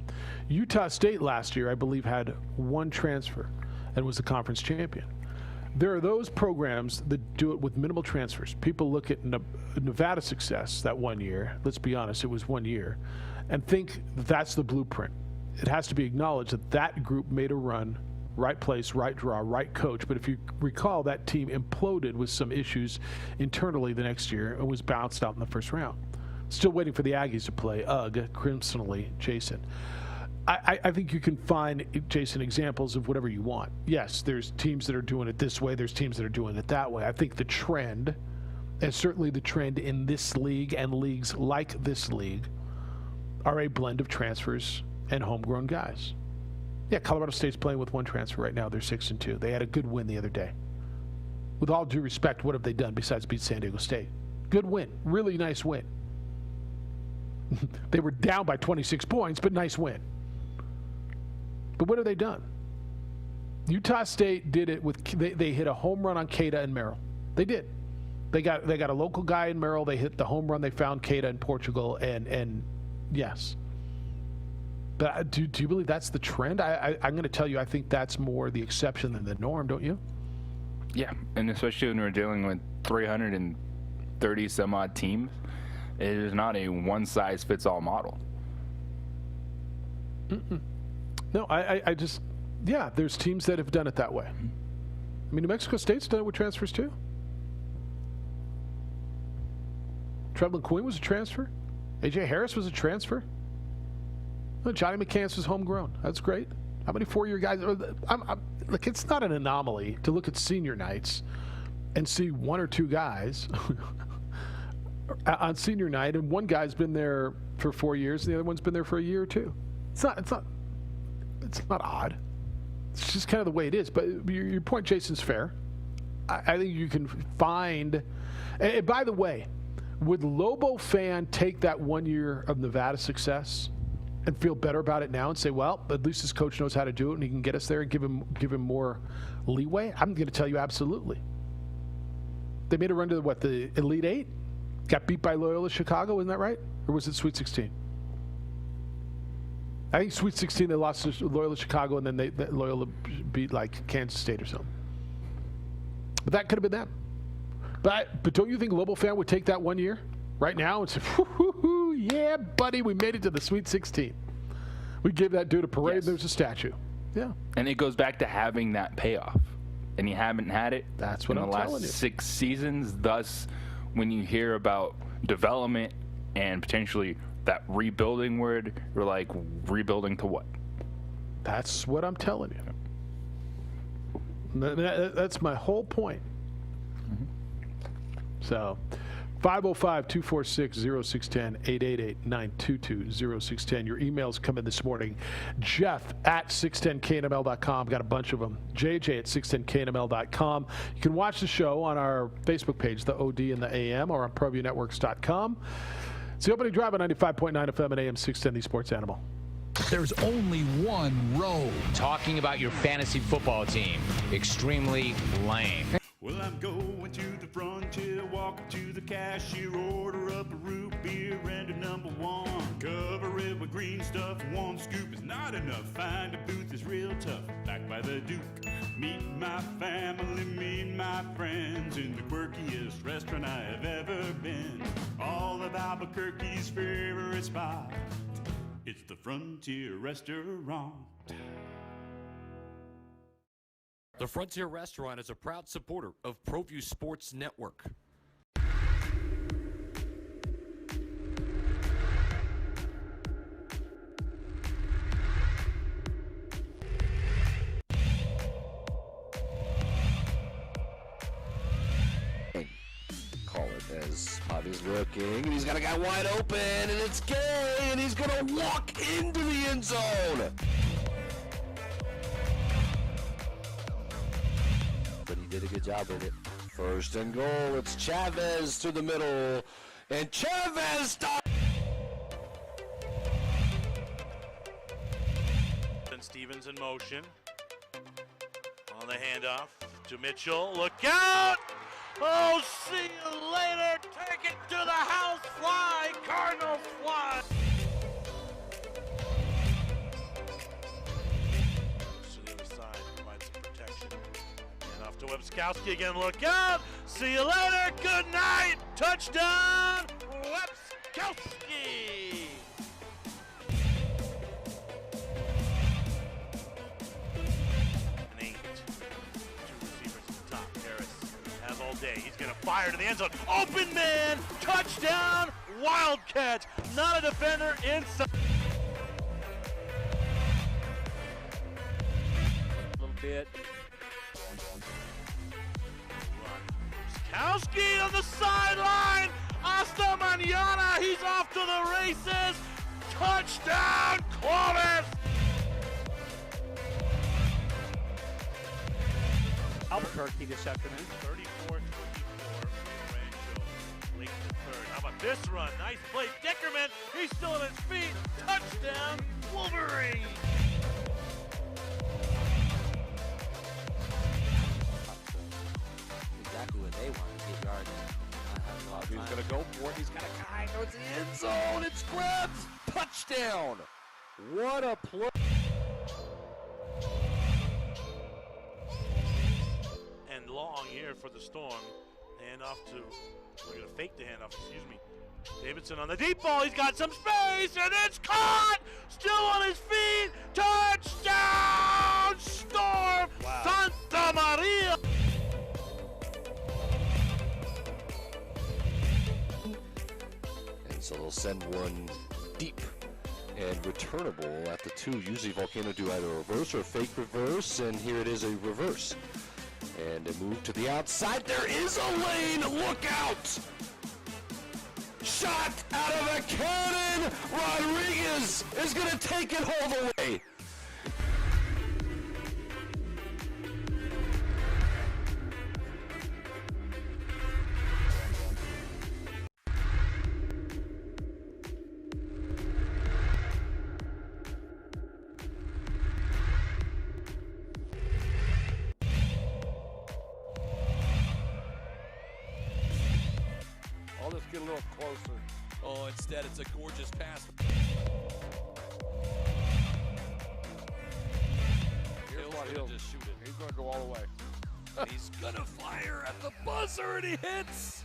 S1: Utah State last year, I believe, had 1 transfer and was the conference champion. There are those programs that do it with minimal transfers. People look at Nevada success that 1 year, let's be honest, it was 1 year, and think that's the blueprint. It has to be acknowledged that that group made a run, right place, right draw, right coach. But if you recall, that team imploded with some issues internally the next year and was bounced out in the first round. Still waiting for the Aggies to play. Crimsonally, Jason. I think you can find, Jason, examples of whatever you want. Yes, there's teams that are doing it this way. There's teams that are doing it that way. I think the trend, and certainly the trend in this league and leagues like this league, are a blend of transfers and homegrown guys. Yeah, Colorado State's playing with 1 transfer right now. They're 6-2. They had a good win the other day. With all due respect, what have they done besides beat San Diego State? Good win. Really nice win. They were down by 26 points, but nice win. But what have they done? Utah State did it with they hit a home run on Keita and Merrill. They did. They got a local guy in Merrill. They hit the home run. They found Keita in Portugal, and yes. But do you believe that's the trend? I'm going to tell you, I think that's more the exception than the norm, don't you?
S2: Yeah, and especially when we're dealing with 330 some odd teams, it is not a one-size-fits-all model.
S1: No, I just, yeah, there's teams that have done it that way. I mean, New Mexico State's done it with transfers too. Trevelyan Quinn was a transfer. A.J. Harris was a transfer. Well, Johnny McCants was homegrown. That's great. How many 4-year guys? Look, it's not an anomaly to look at senior nights and see 1 or 2 guys on senior night, and one guy's been there for 4 years, and the other one's been there for a year or 2. It's not odd. It's just kind of the way it is. But your point, Jason's fair. I think you can find. And by the way, would Lobo fan take that 1 year of Nevada success and feel better about it now and say, well, at least his coach knows how to do it and he can get us there and give him more leeway? I'm going to tell you absolutely. They made a run to the Elite 8? Got beat by Loyola Chicago, isn't that right? Or was it Sweet 16? I think Sweet 16 they lost to Loyola Chicago, and then Loyola beat like Kansas State or something. But that could have been them. But don't you think Lobo fan would take that 1 year right now and say, yeah, buddy, we made it to the Sweet 16. We gave that dude a parade. Yes. There's a statue. Yeah.
S2: And it goes back to having that payoff. And you haven't had it.
S1: That's what
S2: in
S1: I'm
S2: the
S1: telling
S2: last
S1: you.
S2: 6 seasons. Thus, when you hear about development and potentially that rebuilding word, you're like, rebuilding to what?
S1: That's what I'm telling you. That's my whole point. Mm-hmm. So, 505-246-0610, 888-922-0610. Your emails come in this morning. Jeff at 610knml.com. Got a bunch of them. JJ at 610knml.com. You can watch the show on our Facebook page, the OD and the AM, or on ProViewNetworks.com. It's the opening drive on 95.9 FM and AM 610, the Sports Animal.
S4: There's only one road.
S22: Talking about your fantasy football team. Extremely lame.
S23: Well, I'm going to the frontier, walking to the cashier, order up a root beer and a number one. Cover it with green stuff, one scoop is not enough. Find a booth is real tough, back by the Duke. Meet my family, meet my friends in the quirkiest restaurant I have ever been. All of Albuquerque's favorite spot. It's the Frontier Restaurant.
S5: The Frontier Restaurant is a proud supporter of ProView Sports Network.
S14: Call it as Bobby's looking, and he's got a guy wide open, and it's Gay, and he's gonna walk into the end zone. But he did a good job with it. First and goal, it's Chavez to the middle, and Chavez stops.
S7: Stevens in motion. On the handoff to Mitchell. Look out! Oh, see you later. Take it to the house. Fly. Cardinals fly. To the other side. Provide some protection. And off to Webskowski again. Look out. See you later. Good night. Touchdown. Webskowski. Day. He's going to fire to the end zone. Open man! Touchdown! Wildcat! Not a defender inside.
S8: A little bit.
S7: Webskowski on the sideline! Hasta mañana! He's off to the races! Touchdown! Clovis!
S8: Albuquerque this afternoon.
S7: 34-24, Rancho, late in the third. How about this run? Nice play. Dickerman, he's still on his feet. Touchdown, Wolverine.
S15: Exactly what they want to get yards.
S14: He's going to go for it. He's got a guy towards the end zone. It's grabbed. Touchdown. What a play.
S7: And long here for the Storm. Handoff to, we're going to fake the handoff, excuse me. Davidson on the deep ball. He's got some space, and it's caught. Still on his feet. Touchdown, Storm. Wow. Santa Maria.
S6: And so they'll send one deep and returnable at the 2. Usually Volcano do either a reverse or a fake reverse, and here it is, a reverse. And a move to the outside. There is a lane. Look out! Shot out of a cannon. Rodriguez is going to take it all the way.
S10: I'll just get a little closer. Oh, instead it's a gorgeous pass.
S8: Here's what he'll
S10: just shoot it.
S8: He's going to go all the way.
S10: He's gonna fire at the buzzer and he hits.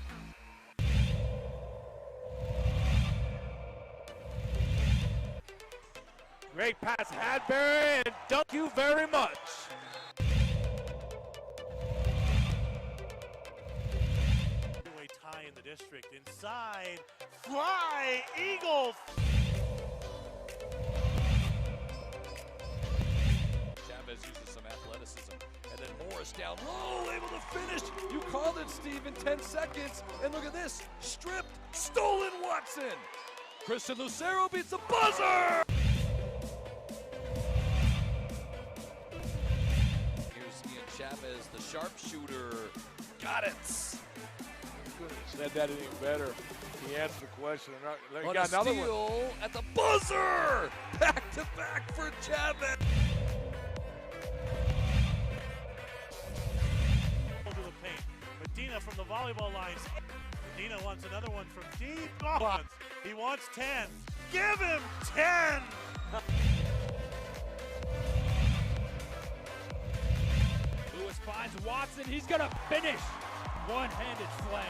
S8: Great pass, Hadbury, and thank you very much.
S7: Tie in the district. Inside. Fly. Eagles.
S10: Chavez uses some athleticism. And then Morris down low, able to finish. You called it, Steve, in 10 seconds. And look at this. Stripped. Stolen Watson. Christian Lucero beats the buzzer. Here's Ian Chavez, the sharpshooter. Got it.
S8: couldn't have said that any better. He answered the question. He
S10: On
S8: got
S10: a
S8: another
S10: steal
S8: one.
S10: at the buzzer. Back to back for Chavez.
S7: To the paint. Medina from the volleyball lines. Medina wants another one from deep. Oh, he wants 10. Give him 10.
S9: Lewis finds Watson. He's going to finish. One-handed slam.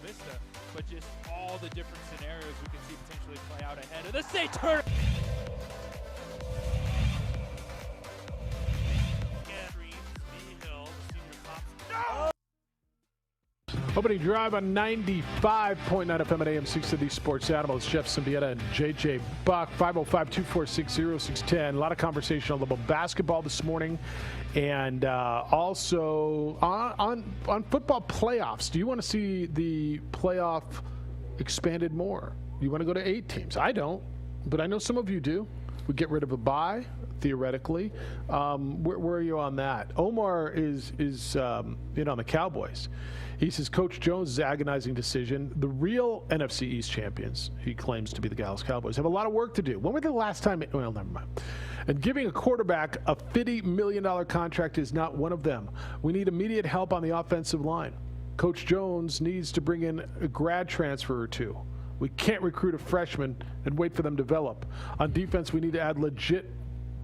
S9: Vista, but just all the different scenarios we can see potentially play out ahead of the state tournament.
S1: Opening drive on 95.9 FM and AM 680 Sports Animals. Jeff Siembieda and JJ Buck. 505-246-0610. A lot of conversation on basketball this morning, and also on football playoffs. Do you want to see the playoff expanded more? You want to go to 8 teams? I don't, but I know some of you do. We get rid of a bye, theoretically. Where are you on that? Omar is on the Cowboys. He says Coach Jones' agonizing decision. The real NFC East champions, he claims to be the Dallas Cowboys, have a lot of work to do. When was the last time? Well, never mind. And giving a quarterback a $50 million contract is not one of them. We need immediate help on the offensive line. Coach Jones needs to bring in a grad transfer or two. We can't recruit a freshman and wait for them to develop. On defense, we need to add legit,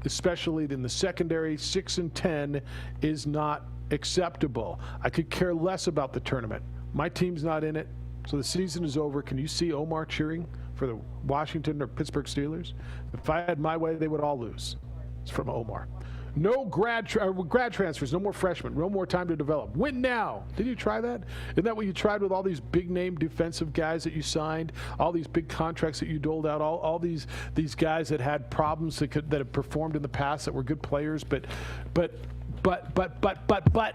S1: especially in the secondary. 6-10 is not acceptable. I could care less about the tournament. My team's not in it, so the season is over. Can you see Omar cheering for the Washington or Pittsburgh Steelers? If I had my way, they would all lose. It's from Omar. No grad transfers, no more freshmen, no more time to develop. Win now. Did you try that? Isn't that what you tried with all these big-name defensive guys that you signed, all these big contracts that you doled out, all these guys that had problems that have performed in the past that were good players, but,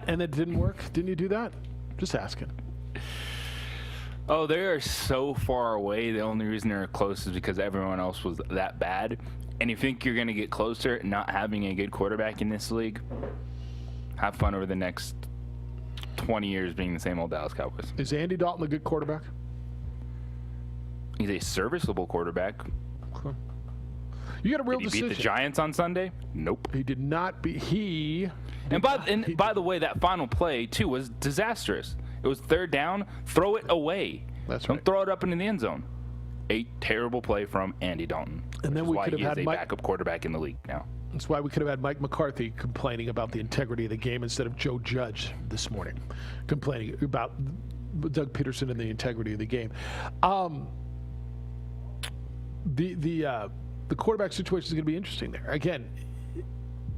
S1: and it didn't work? Didn't you do that? Just asking.
S2: Oh, they are so far away. The only reason they're close is because everyone else was that bad. And you think you're going to get closer not having a good quarterback in this league? Have fun over the next 20 years being the same old Dallas Cowboys.
S1: Is Andy Dalton a good quarterback?
S2: He's a serviceable quarterback.
S1: Okay. You got a real decision.
S2: Did he beat the Giants on Sunday? Nope.
S1: He did not beat.
S2: By the way, that final play, too, was disastrous. It was third down. Throw it away.
S1: That's right.
S2: Don't throw it up into the end zone. A terrible play from Andy Dalton.
S1: And then we could have had
S2: a backup quarterback in the league now.
S1: That's why we could have had Mike McCarthy complaining about the integrity of the game instead of Joe Judge this morning complaining about Doug Peterson and the integrity of the game. The quarterback situation is going to be interesting there. Again,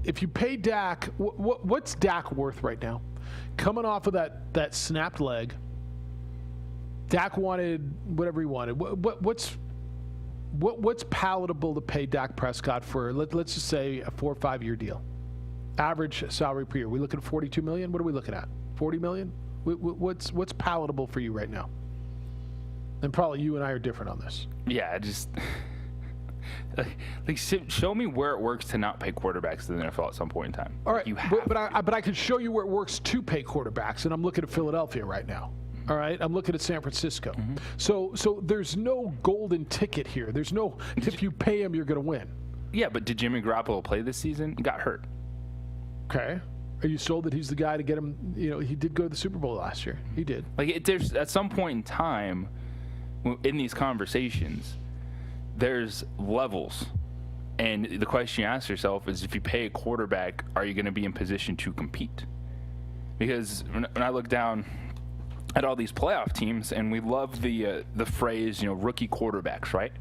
S1: if you pay Dak, what's Dak worth right now? Coming off of that snapped leg, Dak wanted whatever he wanted. What's palatable to pay Dak Prescott for? Let's just say a 4 or 5 year deal. Average salary per year. We looking at $42 million? What are we looking at? $40 million? What's palatable for you right now? And probably you and I are different on this.
S2: Yeah, just show me where it works to not pay quarterbacks in the NFL at some point in time.
S1: All right, but I can show you where it works to pay quarterbacks, and I'm looking at Philadelphia right now. All right, I'm looking at San Francisco. Mm-hmm. So there's no golden ticket here. There's no if you pay him, you're going to win.
S2: Yeah, but did Jimmy Garoppolo play this season? He got hurt.
S1: Okay. Are you sold that he's the guy to get him? He did go to the Super Bowl last year. He did.
S2: There's at some point in time in these conversations, there's levels. And the question you ask yourself is, if you pay a quarterback, are you going to be in position to compete? Because when I look down at all these playoff teams, and we love the phrase, rookie quarterbacks, right?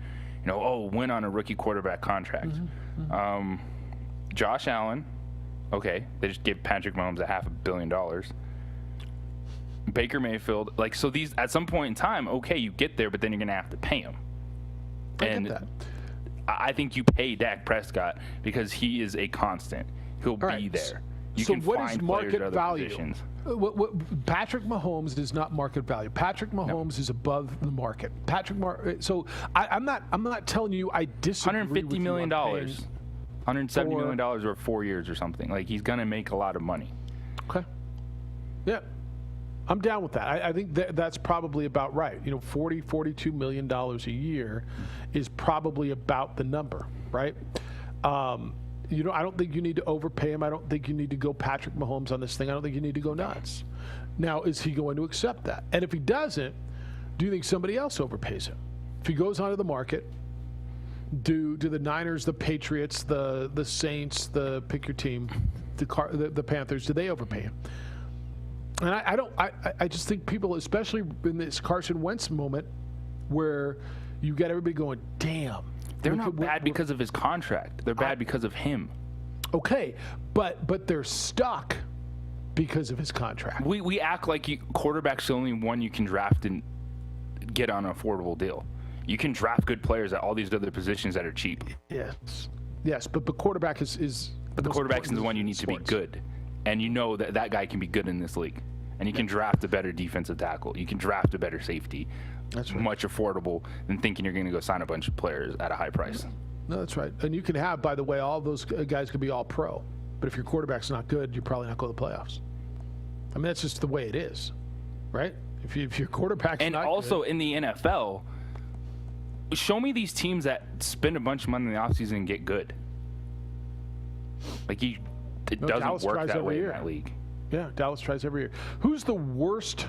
S2: Win on a rookie quarterback contract. Mm-hmm. Josh Allen, okay, they just gave Patrick Mahomes $500 million. Baker Mayfield, so these at some point in time, okay, you get there, but then you're going to have to pay him. I think you pay Dak Prescott because he is a constant. He'll be there. You can
S1: what
S2: find
S1: is market
S2: players at
S1: value?
S2: other positions.
S1: Patrick Mahomes is not market value. Patrick Mahomes is above the market. I'm not telling you I disagree with
S2: $150 million. $170 million over 4 years or something. Like, he's going to make a lot of money.
S1: Okay. Yeah. I'm down with that. I think that's probably about right. You know, $42 million a year is probably about the number, right? You know, I don't think you need to overpay him. I don't think you need to go Patrick Mahomes on this thing. I don't think you need to go nuts. Now, is he going to accept that? And if he doesn't, do you think somebody else overpays him? If he goes onto the market, do the Niners, the Patriots, the Saints, pick your team, the Panthers, do they overpay him? And I just think people, especially in this Carson Wentz moment, where you got everybody going, damn.
S2: They're not bad because of his contract. They're bad because of him.
S1: Okay, but they're stuck because of his contract.
S2: We act like quarterback's the only one you can draft and get on an affordable deal. You can draft good players at all these other positions that are cheap.
S1: Yes, but the quarterback is.
S2: But the quarterback is the one you need to be good. And you know that guy can be good in this league. And you can draft a better defensive tackle. You can draft a better safety.
S1: That's right.
S2: Much affordable than thinking you're going to go sign a bunch of players at a high price.
S1: No, that's right. And you can have, by the way, all those guys could be all pro. But if your quarterback's not good, you're probably not going to the playoffs. I mean, that's just the way it is, right? If your quarterback's not good.
S2: And also in the NFL, show me these teams that spend a bunch of money in the offseason and get good. Like, it doesn't
S1: Dallas
S2: work
S1: tries
S2: that
S1: every
S2: way
S1: year.
S2: in that league.
S1: Yeah, Dallas tries every year. Who's the worst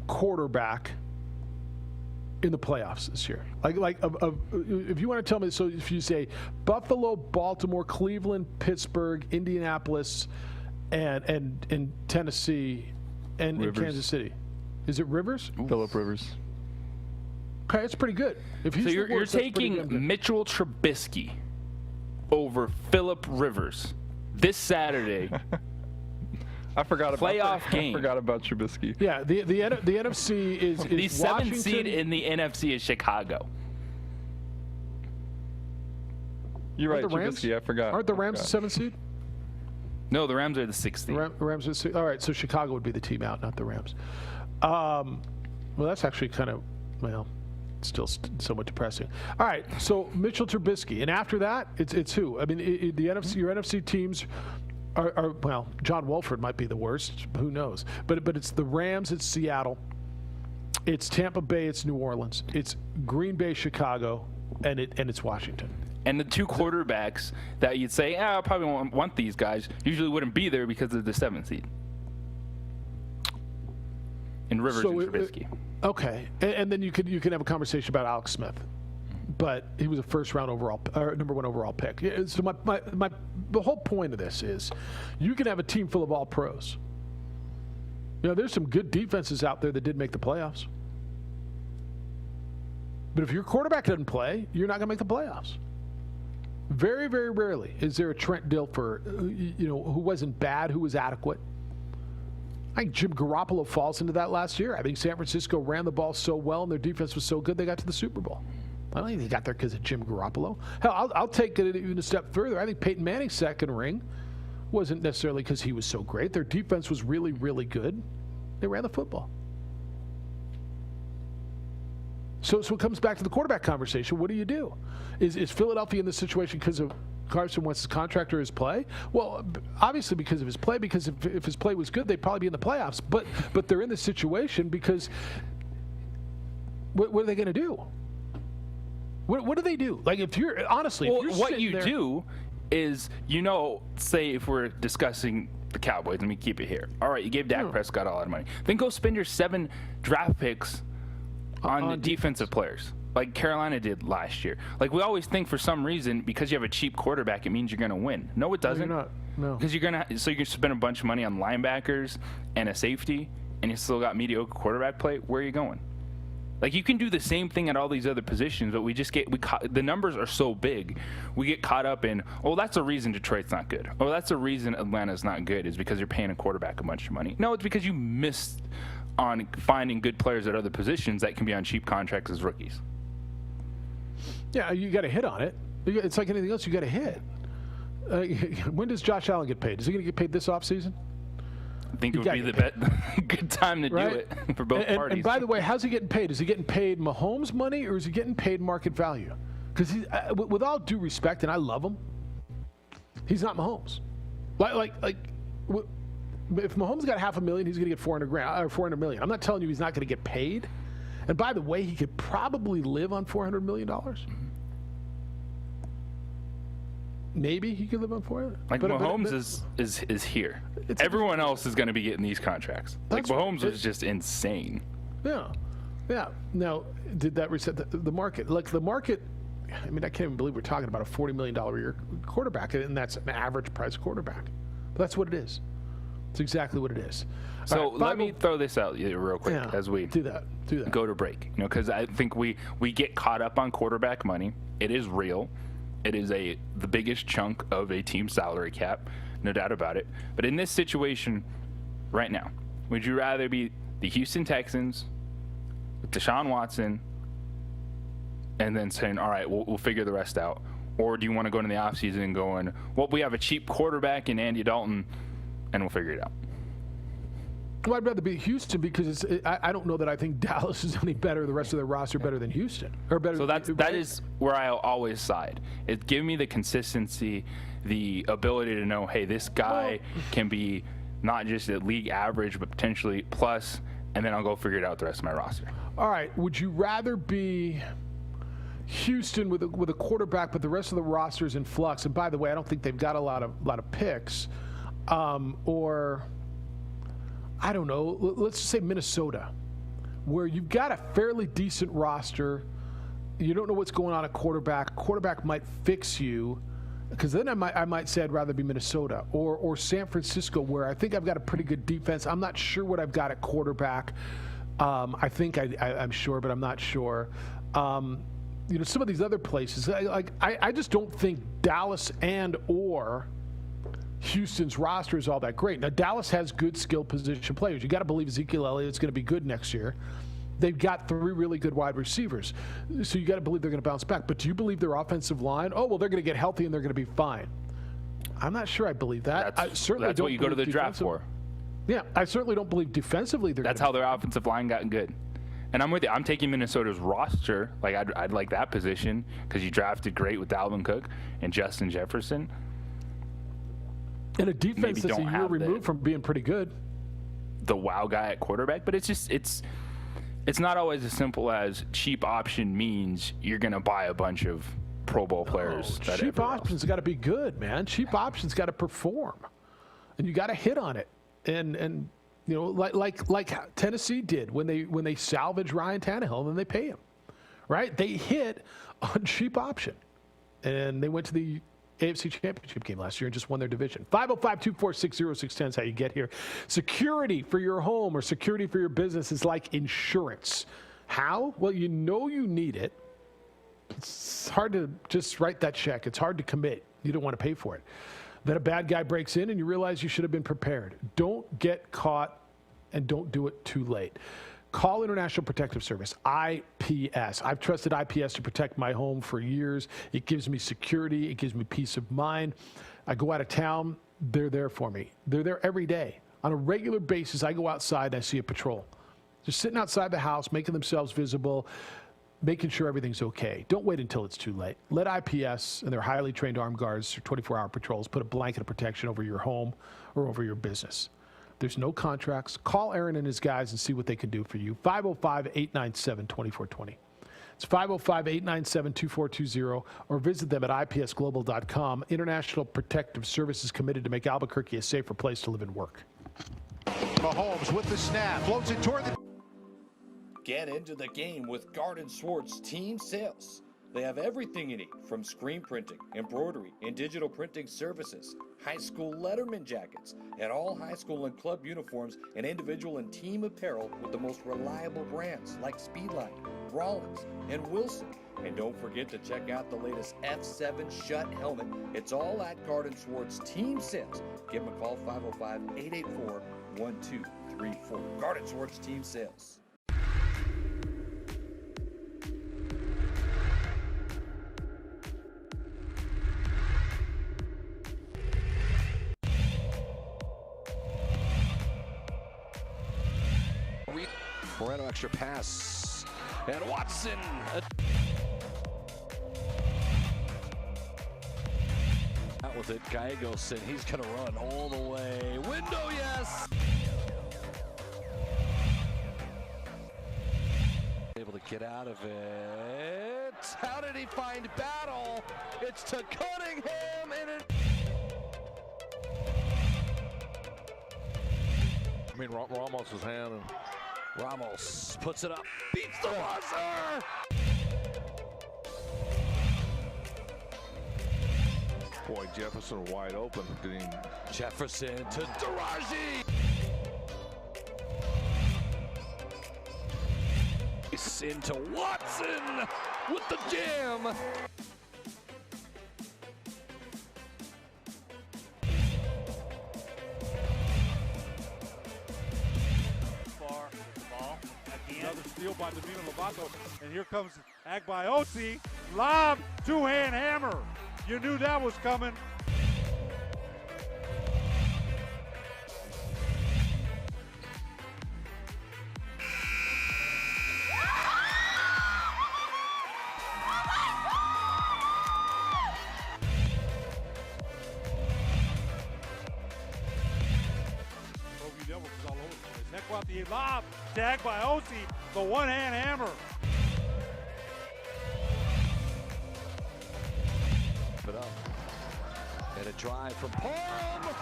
S1: quarterback in the playoffs this year? Like if you want to tell me, so if you say Buffalo, Baltimore, Cleveland, Pittsburgh, Indianapolis, and Tennessee, and Kansas City, is it Rivers?
S19: Phillip Rivers.
S1: Okay, it's pretty good. If he's
S2: So
S1: the
S2: you're
S1: worst, that's pretty
S2: taking
S1: damn good.
S2: Mitchell Trubisky over Phillip Rivers this Saturday.
S19: I forgot about
S2: playoff game.
S19: I forgot about Trubisky.
S1: Yeah, the NFC is
S2: the seventh
S1: Washington.
S2: seed in the NFC is Chicago.
S19: You're right,
S1: Aren't the Rams?
S19: Trubisky. I forgot.
S1: Aren't the
S19: I
S1: Rams the
S19: forgot.
S1: 7th seed?
S2: No, the Rams are the 6th seed.
S1: Rams are all right. So Chicago would be the team out, not the Rams. Well, that's actually kind of still somewhat depressing. All right, so Mitchell Trubisky, and after that, it's who? I mean, the NFC, your NFC teams are well, John Wolford might be the worst. Who knows? But it's the Rams, it's Seattle, it's Tampa Bay, it's New Orleans, it's Green Bay, Chicago, and it's Washington.
S2: And the two quarterbacks that you'd say, I probably won't want these guys, usually wouldn't be there because of the 7th seed. And Rivers and Trubisky.
S1: Okay, and then you can have a conversation about Alex Smith, but he was a number 1 overall pick. So the whole point of this is, you can have a team full of all pros. You know, there's some good defenses out there that did make the playoffs, but if your quarterback doesn't play, you're not going to make the playoffs. Very, very rarely is there a Trent Dilfer, who wasn't bad, who was adequate. I think Jim Garoppolo falls into that last year. I think San Francisco ran the ball so well and their defense was so good they got to the Super Bowl. I don't think they got there because of Jim Garoppolo. Hell, I'll take it even a step further. I think Peyton Manning's second ring wasn't necessarily because he was so great. Their defense was really, really good. They ran the football. So it comes back to the quarterback conversation. What do you do? Is Philadelphia in this situation because of Carson Wentz's contract or his play? Well, obviously because of his play, because if his play was good, they'd probably be in the playoffs. But they're in this situation because what are they going to do? What do they do? Like, if you're
S2: what you do is, say if we're discussing the Cowboys, let me keep it here. All right, you gave Dak Prescott a lot of money. Then go spend your 7 draft picks on the defensive players, like Carolina did last year. Like, we always think for some reason, because you have a cheap quarterback, it means you're going to win. No, it doesn't.
S1: No, you're not. No.
S2: Because you can spend a bunch of money on linebackers and a safety, and you still got mediocre quarterback play. Where are you going? Like, you can do the same thing at all these other positions, but the numbers are so big, we get caught up in, that's a reason Detroit's not good. That's a reason Atlanta's not good, is because you're paying a quarterback a bunch of money. No, it's because you missed on finding good players at other positions that can be on cheap contracts as rookies.
S1: Yeah, you got to hit on it. It's like anything else, you got to hit. When does Josh Allen get paid? Is he going to get paid this offseason?
S2: I think it would be the good time to do it for both parties.
S1: And by the way, how's he getting paid? Is he getting paid Mahomes money or is he getting paid market value? Because with all due respect, and I love him, He's not Mahomes. If Mahomes got $500,000, he's going to get $400 million. I'm not telling you he's not going to get paid. And by the way, he could probably live on $400 million. Maybe he could live on $400 million.
S2: Like Mahomes is here. Everyone else is going to be getting these contracts. Like Mahomes was just insane.
S1: Yeah. Now, did that reset the market? Like the market, I mean, I can't even believe we're talking about a $40 million a year quarterback, and that's an average price quarterback. But that's what it is. It's exactly what it is.
S2: So let me throw this out real quick as we
S1: do that.
S2: Go to break. Because I think we get caught up on quarterback money. It is real. It is the biggest chunk of a team salary cap, no doubt about it. But in this situation right now, would you rather be the Houston Texans with Deshaun Watson and then saying, all right, we'll figure the rest out? Or do you want to go into the offseason and going, well, we have a cheap quarterback in Andy Dalton, and we'll figure it out?
S1: Well, I'd rather be Houston because I don't know that I think Dallas is any better, the rest of their roster better than Houston. Or better.
S2: So that is where I always side. It give me the consistency, the ability to know, hey, this guy can be not just at league average, but potentially plus, and then I'll go figure it out the rest of my roster.
S1: All right. Would you rather be Houston with a quarterback, but the rest of the roster is in flux? And by the way, I don't think they've got a lot of picks. Or I don't know, let's just say Minnesota, where you've got a fairly decent roster. You don't know what's going on at quarterback. Quarterback might fix you, because then I might say I'd rather be Minnesota or San Francisco, where I think I've got a pretty good defense. I'm not sure what I've got at quarterback. I think I'm sure, but I'm not sure. Some of these other places, I just don't think Dallas and or Houston's roster is all that great. Now, Dallas has good skill position players. You got to believe Ezekiel Elliott's going to be good next year. They've got 3 really good wide receivers. So you got to believe they're going to bounce back. But do you believe their offensive line? Oh, well, they're going to get healthy and they're going to be fine. I'm not sure I believe that.
S2: That's what you go to the draft for.
S1: Yeah, I certainly don't believe defensively
S2: that's how their offensive line got good. And I'm with you. I'm taking Minnesota's roster. Like I'd like that position because you drafted great with Dalvin Cook and Justin Jefferson.
S1: And a defense that's a year removed from being pretty good.
S2: The wow guy at quarterback, but it's not always as simple as cheap option means you're going to buy a bunch of Pro Bowl players.
S1: Cheap options got to be good, man. Cheap options got to perform, and you got to hit on it. And like Tennessee did when they salvaged Ryan Tannehill and then they pay him, right? They hit on cheap option, and they went to the AFC Championship game last year and just won their division. 505-246-0610 is how you get here. Security for your home or security for your business is like insurance. How? Well, you need it. It's hard to just write that check. It's hard to commit. You don't want to pay for it. Then a bad guy breaks in and you realize you should have been prepared. Don't get caught and don't do it too late. Call International Protective Service, IPS. I've trusted IPS to protect my home for years. It gives me security. It gives me peace of mind. I go out of town, they're there for me. They're there every day. On a regular basis, I go outside and I see a patrol. Just sitting outside the house, making themselves visible, making sure everything's okay. Don't wait until it's too late. Let IPS and their highly trained armed guards or 24-hour patrols put a blanket of protection over your home or over your business. There's no contracts. Call Aaron and his guys and see what they can do for you. 505-897-2420. It's 505-897-2420 or visit them at ipsglobal.com. International Protective Service is committed to make Albuquerque a safer place to live and work.
S12: Mahomes with the snap, floats it toward the...
S10: Get into the game with Garden Swartz Team Sales. They have everything you need, from screen printing, embroidery, and digital printing services, high school letterman jackets, and all high school and club uniforms, and individual and team apparel with the most reliable brands like Speedline, Rollins, and Wilson. And don't forget to check out the latest F7 Shut helmet. It's all at Garden Swartz Team Sales. Give them a call, 505-884-1234. Garden Swartz Team Sales.
S14: Moreno extra pass. And Watson.
S10: with it. Gallegos, and he's going to run all the way. Window, yes! Able to get out of it. How did he find Battle? It's to Cunningham, and it...
S11: I mean, Ramos' hand.
S10: Ramos puts it up, beats the buzzer!
S11: Boy, Jefferson wide open.
S10: Jefferson to Daraji! Into Watson with the jam!
S13: Another steal by Davina Lovato, and here comes Agbaiosi, lob, two-hand hammer. You knew that was coming. Devils is all over the place. Heck about the lob, tagged by Osi, the one-hand hammer.
S10: Put up. And a drive from Parham.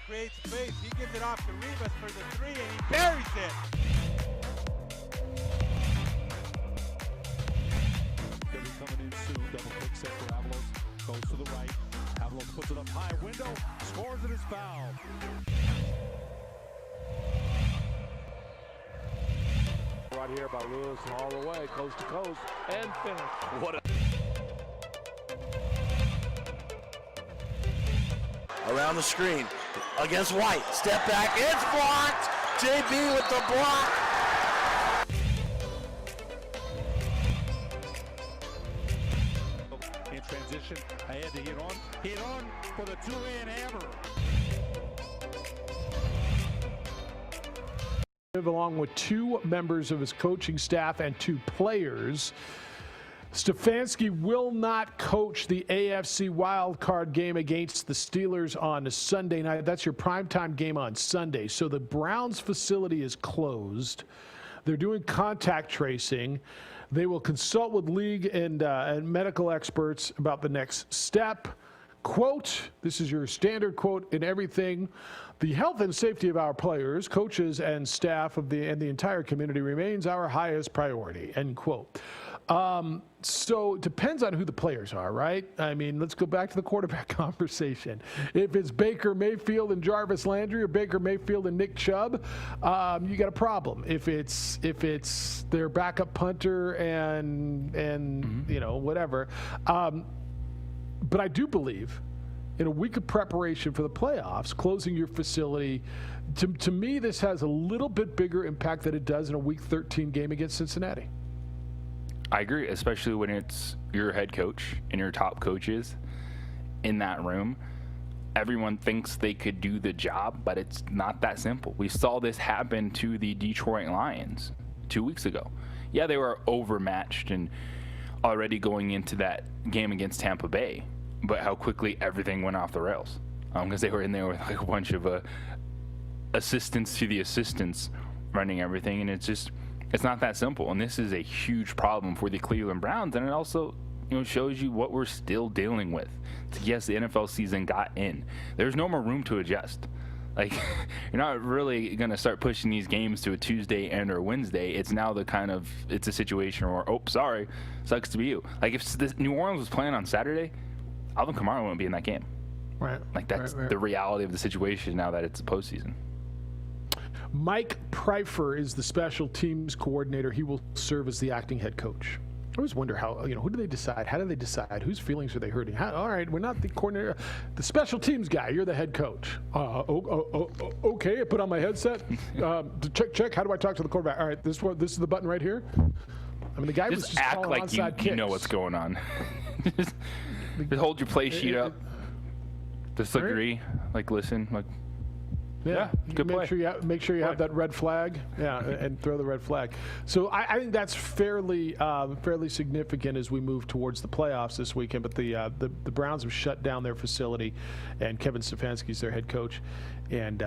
S13: Creates space. He gives it off to Rivas for the three, and he buries it.
S8: Gonna be coming in soon. Double quick set for Avalos. Goes to the right. Avalos puts it up high. Window scores it as foul.
S11: Right here by Lewis all the way, coast to coast, and finish.
S10: What a...
S16: Around the screen, against White, step back, it's blocked! JB with the block!
S8: In transition, ahead to hit on for the two-hand hammer.
S1: Along with two members of his coaching staff and two players, Stefanski will not coach the AFC wildcard game against the Steelers on Sunday night. That's your primetime game on Sunday. So the Browns facility is closed. They're doing contact tracing. They will consult with league and medical experts about the next step. Quote, this is your standard quote in everything. The health and safety of our players, coaches, and staff and the entire community remains our highest priority, end quote. So it depends on who the players are, right? I mean, let's go back to the quarterback conversation. If it's Baker Mayfield and Jarvis Landry, or Baker Mayfield and Nick Chubb, you got a problem. If it's their backup punter and you know, whatever. But I do believe in a week of preparation for the playoffs, closing your facility, to me, this has a little bit bigger impact than it does in a Week 13 game against Cincinnati.
S2: I agree, especially when it's your head coach and your top coaches in that room. Everyone thinks they could do the job, but it's not that simple. We saw this happen to the Detroit Lions 2 weeks ago. Yeah, they were overmatched and already going into that game against Tampa Bay, but how quickly everything went off the rails because they were in there with like a bunch of assistants to the assistants running everything, and it's not that simple. And this is a huge problem for the Cleveland Browns, and it also shows you what we're still dealing with. So yes, the NFL season got in. There's no more room to adjust. Like, you're not really going to start pushing these games to a Tuesday and or Wednesday. It's now it's a situation where, oh, sorry, sucks to be you. Like, if New Orleans was playing on Saturday, Alvin Kamara wouldn't be in that game.
S1: Right.
S2: Like, that's the reality of the situation now that it's a postseason.
S1: Mike Pryfer is the special teams coordinator. He will serve as the acting head coach. I always wonder how, who do they decide? How do they decide? Whose feelings are they hurting? All right, we're not the coordinator, the special teams guy. You're the head coach. Okay, I put on my headset. Check. How do I talk to the quarterback? All right, this is the button right here. I mean, the guy was just
S2: act
S1: calling
S2: like
S1: onside kicks.
S2: you know what's going on. just hold your play sheet up. Just agree. Like listen. Like. Yeah, good play.
S1: Make sure you have that red flag. Yeah, and throw the red flag. So I think that's fairly significant as we move towards the playoffs this weekend. But the Browns have shut down their facility, and Kevin Stefanski's their head coach, and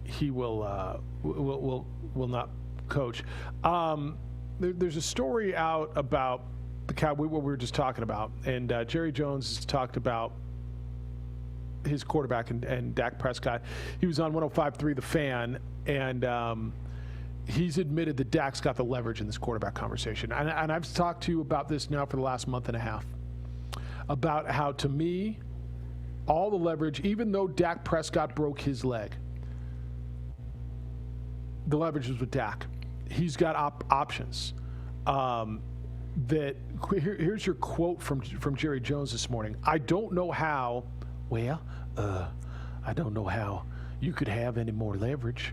S1: he will not coach. There's a story out about the Cowboys, what we were just talking about, and Jerry Jones has talked about his quarterback and Dak Prescott. He was on 105.3 The Fan, and he's admitted that Dak's got the leverage in this quarterback conversation. And I've talked to you about this now for the last month and a half, about how, to me, all the leverage, even though Dak Prescott broke his leg, the leverage is with Dak. He's got options. Here's your quote from Jerry Jones this morning. I don't know how you could have any more leverage.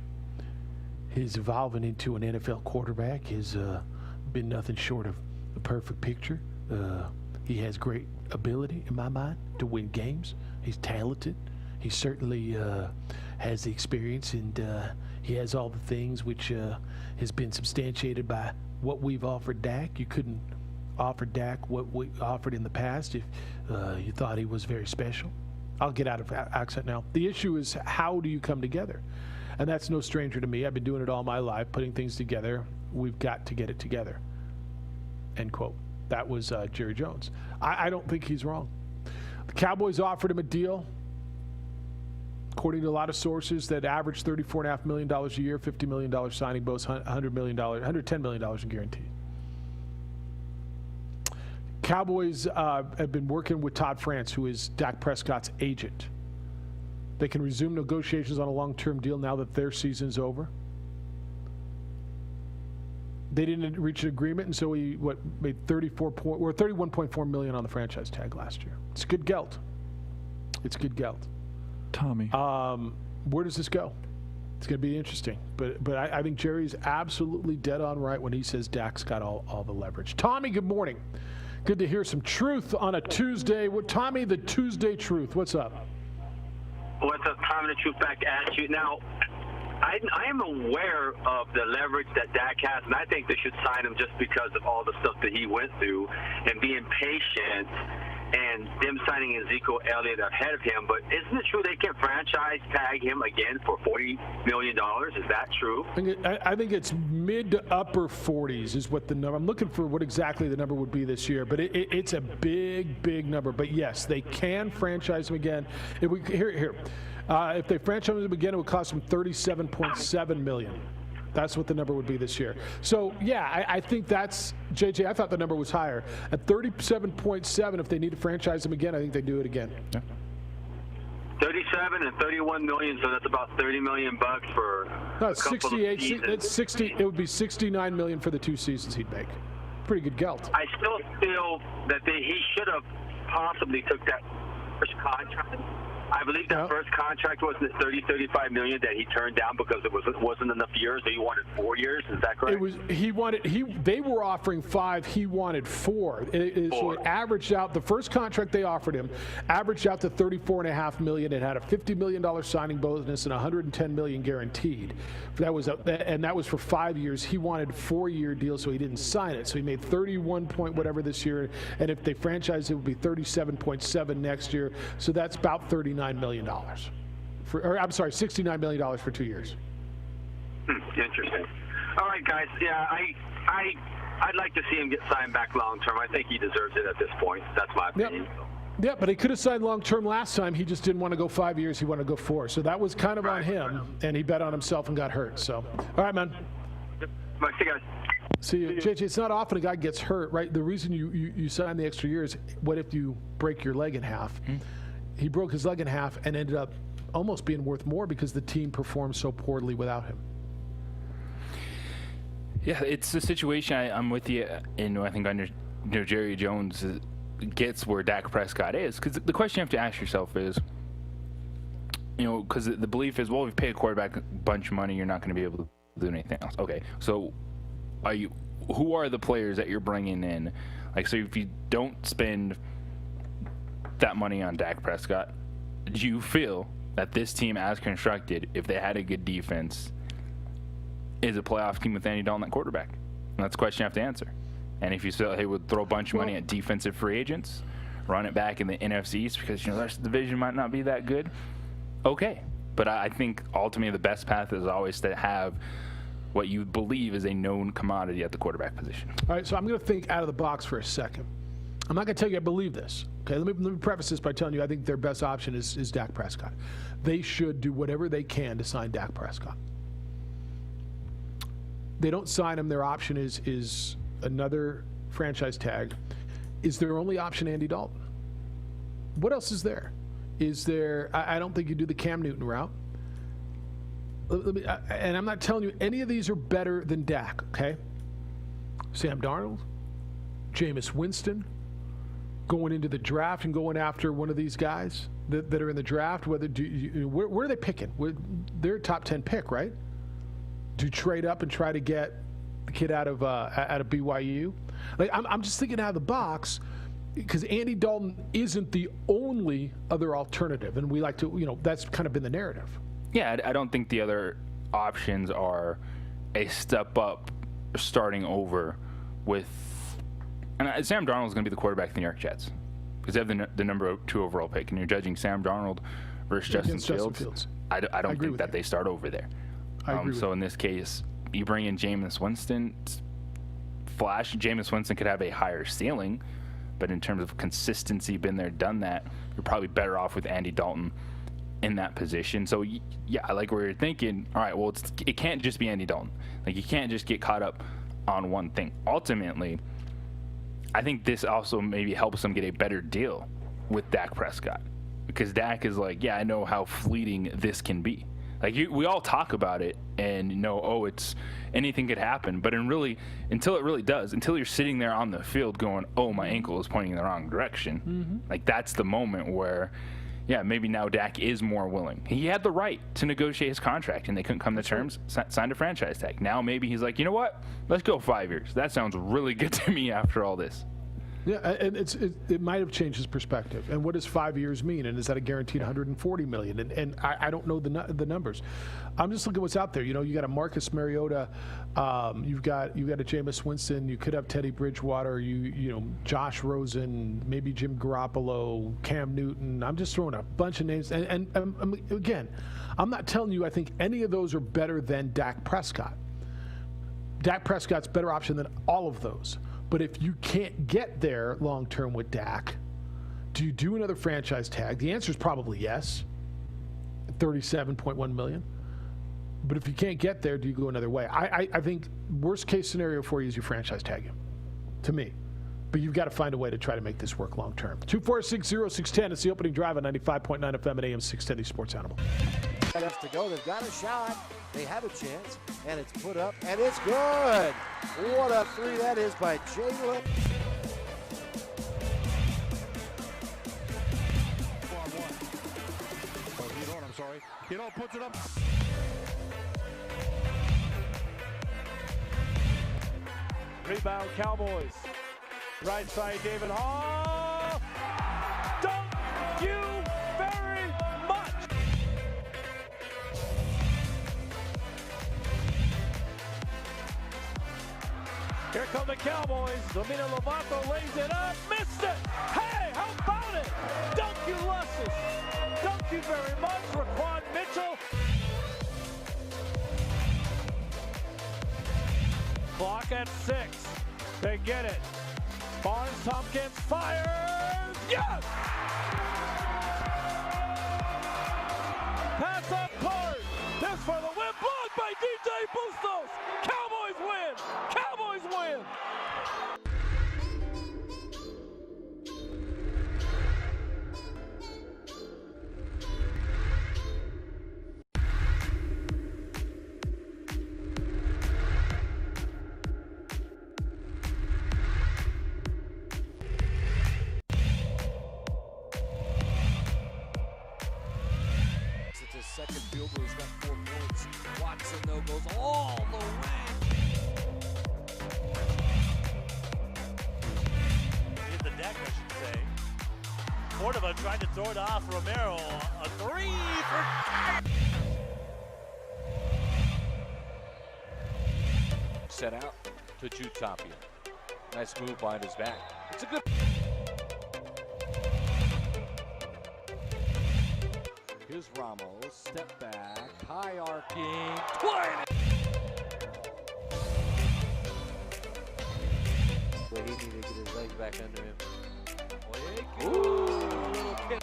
S1: His evolving into an NFL quarterback has been nothing short of the perfect picture. He has great ability, in my mind, to win games. He's talented. He certainly has the experience, and he has all the things which has been substantiated by what we've offered Dak. You couldn't offer Dak what we offered in the past if you thought he was very special. I'll get out of accent now. The issue is, how do you come together? And that's no stranger to me. I've been doing it all my life, putting things together. We've got to get it together. End quote. That was Jerry Jones. I don't think he's wrong. The Cowboys offered him a deal, according to a lot of sources, that averaged $34.5 million a year, $50 million signing bonus, $110 million in guaranteed. Cowboys have been working with Todd France, who is Dak Prescott's agent. They can resume negotiations on a long-term deal now that their season's over. They didn't reach an agreement, and so he made $31.4 million on the franchise tag last year. It's good gelt. It's good gelt.
S19: Tommy.
S1: Where does this go? It's going to be interesting. But I think Jerry's absolutely dead on right when he says Dak's got all the leverage. Tommy, good morning. Good to hear some truth on a Tuesday. Tommy, the Tuesday truth. What's up?
S17: What's up, Tommy, the truth back at you. Now, I am aware of the leverage that Dak has, and I think they should sign him just because of all the stuff that he went through and being patient and them signing Ezekiel Elliott ahead of him. But isn't it true they can franchise tag him again for $40 million? Is that true?
S1: I think it's mid to upper 40s is what the number. I'm looking for what exactly the number would be this year, but it's a big number. But yes, they can franchise him again. If they franchise him again, it would cost them $37.7 million. That's what the number would be this year. So, yeah, I think that's – JJ, I thought the number was higher. At 37.7, if they need to franchise him again, I think they do it again. Yeah.
S17: 37 and 31 million, so that's about $30 million for a couple of seasons.
S1: It's 60. It would be $69 million for the 2 seasons he'd make. Pretty good gelt.
S17: I still feel that he should have possibly took that first contract. I believe that first contract was the $35 million that he turned down because it wasn't enough years. So he wanted 4 years. Is that correct?
S1: They were offering 5. He wanted 4. So it averaged out. The first contract they offered him averaged out to $34.5 million. It had a $50 million signing bonus and $110 million guaranteed. That was for 5 years. He wanted a 4-year deal, so he didn't sign it. So he made 31 point whatever this year, and if they franchise it, would be 37.7 next year. So that's about $39 million. $69 million for 2 years.
S17: Interesting. All right, guys. Yeah, I'd like to see him get signed back long term. I think he deserves it at this point. That's my opinion.
S1: Yeah, but he could have signed long term last time. He just didn't want to go 5 years. He wanted to go 4. So that was kind of on him, and he bet on himself and got hurt. So, all right, man.
S17: Bye, see you guys.
S1: See you. JJ, it's not often a guy gets hurt, right? The reason you sign the extra year is, what if you break your leg in half? Mm-hmm. He broke his leg in half and ended up almost being worth more because the team performed so poorly without him.
S2: Yeah, it's a situation I'm with you, and I think Jerry Jones gets where Dak Prescott is. Because the question you have to ask yourself is, because the belief is, well, if you pay a quarterback a bunch of money, you're not going to be able to do anything else. Okay, so who are the players that you're bringing in? Like, so if you don't spend that money on Dak Prescott, do you feel that this team, as constructed, if they had a good defense, is a playoff team with Andy Dalton at quarterback? And that's a question you have to answer. And if you say, hey, we'll throw a bunch of money at defensive free agents, run it back in the NFC East because the rest of the division might not be that good, okay. But I think ultimately the best path is always to have what you believe is a known commodity at the quarterback position.
S1: All right, so I'm going to think out of the box for a second. I'm not going to tell you I believe this. Okay, let me preface this by telling you I think their best option is Dak Prescott. They should do whatever they can to sign Dak Prescott. They don't sign him. Their option is another franchise tag. Is their only option Andy Dalton? What else is there? I don't think you do the Cam Newton route. And I'm not telling you any of these are better than Dak, okay? Sam Darnold, Jameis Winston, going into the draft and going after one of these guys that are in the draft. Where are they picking? They're a top 10 pick, right? Do you trade up and try to get the kid out of BYU? Like I'm just thinking out of the box because Andy Dalton isn't the only other alternative, and we like to, that's kind of been the narrative.
S2: Yeah, I don't think the other options are a step up, starting over with. And Sam Darnold is going to be the quarterback of the New York Jets because they have the number 2 overall pick, and you're judging Sam Darnold versus Justin Fields. I don't think that they start over there. So in this case, you bring in Jameis Winston. Jameis Winston could have a higher ceiling, but in terms of consistency, been there, done that, you're probably better off with Andy Dalton in that position. So yeah, I like where you're thinking. All right, well, it can't just be Andy Dalton. Like, you can't just get caught up on one thing. Ultimately, I think this also maybe helps them get a better deal with Dak Prescott, because Dak is like, yeah, I know how fleeting this can be. Like, we all talk about it and it's anything could happen, but until it really does, until you're sitting there on the field going, oh, my ankle is pointing in the wrong direction. Like, that's the moment where, yeah, maybe now Dak is more willing. He had the right to negotiate his contract, and they couldn't come to terms, signed a franchise tag. Now maybe he's like, you know what? Let's go 5 years. That sounds really good to me after all this.
S1: Yeah, and it might have changed his perspective. And what does 5 years mean? And is that a guaranteed $140 million? And I don't know the numbers. I'm just looking at what's out there. You got a Marcus Mariota, you've got a Jameis Winston, you could have Teddy Bridgewater, Josh Rosen, maybe Jim Garoppolo, Cam Newton. I'm just throwing a bunch of names. And again, I'm not telling you I think any of those are better than Dak Prescott. Dak Prescott's a better option than all of those. But if you can't get there long-term with Dak, do you do another franchise tag? The answer is probably yes, $37.1 million. But if you can't get there, do you go another way? I think worst-case scenario for you is you franchise tag him, to me. But you've got to find a way to try to make this work long-term. 246-0610, it's the opening drive on 95.9 FM and AM 610 Sports Animal.
S18: Minutes to go. They've got a shot. They have a chance, and it's put up, and it's good. What a three that is by Jalen.
S13: I'm sorry. Puts it up.
S8: Rebound Cowboys. Right side David Hall. Thank you very much. Here come the Cowboys. Domina Lovato lays it up. Missed it. Hey, how about it? Thank you, Luscious. Thank you very much, Raquan Mitchell. Clock at 6. They get it. Barnes Tompkins fires. Yes! Pass up court. This for the win. Blocked by DJ Bustos. Cowboys win. Cowboys win.
S10: Ramo goes all the way.
S7: Hit the deck, I should say. Cordova tried to throw it off. Romero, a three for...
S14: Set out to Jude Tapia. Nice move behind his back. It's a good... Here's Ramos, step back, high arcing, twine.
S15: But he needed to get his legs back under him.
S14: Ooh, little kick.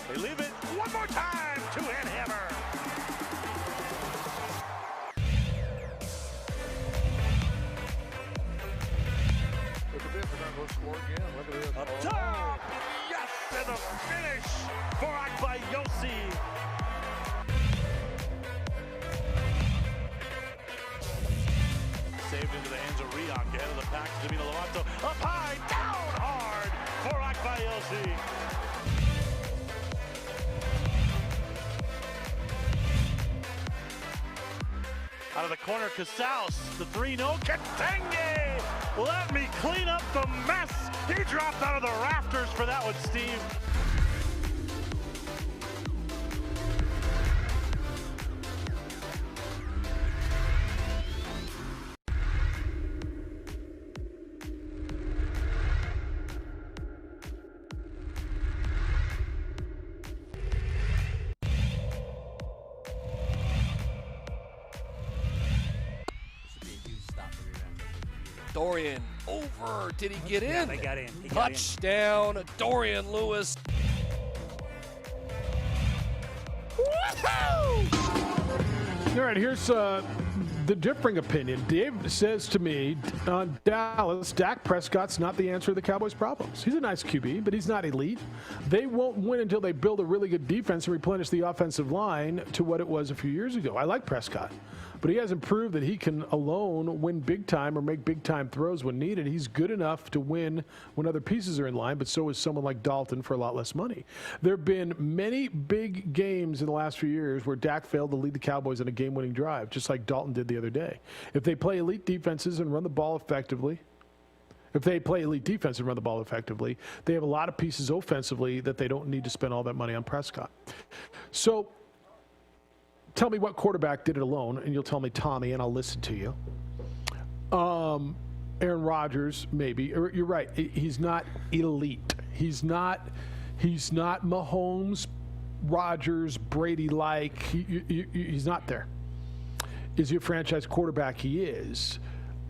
S7: They leave it one more time to Hammer. Up top, yes, and the finish for Akbayosi. Saved into the hands of Riak, ahead of the pack to Davina Lovato. Up high, down hard for Akbayosi. Out of the corner, Casals, the 3-0, Katenge! Let me clean up the mess! He dropped out of the rafters for that one, Steve.
S10: Dorian over. Did he get in?
S7: Yeah, they got in. He got in.
S10: Touchdown, Dorian Lewis.
S1: All right, here's the differing opinion. Dave says to me, on Dallas, Dak Prescott's not the answer to the Cowboys' problems. He's a nice QB, but he's not elite. They won't win until they build a really good defense and replenish the offensive line to what it was a few years ago. I like Prescott, but he hasn't proved that he can alone win big time or make big time throws when needed. He's good enough to win when other pieces are in line, but so is someone like Dalton for a lot less money. There have been many big games in the last few years where Dak failed to lead the Cowboys on a game-winning drive, just like Dalton did the other day. If they play elite defenses and run the ball effectively, they have a lot of pieces offensively that they don't need to spend all that money on Prescott. So tell me what quarterback did it alone, and you'll tell me Tommy, and I'll listen to you. Aaron Rodgers, maybe. You're right. He's not elite. He's not Mahomes, Rodgers, Brady-like. He's not there. Is he a franchise quarterback? He is.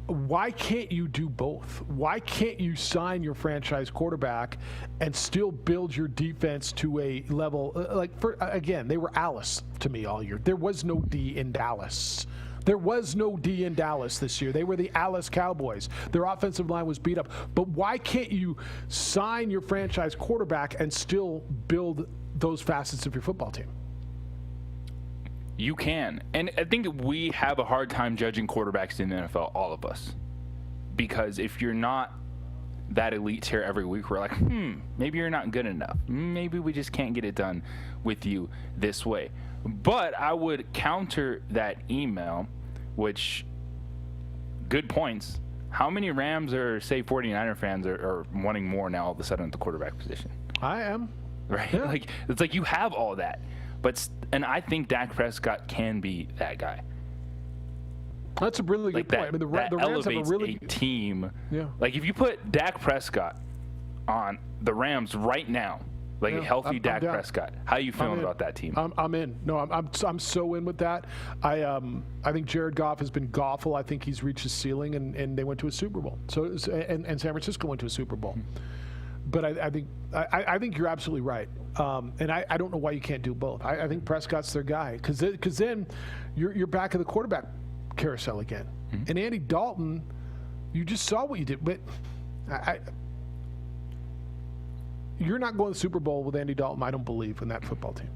S1: Why can't you do both? Why can't you sign your franchise quarterback and still build your defense to a level again, they were Alice to me all year. There was no D in Dallas. There was no D in Dallas this year. They were the Alice Cowboys. Their offensive line was beat up. But why can't you sign your franchise quarterback and still build those facets of your football team?
S2: You can. And I think we have a hard time judging quarterbacks in the NFL, all of us. Because if you're not that elite tier every week, we're like, maybe you're not good enough. Maybe we just can't get it done with you this way. But I would counter that email, which, good points. How many Rams or, say, 49er fans are wanting more now all of a sudden at the quarterback position?
S1: I am.
S2: Right?
S1: Yeah.
S2: It's like you have all that. And I think Dak Prescott can be that guy.
S1: That's a really good point. I mean, the Rams have a really
S2: team.
S1: Yeah.
S2: Like if you put Dak Prescott on the Rams right now, like a healthy Dak Prescott, how are you feeling about that team?
S1: I'm in. No, I'm so in with that. I think Jared Goff has been Goffle. I think he's reached his ceiling, and they went to a Super Bowl. So and San Francisco went to a Super Bowl. But I think you're absolutely right. And I don't know why you can't do both. I think Prescott's their guy because then you're back in the quarterback carousel again. And Andy Dalton, you just saw what you did. But you're not going to the Super Bowl with Andy Dalton, I don't believe, in that football team.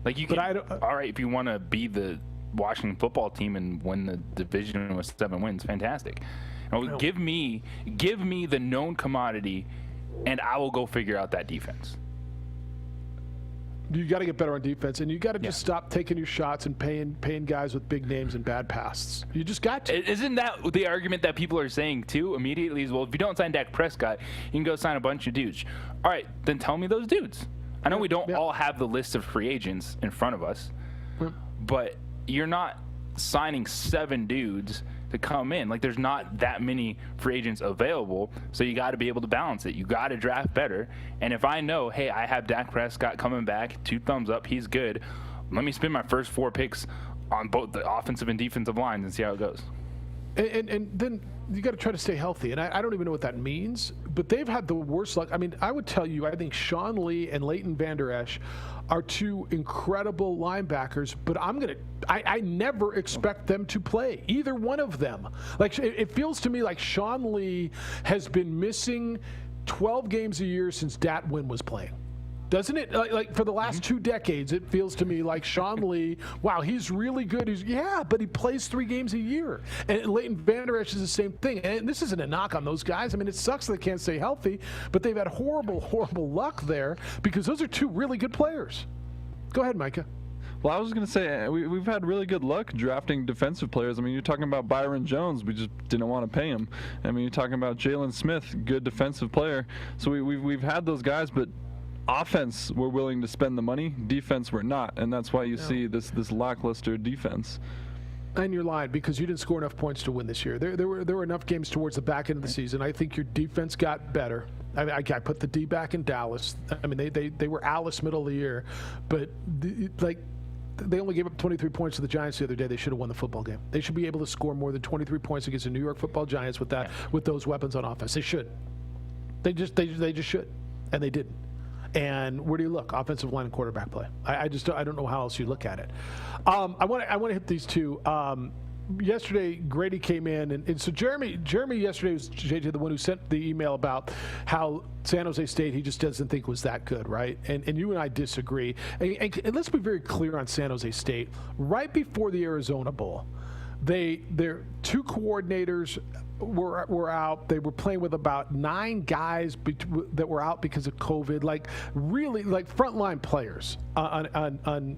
S2: Like you can, all right, if you want to be the Washington football team and win the division with 7 wins. Fantastic. Give me the known commodity, and I will go figure out that defense.
S1: You got to get better on defense, and you got to just stop taking your shots and paying guys with big names and bad pasts. You just got to.
S2: Isn't that the argument that people are saying too? Immediately is, well, if you don't sign Dak Prescott, you can go sign a bunch of dudes. All right, then tell me those dudes. I know we don't all have the list of free agents in front of us, but you're not signing 7 dudes to come in. Like, there's not that many free agents available, so you got to be able to balance it. You got to draft better. And if I know, hey, I have Dak Prescott coming back, 2 thumbs up, he's good, let me spend my first 4 picks on both the offensive and defensive lines and see how it goes.
S1: And then you got to try to stay healthy. And I don't even know what that means, but they've had the worst luck. I mean, I would tell you, I think Sean Lee and Leighton Vander Esch are 2 incredible linebackers, but I never expect them to play, either one of them. Like, it feels to me like Sean Lee has been missing 12 games a year since Dat Wynn was playing. Doesn't it? Like for the last 2 decades, it feels to me like Sean Lee, wow, he's really good. But he plays 3 games a year. And Leighton Vander Esch is the same thing. And this isn't a knock on those guys. I mean, it sucks they can't stay healthy, but they've had horrible, horrible luck there because those are 2 really good players. Go ahead, Micah.
S19: Well, I was going to say, we've had really good luck drafting defensive players. I mean, you're talking about Byron Jones. We just didn't want to pay him. I mean, you're talking about Jalen Smith, good defensive player. So we've had those guys, but offense, we're willing to spend the money. Defense, we're not, and that's why you see this lackluster defense.
S1: And you're lying because you didn't score enough points to win this year. There were enough games towards the back end of the season. I think your defense got better. I mean, I put the D back in Dallas. I mean, they were Alice middle of the year, but they only gave up 23 points to the Giants the other day. They should have won the football game. They should be able to score more than 23 points against the New York Football Giants with those weapons on offense. They should. They just should, and they didn't. And where do you look? Offensive line and quarterback play. I don't know how else you look at it. I want to hit these 2. Yesterday, Grady came in, and so Jeremy yesterday was JJ, the one who sent the email about how San Jose State he just doesn't think was that good, right? And you and I disagree. And let's be very clear on San Jose State. Right before the Arizona Bowl, their 2 coordinators were out. They were playing with about 9 guys that were out because of COVID, like really like frontline players on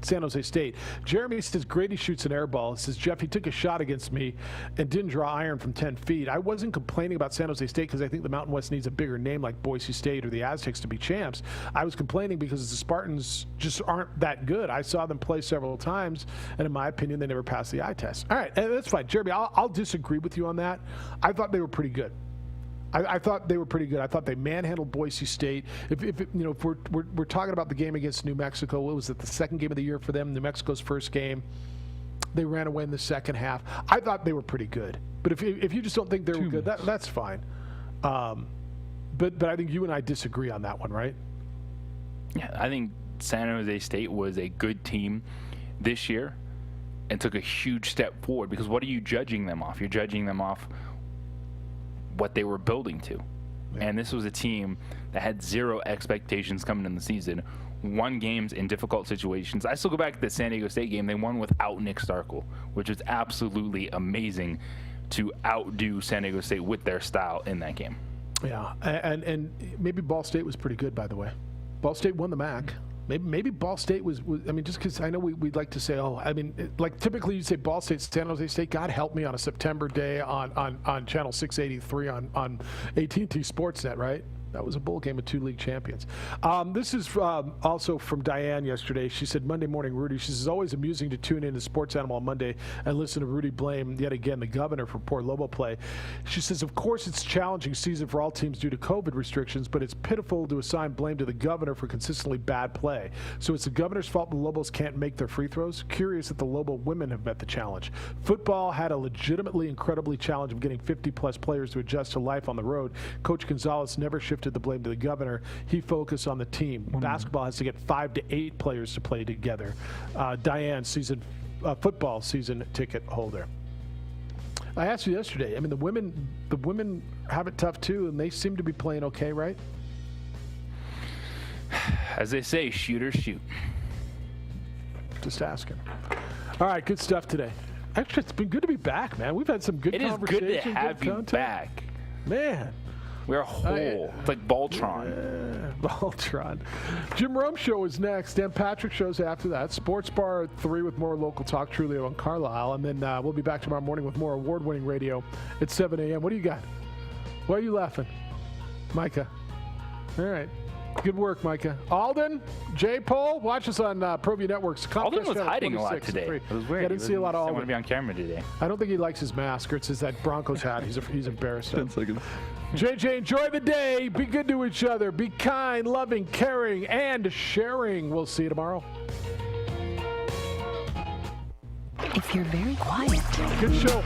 S1: San Jose State. Jeremy says Grady shoots an air ball. He says, Jeff, he took a shot against me and didn't draw iron from 10 feet. I wasn't complaining about San Jose State because I think the Mountain West needs a bigger name like Boise State or the Aztecs to be champs. I was complaining because the Spartans just aren't that good. I saw them play several times, and in my opinion, they never passed the eye test. All right, that's fine. Jeremy, I'll disagree with you on that. I thought they were pretty good. I thought they were pretty good. I thought they manhandled Boise State. If we're talking about the game against New Mexico, what was it, the second game of the year for them? New Mexico's first game. They ran away in the second half. I thought they were pretty good. But if you just don't think they were good, that's fine. But I think you and I disagree on that one, right?
S2: Yeah, I think San Jose State was a good team this year and took a huge step forward because what are you judging them off? You're judging them off what they were building to. And this was a team that had 0 expectations coming in the season, won games in difficult situations. I still go back to the San Diego State game. They won without Nick Starkel, which was absolutely amazing to outdo San Diego State with their style in that game.
S1: Yeah, and maybe Ball State was pretty good, by the way. Ball State won the MAC. Maybe Ball State was I mean, just because I know we'd like to say, like typically you say Ball State, San Jose State. God help me on a September day on Channel 683 on AT&T Sportsnet, right? That was a bowl game of 2 league champions. This is also from Diane yesterday. She said, Monday morning, Rudy. She says, always amusing to tune in to Sports Animal on Monday and listen to Rudy blame, yet again, the governor for poor Lobo play. She says, of course, it's a challenging season for all teams due to COVID restrictions, but it's pitiful to assign blame to the governor for consistently bad play. So it's the governor's fault the Lobos can't make their free throws? Curious that the Lobo women have met the challenge. Football had a legitimately incredibly challenge of getting 50-plus players to adjust to life on the road. Coach Gonzalez never shifted the blame to the governor. He focused on the team. Basketball has to get 5 to 8 players to play together. Diane, football season ticket holder. I asked you yesterday. I mean, the women have it tough too, and they seem to be playing okay, right?
S2: As they say, shoot or shoot.
S1: Just asking. All right, good stuff today. Actually, it's been good to be back, man. We've had some good conversation.
S2: It is good to have you
S1: content.
S2: back.
S1: Man.
S2: We're whole. It's like Voltron.
S1: Voltron. Jim Rome Show is next. Dan Patrick Show's after that. Sports Bar at 3 with more local talk, Trulio and Carlisle. And then we'll be back tomorrow morning with more award-winning radio at 7 a.m. What do you got? Why are you laughing? Micah. All right. Good work, Micah. Alden, J. Paul, watch us on ProView Network's
S2: Alden was hiding a lot today. It was weird.
S1: Yeah, I didn't see a lot of Alden.
S2: I want to be on camera today.
S1: I don't think he likes his mask, or it's that Broncos hat. He's embarrassed.
S19: 10 seconds.
S1: JJ, enjoy the day. Be good to each other. Be kind, loving, caring, and sharing. We'll see you tomorrow.
S3: If you're very quiet.
S1: Good show.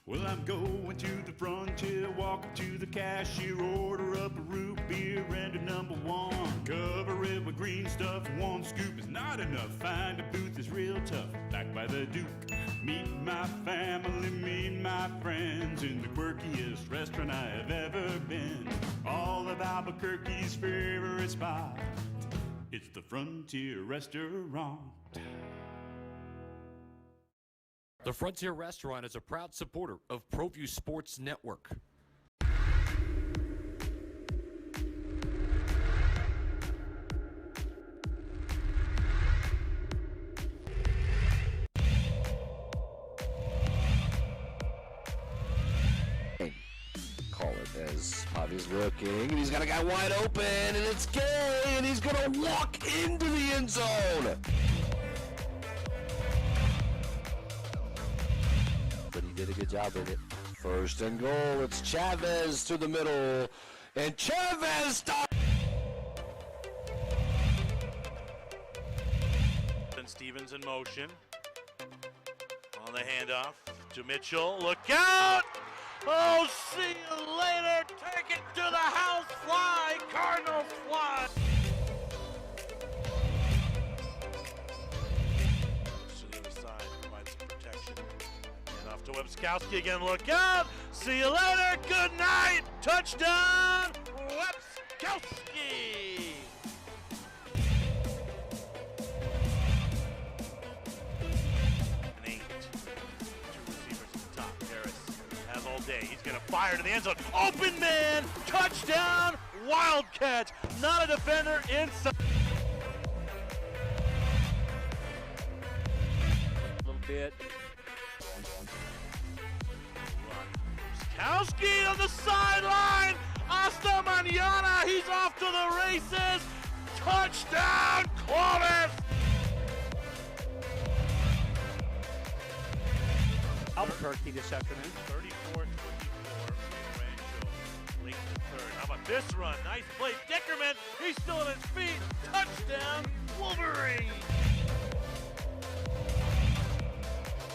S23: Well, I'm going to the frontier, walking to the cashier, order up a root beer and a number one. Cover it with green stuff, one scoop is not enough. Find a booth is real tough, back by the Duke. Meet my family, meet my friends in the quirkiest restaurant I have ever been. All of Albuquerque's favorite spot, it's the Frontier Restaurant.
S5: The Frontier Restaurant is a proud supporter of ProView Sports Network.
S14: Call it as Javi's looking, and he's got a guy wide open, and it's Gay, and he's gonna walk into the end zone. But he did a good job with it. First and goal, it's Chavez to the middle, and Chavez stops.
S7: And Stevens in motion. On the handoff to Mitchell. Look out! Oh, see you later. Take it to the house. Fly. Cardinals fly. To the other side. Provide some protection. And off to Webskowski again. Look out. See you later. Good night. Touchdown. Webskowski. Day. He's going to fire to the end zone. Open man! Touchdown! Wildcat! Not a defender inside.
S8: A little bit.
S7: Kowski on the sideline! Asta Manana! He's off to the races! Touchdown! Clovis!
S8: Albuquerque this afternoon.
S7: 34-24. Late in the third. How about this run? Nice play. Dickerman, he's still on his feet. Touchdown, Wolverine!